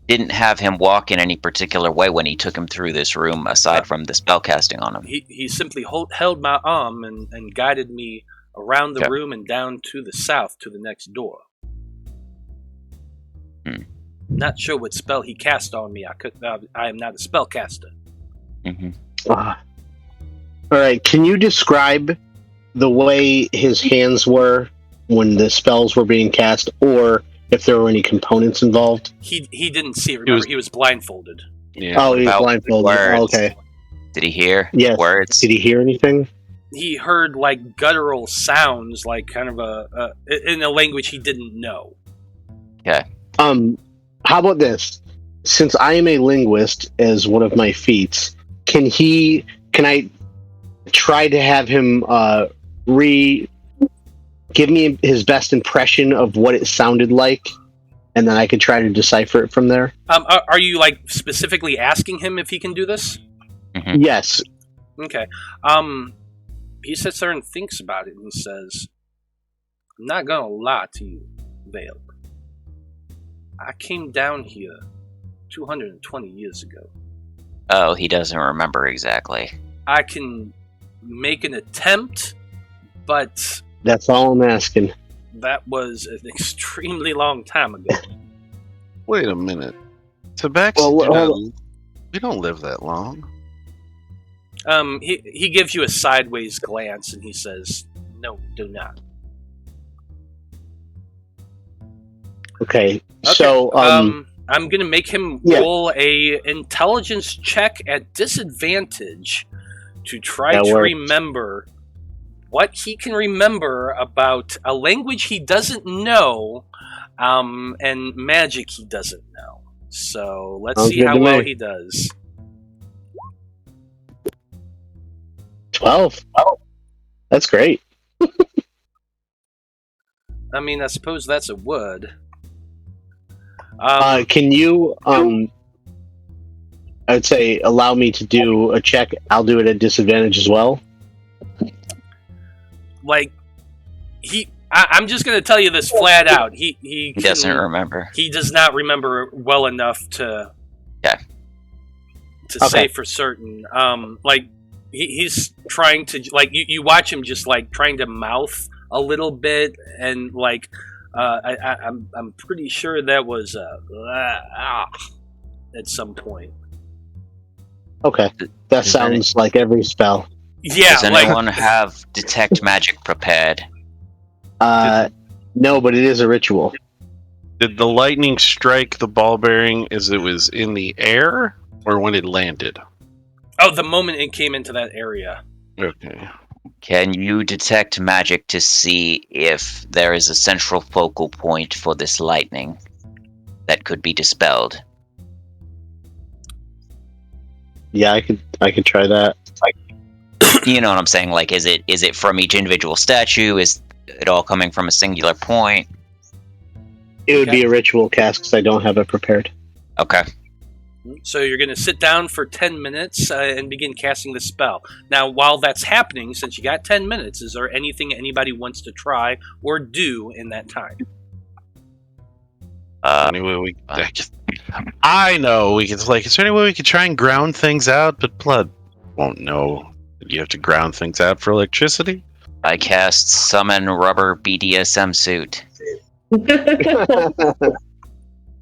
didn't have him walk in any particular way when he took him through this room, aside from the spell casting on him. He simply held my arm and guided me around the room and down to the south to the next door. Not sure what spell he cast on me. I am not a spellcaster. All right, can you describe the way his hands were when the spells were being cast, or if there were any components involved? He didn't see it. Remember, he was blindfolded. Yeah. Oh, he was About blindfolded. words. Oh, okay. Did he hear Yes. words? Did he hear anything? He heard like guttural sounds, like kind of in a language he didn't know. How about this? Since I am a linguist as one of my feats, can I try to have him give me his best impression of what it sounded like, and then I could try to decipher it from there? Are you like specifically asking him if he can do this? Mhm. Yes. Okay. He sits there and thinks about it and says, "I'm not gonna lie to you, Veil. I came down here 220 years ago. Oh, he doesn't remember exactly. I can make an attempt, but That's all I'm asking. that was an extremely long time ago." Wait a minute. Tabaxi, Well, we don't live that long. He gives you a sideways glance and he says, "No, do not." Okay. So, I'm gonna make him Yeah. roll a intelligence check at disadvantage to try That to works. remember what he can remember about a language he doesn't know, and magic he doesn't know. So let's Sounds see good how to well me. he does. 12. That's great. I mean, I suppose that's a would. Can you, I would say, allow me to do a check? I'll do it at disadvantage as well. Like I'm just gonna tell you this flat out. He Doesn't couldn't- remember. He does not remember well enough to Okay. say for certain. Like he's trying to like you watch him just like trying to mouth a little bit, and like I'm pretty sure that was at some point. Okay. That Does sounds like every spell. Yeah, Does like anyone have detect magic prepared? No, but it is a ritual. Did the lightning strike the ball bearing as it was in the air, or when it landed? the moment it came into that area. Okay. Can you detect magic to see if there is a central focal point for this lightning that could be dispelled? Yeah, I could try that. You know what I'm saying? Like, is it from each individual statue? Is it all coming from a singular point? It would Okay. be a ritual cast because I don't have it prepared. Okay. So you're going to sit down for 10 minutes and begin casting the spell. Now, while that's happening, since you got 10 minutes, is there anything anybody wants to try or do in that time? Anyway, I know we could like. Is there any way we could try and ground things out? But Blood won't know. You have to ground things out for electricity. I cast summon rubber BDSM suit.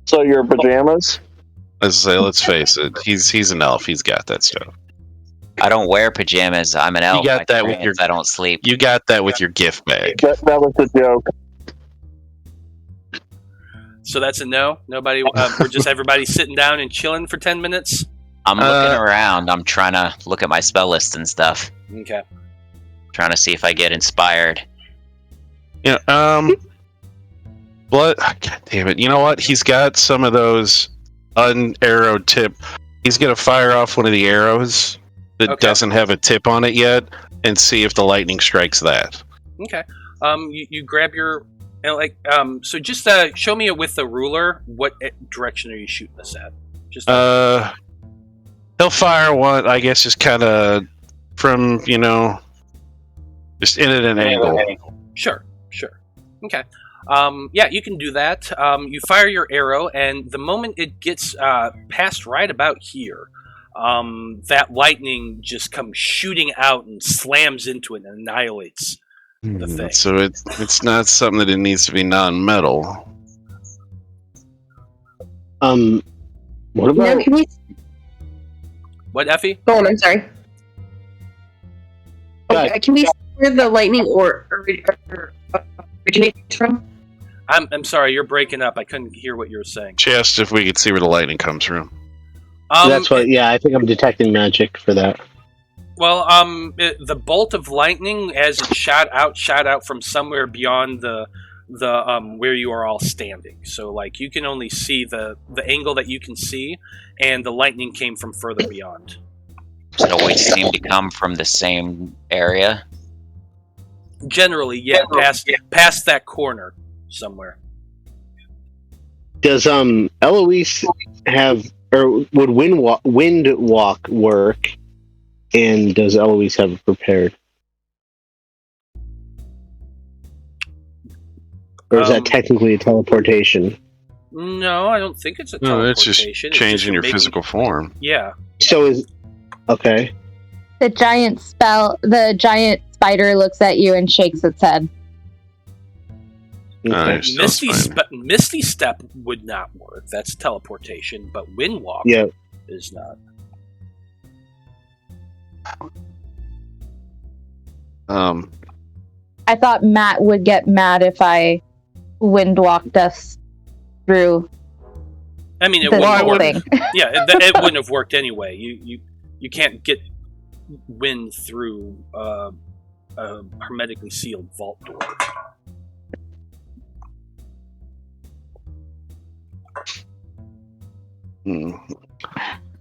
So your pajamas? Let's face it. He's an elf. He's got that stuff. I don't wear pajamas. I'm an elf. got I that with trance, I don't sleep. You got that with your gift bag. That was a joke. So that's a no? Nobody? We're just everybody sitting down and chilling for 10 minutes? I'm looking around. I'm trying to look at my spell list and stuff. Okay. Trying to see if I get inspired. Yeah. Blood. God damn it. You know what? He's got some of those un-arrowed tip. He's gonna fire off one of the arrows that Okay. doesn't have a tip on it yet, and see if the lightning strikes that. Okay. You grab your... so just show me with the ruler, what direction are you shooting this at? Just He'll fire one, I guess, just kind of from, just in at an angle. Sure. Okay. Yeah, you can do that. You fire your arrow, and the moment it gets past right about here, that lightning just comes shooting out and slams into it and annihilates the thing. So it's not something that it needs to be non-metal. What about? Now, can we What, Effie? go on? I'm sorry. Go ahead. Okay, can we see where the lightning or originates from? I'm sorry, you're breaking up. I couldn't hear what you were saying. She asked if we could see where the lightning comes from. That's what. Yeah, I think I'm detecting magic for that. Well, the bolt of lightning, as it shot out from somewhere beyond the where you are all standing. So, like, you can only see the angle that you can see, and the lightning came from further beyond. Does it always seem to come from the same area? Generally, yeah, past that corner somewhere. Does Eloise have, or would wind walk work? And does Eloise have it prepared? Or is that technically a teleportation? No, I don't think it's a No, teleportation. it's just changing your physical form. Yeah. So is okay. The giant spider looks at you and shakes its head. Nice. Misty Step would not work. That's teleportation, but Windwalk is not. I thought Matt would get mad if I windwalked us through. I mean, it the wouldn't work. thing. Yeah, it wouldn't have worked anyway. You can't get wind through a hermetically sealed vault door.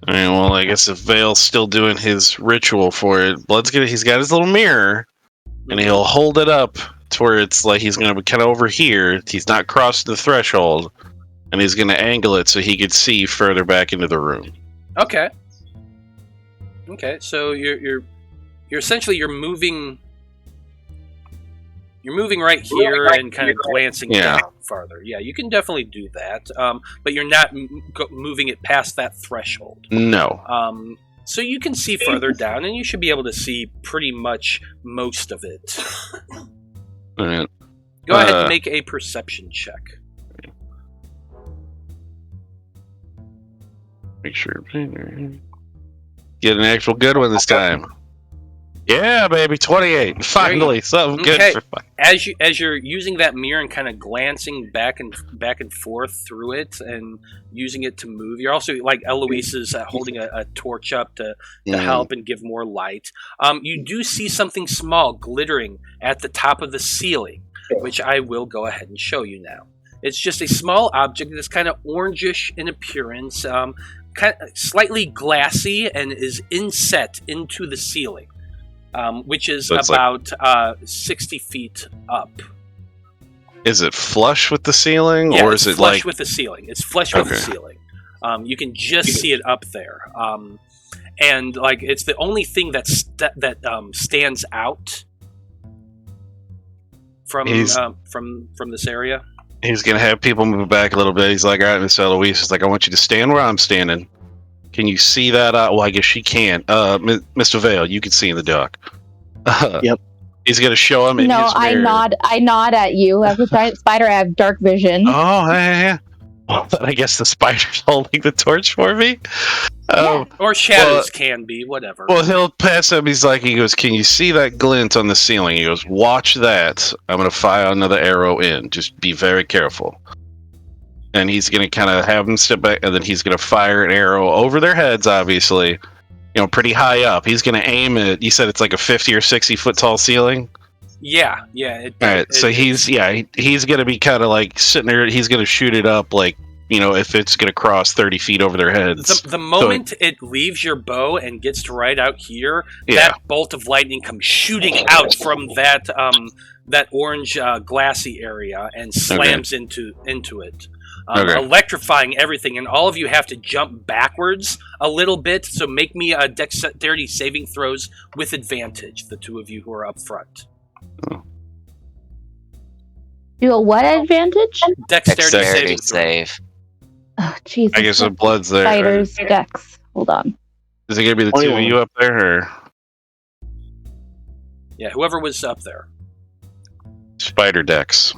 I mean, well, I guess if Veil's still doing his ritual for it, he's got his little mirror, and he'll hold it up to where it's like he's going to be kind of over here. He's not crossed the threshold, and he's going to angle it so he could see further back into the room. Okay. So you're essentially moving. You're moving right here and kind of glancing down farther. Yeah, you can definitely do that, but you're not moving it past that threshold. No. So you can see further down, and you should be able to see pretty much most of it. Right. Go ahead and make a perception check. Make sure. Get an actual good one this time. Yeah, baby, 28. Finally, something good for fun. As you're using that mirror and kind of glancing back and forth through it and using it to move, you're also, like, Eloise is holding a torch up to help and give more light. You do see something small glittering at the top of the ceiling, which I will go ahead and show you now. It's just a small object that's kind of orangish in appearance, kind of slightly glassy, and is inset into the ceiling. Which is so about 60 feet up. Is it flush with the ceiling, or is it flush like with the ceiling? It's flush with the ceiling. You can just see it up there, and like it's the only thing that stands out from this area. He's gonna have people move back a little bit. He's like, "All right, Miss Eloise, it's like I want you to stand where I'm standing. Can you see that? Well, I guess she can. Mr. Veil, you can see in the dark." Yep. He's gonna show him in his mirror. I nod at you. As a giant spider, I have dark vision. Oh, yeah. Well, I guess the spider's holding the torch for me. Or shadows can be, whatever. Well, he'll pass him. He goes, "Can you see that glint on the ceiling?" He goes, "Watch that. I'm gonna fire another arrow in. Just be very careful." And he's going to kind of have them step back, and then he's going to fire an arrow over their heads, obviously, pretty high up. He's going to aim it. You said it's like a 50 or 60 foot tall ceiling? Yeah. All right, so he's going to be kind of like sitting there. He's going to shoot it up like, if it's going to cross 30 feet over their heads. The moment it leaves your bow and gets to right out here, that bolt of lightning comes shooting out from that orange glassy area and slams into it. Electrifying everything, and all of you have to jump backwards a little bit, so make me a dexterity saving throws with advantage, the two of you who are up front. Do a what advantage? Dexterity save. Oh, Jesus. I guess the blood's there. Spider's dex. Hold on. Is it going to be the two of you up there, or? Yeah, whoever was up there. Spider dex.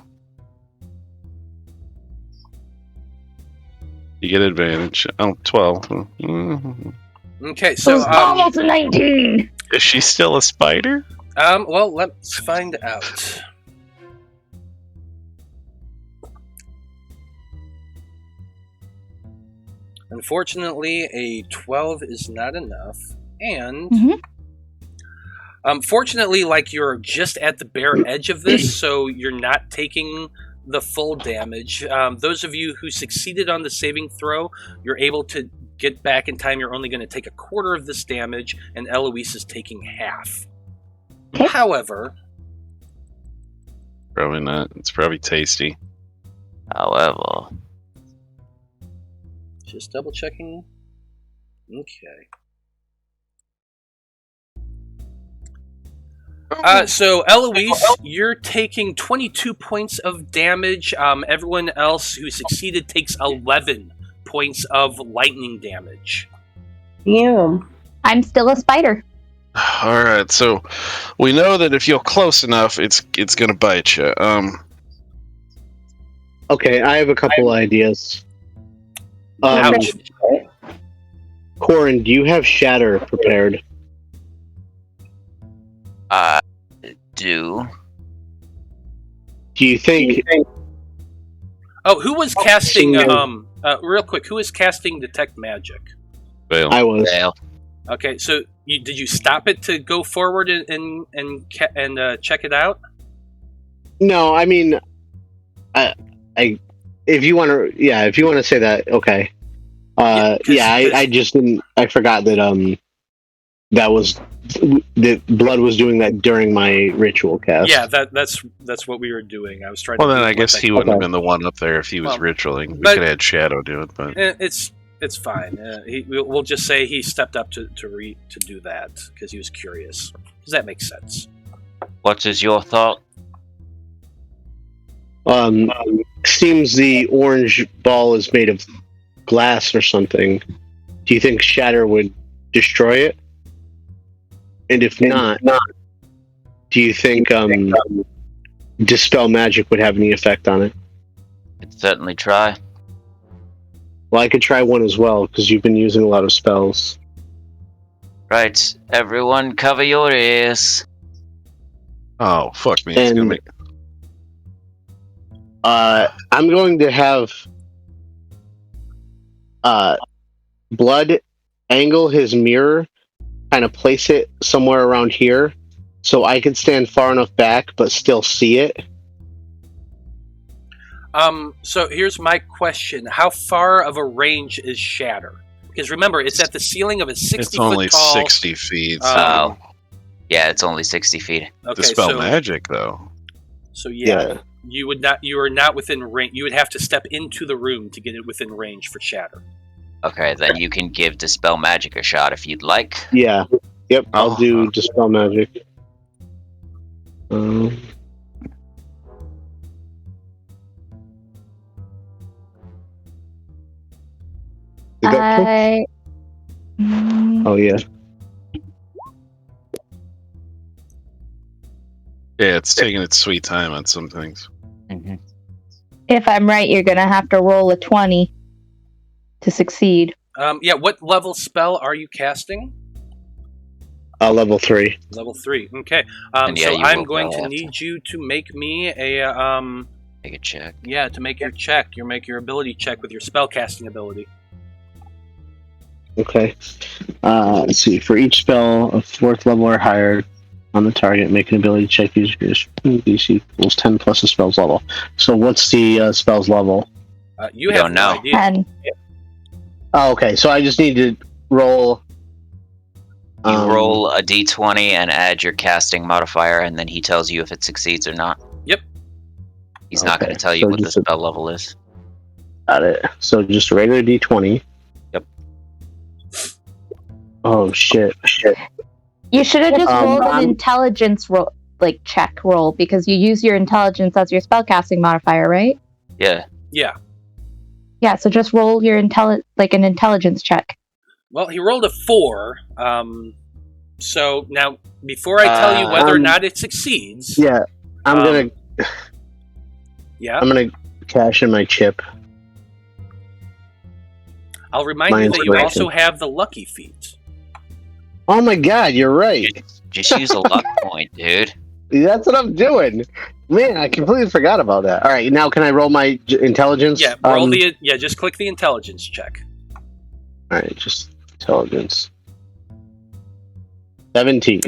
You get advantage. 12. Mm-hmm. Okay, so almost a 19. Is she still a spider? Well, let's find out. Unfortunately, a 12 is not enough. And Mhm. fortunately, like, you're just at the bare edge of this, so you're not taking the full damage. Those of you who succeeded on the saving throw, you're able to get back in time. You're only going to take a quarter of this damage, and Eloise is taking half. Okay. However, Probably not. It's probably tasty. However, just double checking. Okay. So, Eloise, you're taking 22 points of damage. Everyone else who succeeded takes 11 points of lightning damage. Damn. I'm still a spider. All right, so we know that if you're close enough, it's gonna bite you. Okay, I have a couple ideas. Ouch. Corin, do you have Shatter prepared? do. Do you think? Oh, who was casting? Real quick, who was casting Detect Magic? Veil. I was. Veil. Okay, so did you stop it to go forward and check it out? No, I mean, if you want to say that, okay. I just didn't. I forgot that that blood was doing that during my ritual cast. Yeah, that's what we were doing. I was trying. Well, to then I guess he wouldn't have been the one up there if he was Well, ritualing. We but- could have had Shadow do it, but It's fine. We'll just say he stepped up to do that because he was curious. Does that make sense? What is your thought? Seems the orange ball is made of glass or something. Do you think Shatter would destroy it? And if not, do you think Dispel Magic would have any effect on it? Could certainly try. Well, I could try one as well, because you've been using a lot of spells. Right, everyone cover your ears. oh fuck me, it's gonna And- make I'm going to have Blood angle his mirror, kind of place it somewhere around here, so I can stand far enough back but still see it. So here's my question: how far of a range is Shatter? Because remember, it's at the ceiling of a 60 it's only foot tall. 60 feet. Um, Yeah, it's only 60 feet. Okay, Dispel so, Magic, though. So yeah, you would not. You are not within range. You would have to step into the room to get it within range for Shatter. Okay, then you can give Dispel Magic a shot if you'd like. Yeah. Yep, I'll Oh. do Dispel Magic. You got click? I. Oh, yeah. Yeah, it's taking its sweet time on some things. Mm-hmm. If I'm right, you're gonna have to roll a 20 to succeed. Yeah. What level spell are you casting? Level 3. Level 3. Okay. And yeah, So you I'm will going to have need you to make me a Take a check. Yeah, to make your check. You make your ability check with your spell casting ability. Okay. Let's see. For each spell of 4th level or higher on the target, make an ability check. Use your DC equals 10 plus the spell's level. So what's the spell's level? You We have don't no know. idea. And Oh, okay. So I just need to roll. You roll a d20 and add your casting modifier, and then he tells you if it succeeds or not. Yep. He's not going Okay, to tell you so what the just a- spell level is. Got it. So just a regular D20. Yep. Oh shit! you should have just rolled an I'm- intelligence roll, like check roll, because you use your intelligence as your spellcasting modifier, right? Yeah. Yeah. Yeah, so just roll your an intelligence check. Well, he rolled a 4. So now, before I tell you whether or not it succeeds, Yeah, I'm Um, gonna yeah, I'm gonna cash in my chip. I'll remind my you that you inspiration. also have the lucky feat. Oh my god, you're right. Just use a luck point, dude. That's what I'm doing. Man, I completely forgot about that. All right, now can I roll my intelligence? Yeah, just click the intelligence check. All right, just intelligence. 17.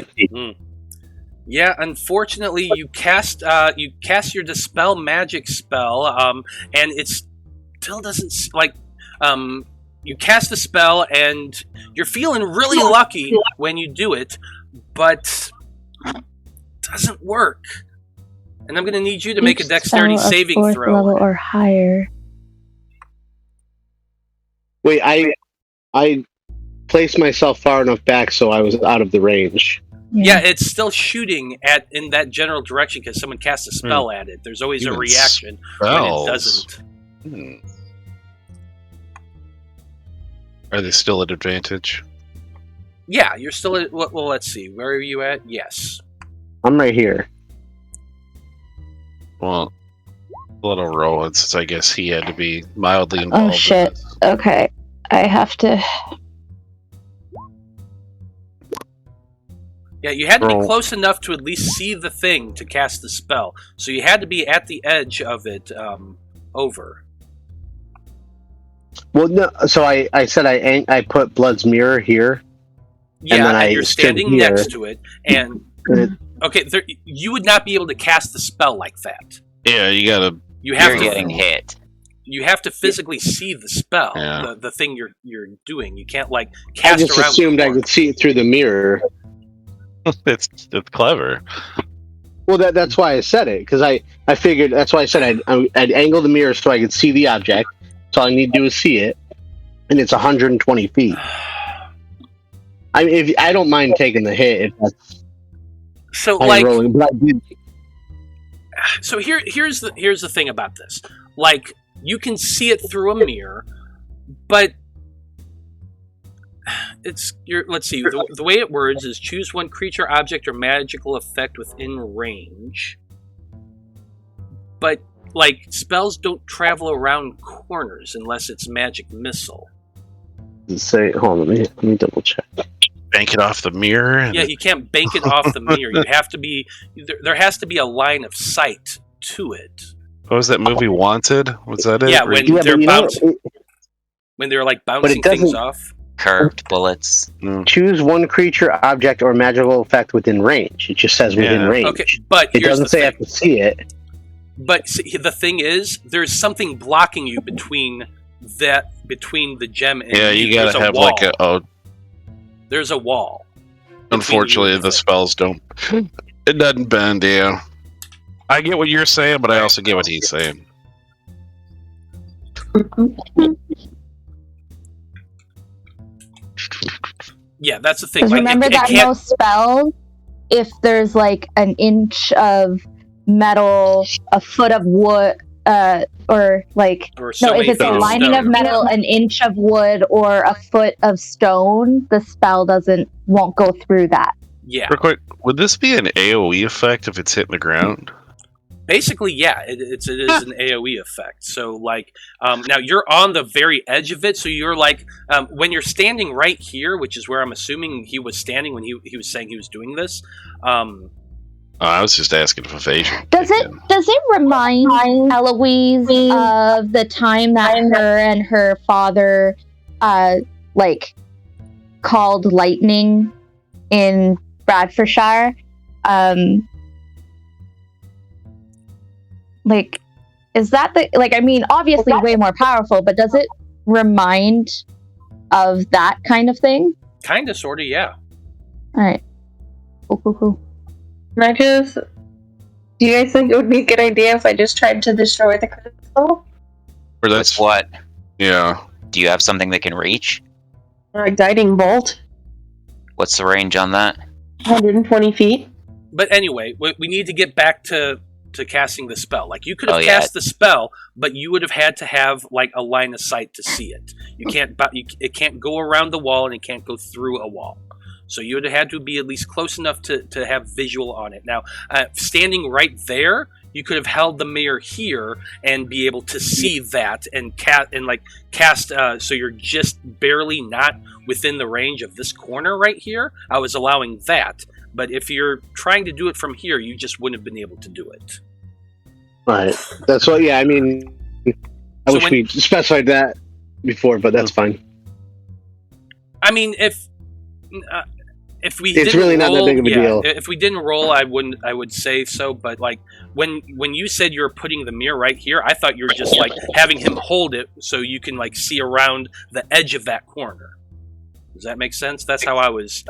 Yeah, unfortunately, you cast your dispel magic spell, and it still doesn't you cast the spell, and you're feeling really lucky when you do it, but it doesn't work. And I'm going to need you to make a dexterity saving fourth throw. level or higher. Wait, I placed myself far enough back so I was out of the range. Yeah, it's still shooting in that general direction because someone casts a spell at it. There's always a reaction when it doesn't. Are they still at advantage? Yeah, you're still at. Well, let's see. Where are you at? Yes. I'm right here. Well, little Rowan, since I guess he had to be mildly involved. Oh shit. In this. Okay. I have to. Yeah, you had to be close enough to at least see the thing to cast the spell. So you had to be at the edge of it over. Well, no. So I said I put Blood's mirror here. Yeah, and you're standing next to it, and okay, you would not be able to cast the spell like that. Yeah, you're getting hit. You have to physically see the spell, the thing you're doing. You can't cast around. I just assumed I could see it through the mirror. It's clever. Well, that's why I said it, because I figured that's why I said I'd angle the mirror so I could see the object. So all I need to do is see it, and it's 120 feet. I don't mind taking the hit if that's so rolling, but I did. So here's the thing about this. You can see it through a mirror, but let's see. The way it words is choose one creature, object, or magical effect within range. But spells don't travel around corners unless it's magic missile. Hold on, let me double check. Bank it off the mirror. Yeah, you can't bank it off the mirror. You have to be there has to be a line of sight to it. What was that movie, Wanted? Was that it? Yeah, when they're bouncing things off. Curved bullets. Choose one creature, object, or magical effect within range. It just says within range. Okay, but it doesn't say I have to see it. But the thing is, there's something blocking you between the gem and you gotta have wall. There's a wall. Unfortunately, the spells don't. It doesn't bend. Yeah, I get what you're saying, but I also get what he's saying. Yeah, that's the thing. Because remember that most spells, if there's an inch of metal, a foot of wood, if it's a lining of metal, an inch of wood, or a foot of stone, the spell won't go through that. Yeah. Real quick, would this be an AoE effect if it's hitting the ground? Basically, yeah, it is an AoE effect. So, now you're on the very edge of it. So you're when you're standing right here, which is where I'm assuming he was standing when he was saying he was doing this. I was just asking if evasion. Does it remind Eloise of the time that her and her father, called lightning in Bradfordshire? Is that obviously way more powerful, but does it remind of that kind of thing? Kinda, sorta, yeah. Alright. Cool. Do you guys think it would be a good idea if I just tried to destroy the crystal? Or that's what? Yeah. Do you have something that can reach? A guiding bolt. What's the range on that? 120 feet. But anyway, we need to get back to casting the spell. You could have cast the spell, but you would have had to have a line of sight to see it. You can't. It can't go around the wall, and it can't go through a wall. So you would have had to be at least close enough to have visual on it. Now, standing right there, you could have held the mirror here and be able to see that and cast. So you're just barely not within the range of this corner right here. I was allowing that, but if you're trying to do it from here, you just wouldn't have been able to do it. Right. That's what. Yeah. I mean, I wish we specified that before, but that's fine. I mean, if we It's didn't really roll, not that big of a deal. If we didn't roll, I would say so. But like when you said you were putting the mirror right here, I thought you were just like having him hold it so you can like see around the edge of that corner. Does that make sense? That's how I was.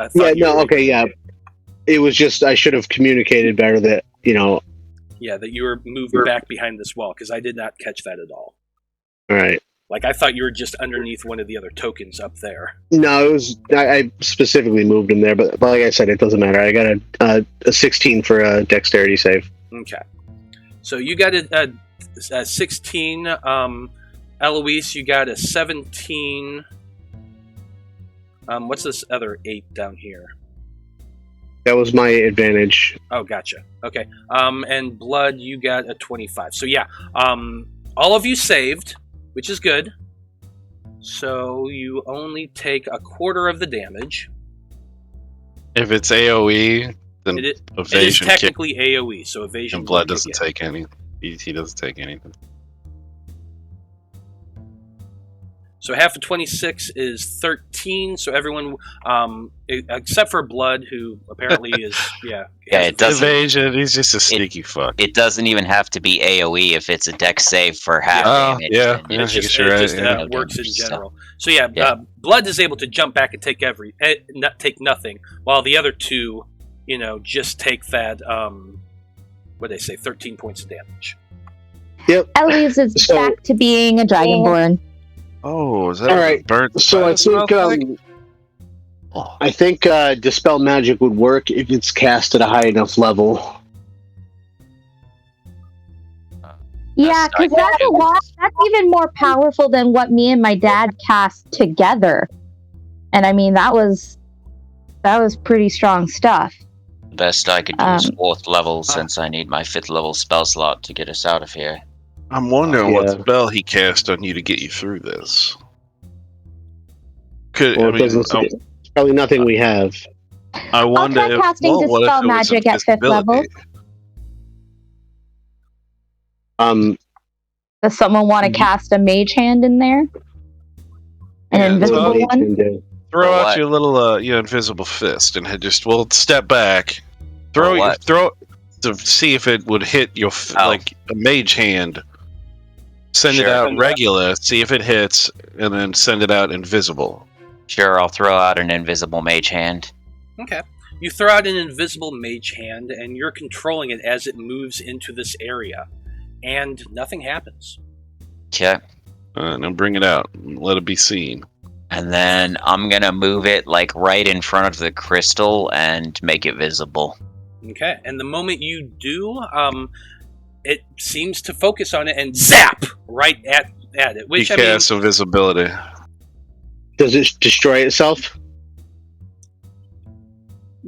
It was just I should have communicated better that that you were moved back behind this wall because I did not catch that at all. All right. Like I thought you were just underneath one of the other tokens up there. No, it was I specifically moved him there, but like I said, it doesn't matter. I got a 16 for a dexterity save. Okay, so you got a 16. Eloise, you got a 17. What's this other 8 down here? That was my advantage. Oh, gotcha. Okay. And Blood, you got a 25. So yeah, all of you saved, which is good. So you only take a quarter of the damage. If it's AoE, then It is evasion technically AoE, so evasion. and Blood won't doesn't kick in. take any. He doesn't take anything. So half of 26 is 13. So everyone, except for Blood, who apparently is it doesn't. Evasion. He's just a sneaky fuck. It doesn't even have to be AoE if it's a dex save for half Oh, damage. yeah, and yeah, It just, you're it right, just yeah. works in So, general. So yeah, Yeah. Blood is able to jump back and take take nothing, while the other two, just take that. What they say, 13 points of damage. Yep. Eloise is So- back to being a dragonborn. Oh, is that All right. burnt? So I think Dispel Magic would work if it's cast at a high enough level. Yeah, because that's a lot. That's even more powerful than what me and my dad cast together. And I mean, that was pretty strong stuff. The best I could do is 4th level, since I need my 5th level spell slot to get us out of here. I'm wondering what Yeah. spell he cast on you to get you through this. Well, it's probably nothing we have. I wonder try if casting what if Dispel it was Magic at 5th level. invisibility? Does someone want to cast a mage hand in there? An Yeah, invisible so- one? Throw Or out what? your little invisible fist and we'll step back. Or what? Throw to see if it would hit your like a mage hand. Send it Sure. out regular, see if it hits, and then send it out invisible. Sure, I'll throw out an invisible mage hand. Okay. You throw out an invisible mage hand, and you're controlling it as it moves into this area, and nothing happens. Okay. Now bring it out and let it be seen. And then I'm gonna move it like right in front of the crystal and make it visible. Okay. And the moment you do, it seems to focus on it and zap right at it. He casts invisibility. Does it destroy itself?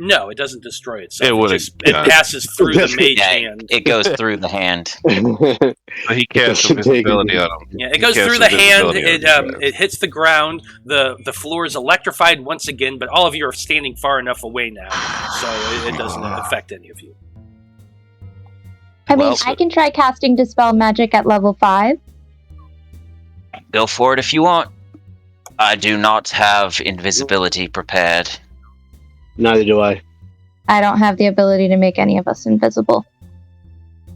No, it doesn't destroy itself. It would've It done. passes through the mage Yeah, hand. it goes through the hand. He casts doesn't take invisibility it. on him. Yeah, it He goes casts through the hand. invisibility on you guys. It hits the ground. The floor is electrified once again, but all of you are standing far enough away now, so it doesn't affect any of you. I mean, Well, I can try casting Dispel Magic at level 5. Go for it if you want. I do not have invisibility prepared. Neither do I. I don't have the ability to make any of us invisible.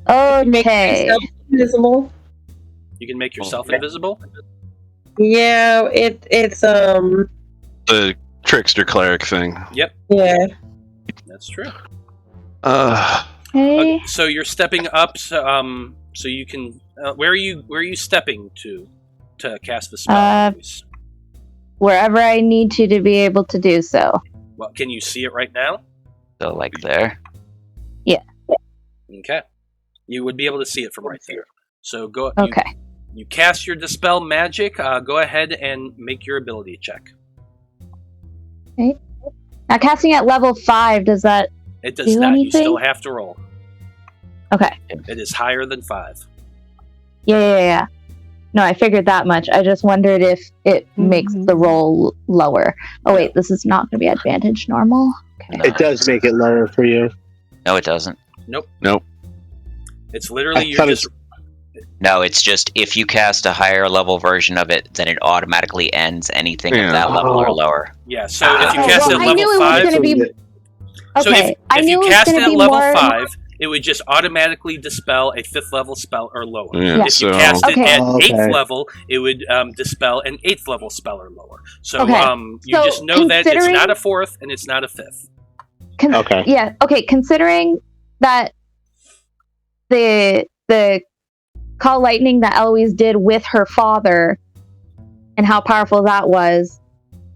Make Okay. yourself invisible. You can make yourself invisible. Yeah, it's The trickster cleric thing. yeah. That's true. Okay. Okay, so you're stepping up. So you can. Where are you stepping to cast the spell? Louise? Wherever I need to be able to do so. Well, can you see it right now? So like there. Okay, you would be able to see it from right there. So go. Okay. You cast your dispel magic. Go ahead and make your ability check. Now, casting at level 5, does that... It does Do not. You anything? still have to roll. Okay. It is higher than 5. Yeah. No, I figured that much. I just wondered if it makes the roll lower. Oh, wait, this is not going to be advantage normal? Okay. No, It does make it lower for you. No, it doesn't. Nope. Nope. It's literally I you're thought just No, it's just if you cast a higher level version of it, then it automatically ends anything of that level or lower. Yeah, so if you Okay, cast well, it I at knew level it was 5... gonna be. So Okay, I if knew you it was cast going it to at be level more. 5, it would just automatically dispel a 5th level spell or lower. Yeah, If you cast it Okay. at Oh, 8th okay. level, it would dispel an 8th level spell or lower. So Okay, you so just know that it's considering- not a 4th and it's not a 5th. Okay. Yeah. Okay. Considering that the call lightning that Eloise did with her father and how powerful that was,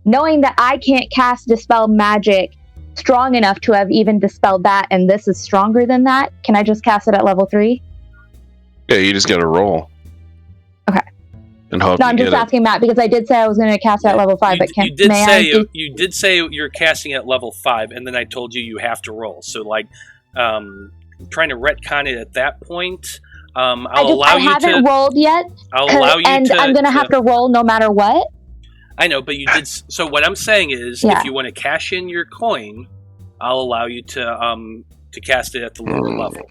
knowing that I can't cast dispel magic strong enough to have even dispelled that, and this is stronger than that, can I just cast it at level 3? Yeah, you just got to roll. Okay. And hope No, you I'm just get asking Matt because I did say I was going to cast it at level 5, but you did say you're casting at level 5, and then I told you have to roll. So trying to retcon it at that point, I haven't rolled yet. I'll allow you and I'm going to have to roll no matter what. I know, but you did. So what I'm saying is, if you want to cash in your coin, I'll allow you to cast it at the lower level.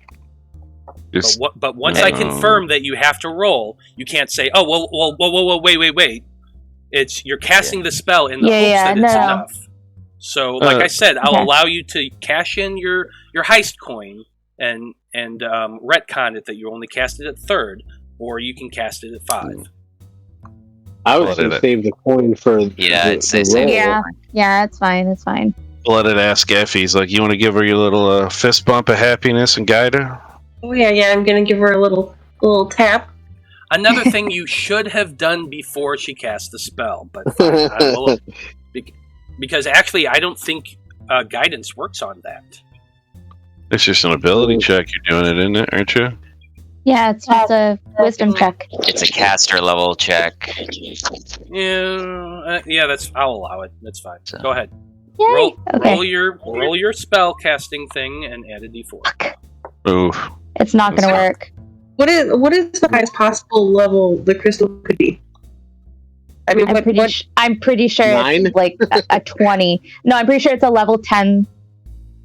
But once I confirm that you have to roll, you can't say, "Oh, whoa, wait." It's you're casting the spell in the hopes that it's enough. So, like I said, I'll allow you to cash in your heist coin and retcon it that you only cast it at 3rd, or you can cast it at 5. I would say save the coin for I'd say save it. Yeah, it's fine. It's fine. Let it ask Effie's like, you want to give her your little fist bump of happiness and guide her? Oh yeah, I'm gonna give her a little tap. Another thing you should have done before she cast the spell, but fine, I will, because actually I don't think guidance works on that. It's just an ability check. You're doing it, isn't it? Aren't you? Yeah, it's just a wisdom check. It's a caster level check. Yeah, I'll allow it. That's fine. So. Go ahead. Yay. Roll your spell casting thing and add a d4. Oof. It's not going to work. What is the highest possible level the crystal could be? I mean, I'm pretty sure 9? it's like a 20. No, I'm pretty sure it's a level 10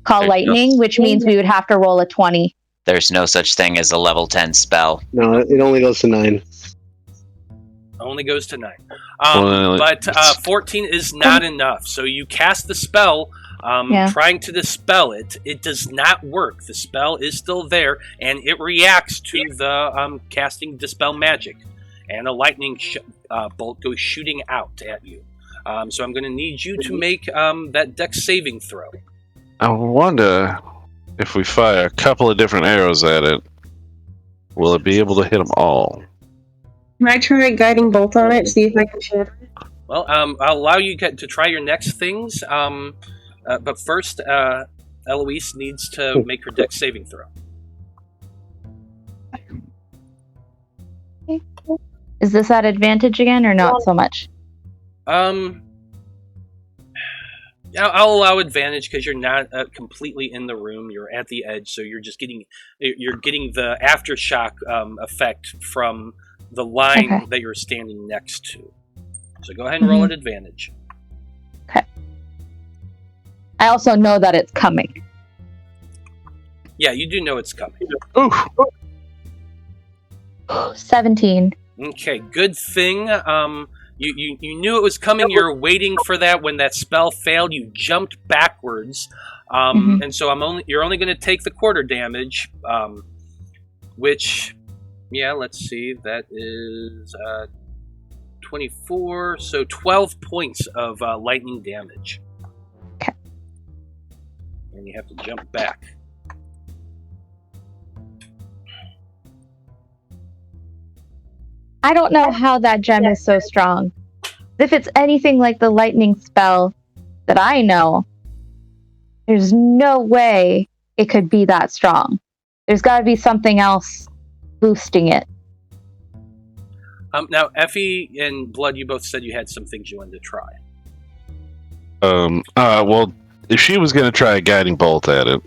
call lightning, which means we would have to roll a 20. There's no such thing as a level 10 spell. No, it only goes to 9. Only goes to 9. But 14 is not enough. So you cast the spell, trying to dispel it. It does not work. The spell is still there, and it reacts to the casting dispel magic. And a lightning bolt goes shooting out at you. So I'm going to need you to make that dex saving throw. I wonder if we fire a couple of different arrows at it, will it be able to hit them all? Can I try guiding bolt on it? See if I can shatter it. Well, I'll allow you to try your next things. But first, Eloise needs to make her dex saving throw. Is this at advantage again, or not so much? I'll allow advantage because you're not completely in the room. You're at the edge, so you're getting the aftershock effect from the line that you're standing next to. So go ahead and roll at advantage. Okay. I also know that it's coming. Yeah, you do know it's coming. Oof. 17. Okay, good thing. You knew it was coming. You're waiting for that. When that spell failed, you jumped backwards, and so you're only going to take the quarter damage, which, let's see, that is 24, so 12 points of lightning damage. Okay. And you have to jump back. I don't know how that gem is so strong. If it's anything like the lightning spell that I know, there's no way it could be that strong. There's got to be something else boosting it. Now, Effie and Blood, you both said you had some things you wanted to try. Well, if she was going to try a guiding bolt at it,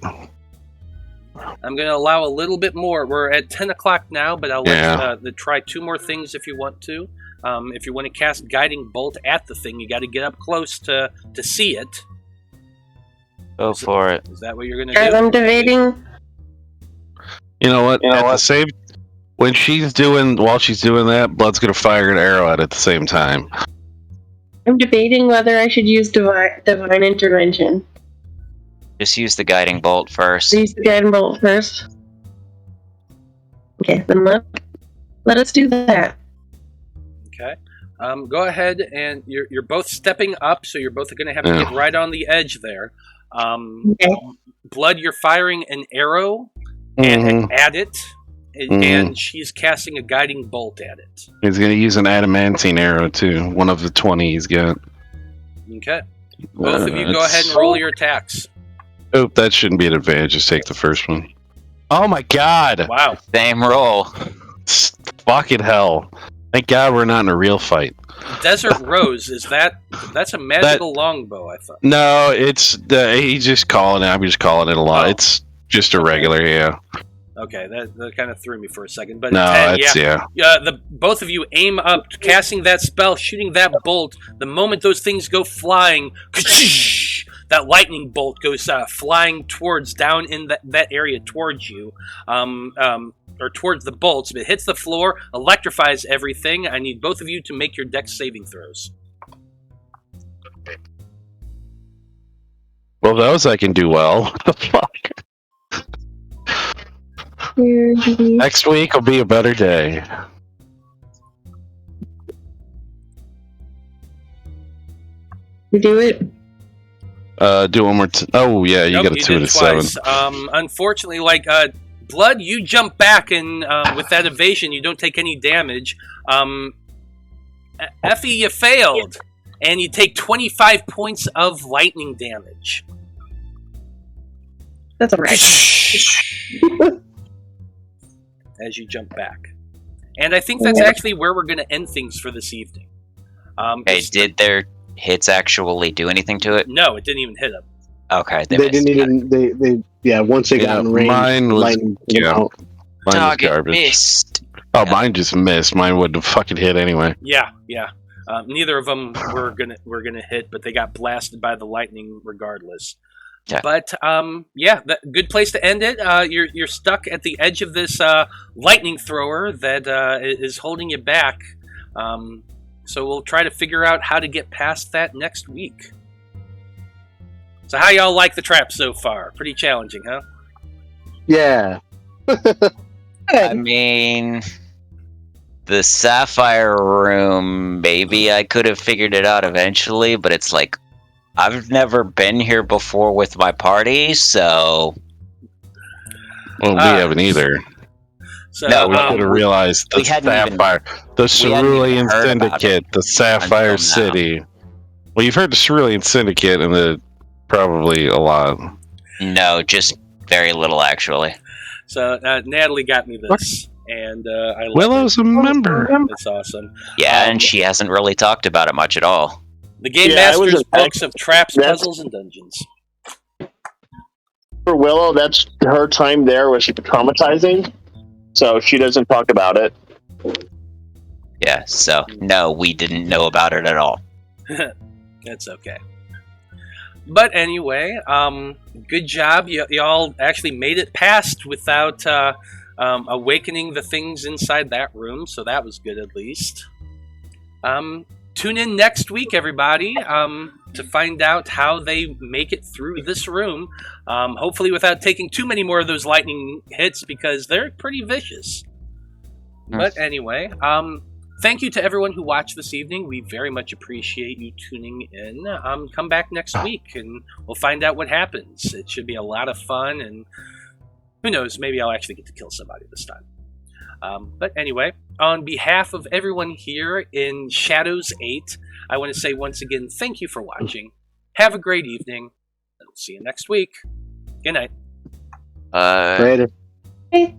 I'm going to allow a little bit more. We're at 10 o'clock now, but I'll let you try 2 more things if you want to. If you want to cast Guiding Bolt at the thing, you got to get up close to see it. Go for it. Is that what you're going to do? I'm debating. You know what? While she's doing that, Blood's gonna fire an arrow at the same time. I'm debating whether I should use divine intervention. Just use the guiding bolt first. Use the guiding bolt first. Okay, then let us do that. Okay. Go ahead, and you're both stepping up, so you're both going to have to get right on the edge there. Okay. Blood, you're firing an arrow at it, and she's casting a guiding bolt at it. He's going to use an adamantine arrow too. One of the 20 he's got. Okay. Both of you go ahead and roll your attacks. Oh, that shouldn't be an advantage. Just take the first one. Oh my god! Wow. Same roll. Fucking hell. Thank God we're not in a real fight. Desert Rose, that's a magical longbow, I thought. No, it's he's just calling it. I'm just calling it a lot. Oh. It's just a regular, yeah. Okay, that kind of threw me for a second, but No, 10, it's yeah. Both of you aim up, casting that spell, shooting that bolt. The moment those things go flying, that lightning bolt goes flying down in that area towards you, or towards the bolts. But it hits the floor, electrifies everything. I need both of you to make your dex saving throws. Well, those I can do well. What the fuck? Next week will be a better day. You do it. Do one more. Oh yeah, you got a 2 to 7. Unfortunately, Blood, you jump back, and with that evasion, you don't take any damage. Effie, you failed, and you take 25 points of lightning damage. That's alright. As you jump back. And I think that's actually where we're going to end things for this evening. Hey, did their hits actually do anything to it? No, it didn't even hit them. Okay, They didn't even. Once they got in range, mine was lightning came out. Mine was Target garbage. missed. Oh, mine just missed. Mine wouldn't have fucking hit anyway. Yeah. Neither of them were gonna hit, but they got blasted by the lightning regardless. Yeah. But good place to end it. You're stuck at the edge of this lightning thrower that is holding you back. So we'll try to figure out how to get past that next week. So how y'all like the trap so far? Pretty challenging, huh? Yeah. I mean, the sapphire room, maybe I could have figured it out eventually, but it's like, I've never been here before with my party, so... Well, we haven't either. So, No, We could have realized the we hadn't even- Sapphire, the Cerulean heard about Syndicate, the Sapphire now. City. Well, you've heard the Cerulean Syndicate, and probably a lot. No, just very little, actually. So Natalie got me this, and I love Willow's a member. it. It's awesome. Yeah, and she hasn't really talked about it much at all. The Game Yeah, I was Master's a- books of traps, puzzles, and dungeons. For Willow, that's her time there was traumatizing, so she doesn't talk about it. Yeah, so, no, we didn't know about it at all. That's okay. But anyway, good job. Y'all actually made it past without awakening the things inside that room, so that was good at least. Tune in next week, everybody, to find out how they make it through this room. Hopefully without taking too many more of those lightning hits, because they're pretty vicious. But anyway, thank you to everyone who watched this evening. We very much appreciate you tuning in. Come back next week, and we'll find out what happens. It should be a lot of fun, and who knows, maybe I'll actually get to kill somebody this time. But anyway, on behalf of everyone here in Shadows 8, I want to say once again, thank you for watching. Have a great evening, and we'll see you next week. Good night. Later. Hey.